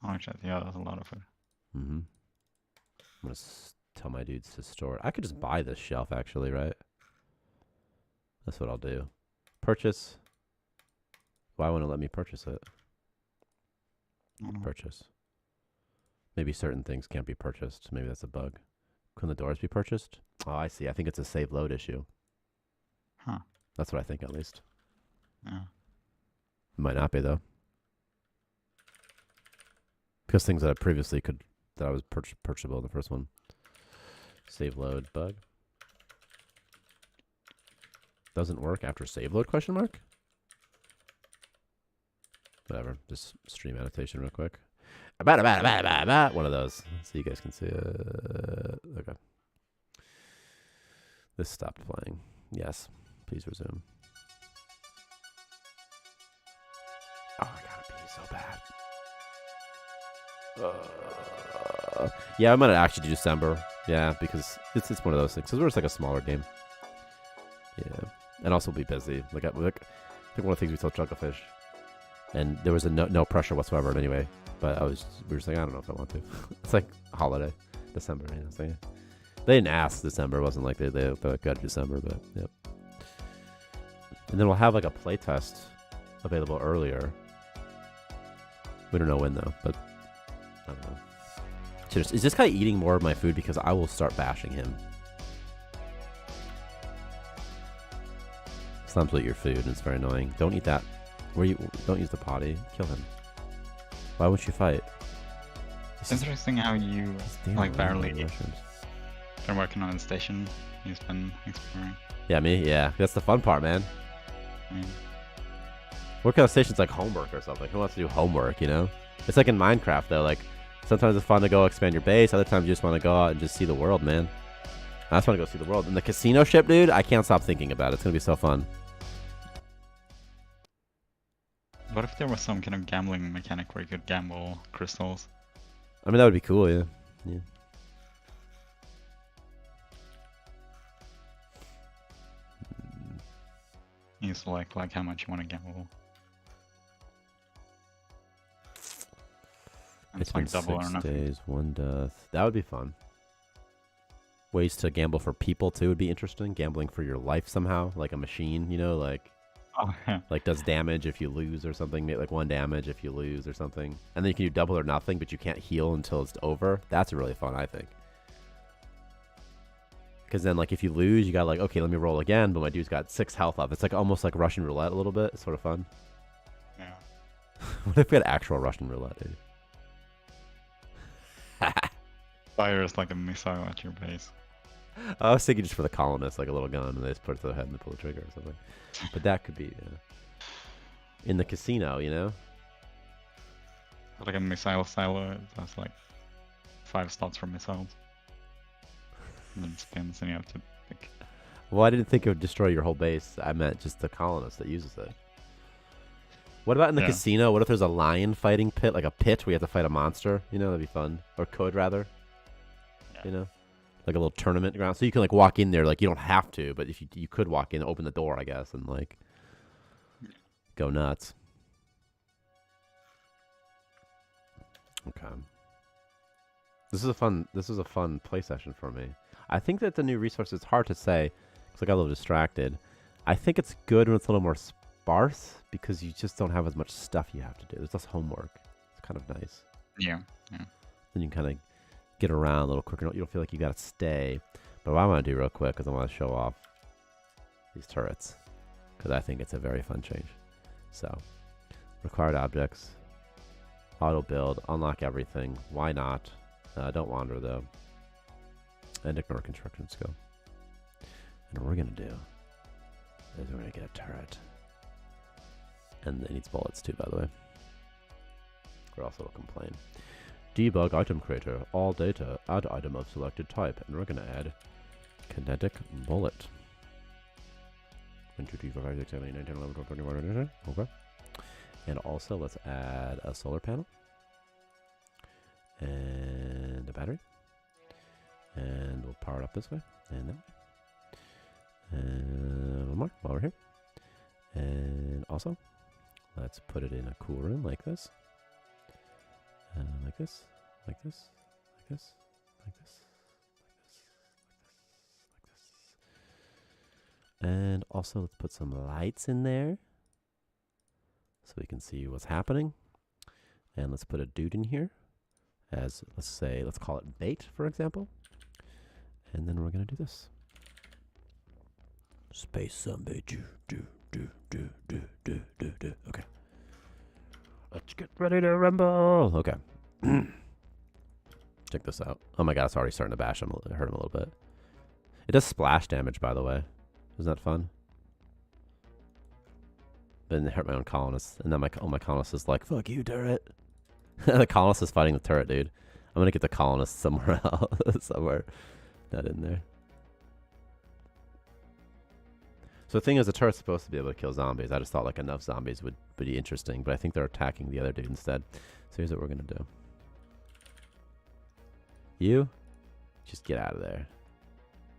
Oh, actually, yeah, that's a lot of food. Mm-hmm. I'm going to tell my dudes to store it. I could just buy this shelf, actually, right? That's what I'll do. Purchase. Why won't it let me purchase it? Purchase. Maybe certain things can't be purchased. Maybe that's a bug. Can the doors be purchased? Oh, I see. I think it's a save load issue. Huh. That's what I think, at least. Yeah. Might not be, though. Because things that I previously that I was purchasable in the first one. Save load bug. Doesn't work after save load, question mark? Whatever. Just stream annotation real quick. One of those. So you guys can see. Okay. This stopped playing. Yes. Please resume. Oh, I gotta pee so bad. Yeah, I might actually do December. Yeah, because it's one of those things. Because we're just like a smaller game. Yeah. And also be busy. I think one of the things we told Jugglefish. And there was no pressure whatsoever anyway. But we were just like, I don't know if I want to. It's like a holiday. December, you know. So yeah. They didn't ask December. It wasn't like they got December, but yep. And then we'll have like a playtest available earlier. We don't know when though, but I don't know. Is this guy eating more of my food? Because I will start bashing him. Slums will eat your food, and it's very annoying. Don't eat that. Don't use the potty. Kill him. Why won't you fight? It's interesting how you like barely been working on the station. You've been exploring. Yeah, me. Yeah, that's the fun part, man. Mm. Working on the station's like homework or something. Who wants to do homework? You know, it's like in Minecraft though. Like sometimes it's fun to go expand your base. Other times you just want to go out and just see the world, man. I just want to go see the world. And the casino ship, dude, I can't stop thinking about it. It's gonna be so fun. What if there was some kind of gambling mechanic where you could gamble crystals? I mean, that would be cool, yeah. Yeah. You select like how much you want to gamble. And It's like been double or 6 nothing. days, 1 death. That would be fun. Ways to gamble for people too would be interesting. Gambling for your life somehow, like a machine, you know, like Oh, yeah. Like does damage if you lose or something, make like 1 damage if you lose or something. And then you can do double or nothing, but you can't heal until it's over. That's really fun, I think. Because then, like, if you lose, you got like, okay, let me roll again, but my dude's got 6 health up. It's like almost like Russian roulette a little bit. It's sort of fun. Yeah. What if we had actual Russian roulette, dude? Fires like a missile at your base. I was thinking just for the colonists, like a little gun, and they just put it to their head and they pull the trigger or something. But that could be in the casino, you know? Like a missile silo, that's like 5 slots for missiles. And then it spins and you have to pick. Well, I didn't think it would destroy your whole base. I meant just the colonist that uses it. What about in the casino? What if there's a lion fighting pit, like a pit where you have to fight a monster? You know, that'd be fun. Or could, rather. Yeah. You know? Like a little tournament ground. So you can, like, walk in there. Like, you don't have to, but if you could walk in, open the door, I guess, and, like, go nuts. Okay. This is a fun play session for me. I think that the new resource, it's hard to say, because I got a little distracted. I think it's good when it's a little more sparse, because you just don't have as much stuff you have to do. There's less homework. It's kind of nice. Yeah, yeah. Then you can kind of get around a little quicker. You don't feel like you got to stay. But what I want to do real quick is I want to show off these turrets, because I think it's a very fun change. So, required objects, auto build, unlock everything. Why not? Don't wander though. And ignore construction skill. And what we're going to do is we're going to get a turret. And it needs bullets too, by the way. Or else it'll complain. Debug item creator. All data. Add item of selected type. And we're going to add kinetic bullet. 1, 2, 3, 4, 5, 6, 7, 8, 9, 10, 11, 12, 13, 14, 15. Okay. And also let's add a solar panel. And a battery. And we'll power it up this way. And that way. And one more while we're here. And also, let's put it in a cool room like this. Like this. Like this. Like this. Like this. Like this. Like this. And also, let's put some lights in there so we can see what's happening. And let's put a dude in here as, let's call it bait, for example. And then we're going to do this. Space zombie. Okay. Let's get ready to rumble. Okay. Check this out. Oh my god, it's already starting to bash him. It hurt him a little bit. It does splash damage, by the way. Isn't that fun? Then it hurt my own colonists. And then my colonist is like, fuck you, turret. The colonist is fighting the turret, dude. I'm gonna get the colonist somewhere else. Somewhere. Not in there. So the thing is, the turret's supposed to be able to kill zombies. I just thought like enough zombies would be interesting, but I think they're attacking the other dude instead. So here's what we're gonna do. You, just get out of there.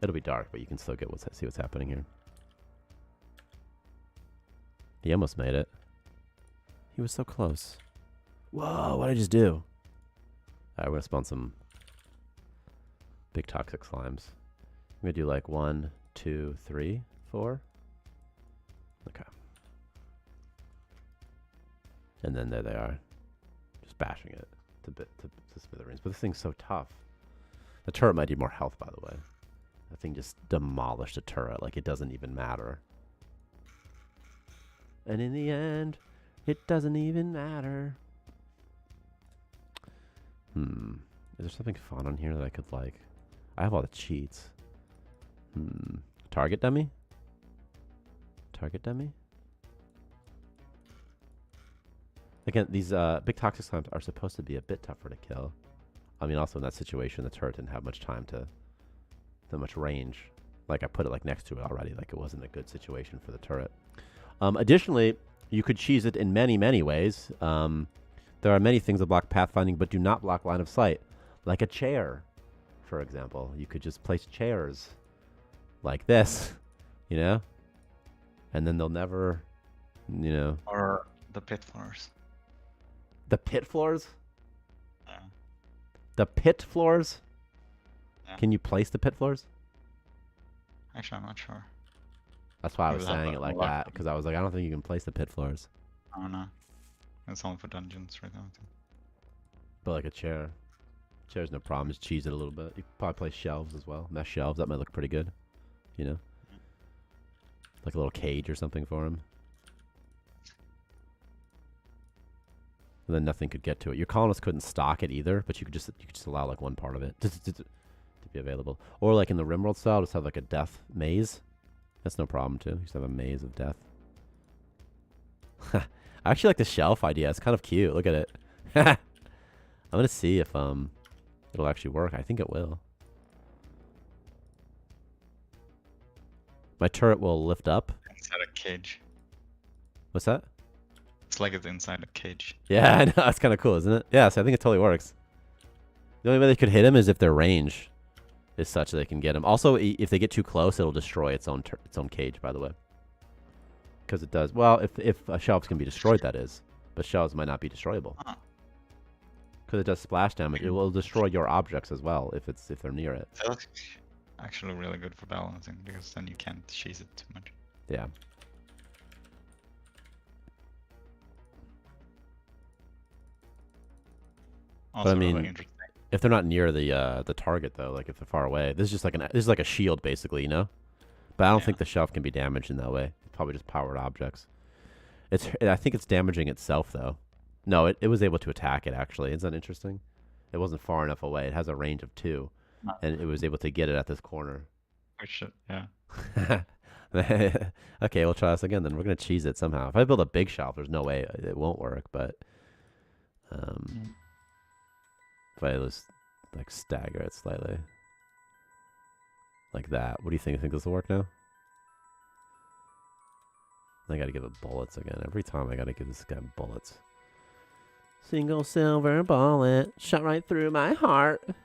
It'll be dark, but you can still see what's happening here. He almost made it. He was so close. Whoa, what did I just do? Alright, we're gonna spawn some big toxic slimes. I'm gonna do like 1, 2, 3, 4. Okay. And then there they are. Just bashing it to smithereens. But this thing's so tough. The turret might need more health, by the way. That thing just demolished a turret. Like, it doesn't even matter. And in the end, it doesn't even matter. Is there something fun on here that I could, like... I have all the cheats. Target dummy? Target dummy? Again, these big toxic slimes are supposed to be a bit tougher to kill. I mean, also in that situation, the turret didn't have much time much range. Like, I put it like next to it already. Like, it wasn't a good situation for the turret. Additionally, you could cheese it in many, many ways. There are many things that block pathfinding, but do not block line of sight. Like a chair, for example. You could just place chairs like this, you know? And then they'll never, you know... Or the pit floors. The pit floors? Yeah. The pit floors? Yeah. Can you place the pit floors? Actually, I'm not sure. That's why I You was will have saying a it like lot. that, because I was like, I don't think you can place the pit floors. Oh no. It's only for dungeons right now. Too. But like a chair. Chair's no problem. Just cheese it a little bit. You could probably place shelves as well. Mesh shelves. That might look pretty good. You know? Like a little cage or something for him. And then nothing could get to it. Your colonists couldn't stock it either, but you could just allow like one part of it to be available. Or like in the Rimworld style, just have like a death maze. That's no problem too. You just have a maze of death. I actually like the shelf idea. It's kind of cute. Look at it. I'm gonna see if it'll actually work. I think it will. My turret will lift up. Inside a cage. What's that? It's like it's inside a cage. Yeah, I know. That's kind of cool, isn't it? Yeah, so I think it totally works. The only way they could hit him is if their range is such that they can get him. Also, if they get too close, it'll destroy its own cage, by the way. Because it does. Well, if shelves can be destroyed, that is. But shelves might not be destroyable. Because it does splash damage. It will destroy your objects as well if they're near it. That's actually really good for balancing, because then you can't cheese it too much. Yeah. Also But I mean, really interesting. if they're not near the target though, like if they're far away, this is like a shield basically, you know. But I don't think the shelf can be damaged in that way. It's probably just powered objects. I think it's damaging itself though. No, it was able to attack it actually. Isn't that interesting? It wasn't far enough away. It has a range of 2, and it was able to get it at this corner. Which, yeah. Okay, we'll try this again then. We're gonna cheese it somehow. If I build a big shelf, there's no way it won't work. But if I just like stagger it slightly, like that. What do you think? You think this will work now? I gotta give it bullets again. Every time I gotta give this guy bullets. Single silver bullet shot right through my heart. Let's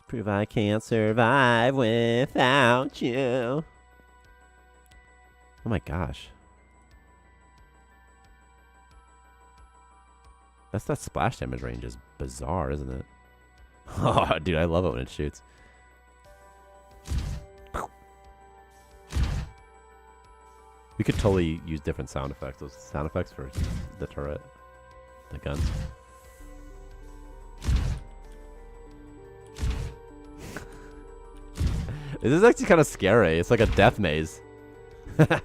prove I can't survive without you. Oh my gosh. That splash damage range is bizarre, isn't it? Oh, dude, I love it when it shoots. We could totally use different sound effects. Those sound effects for the turret, the guns. This is actually kind of scary. It's like a death maze. That'd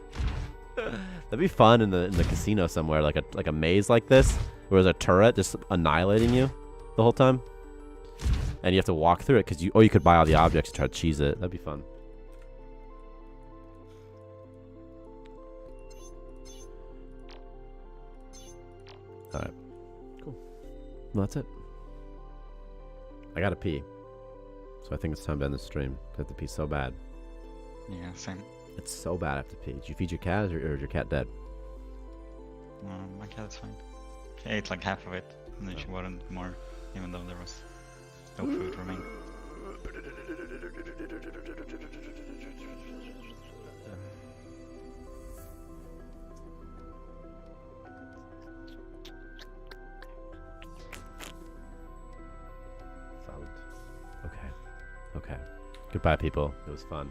be fun in the casino somewhere, like a maze like this, where there's a turret just annihilating you the whole time, and you have to walk through it or you could buy all the objects and try to cheese it. That'd be fun. All right, cool. Well, that's it. I gotta pee, so I think it's time to end the stream. I have to pee so bad. Yeah, same. It's so bad I have to pee. Did you feed your cat, or is your cat dead? My cat's fine. She ate like half of it, and then she wanted more, even though there was no food remaining. Okay. Okay. Goodbye, people. It was fun.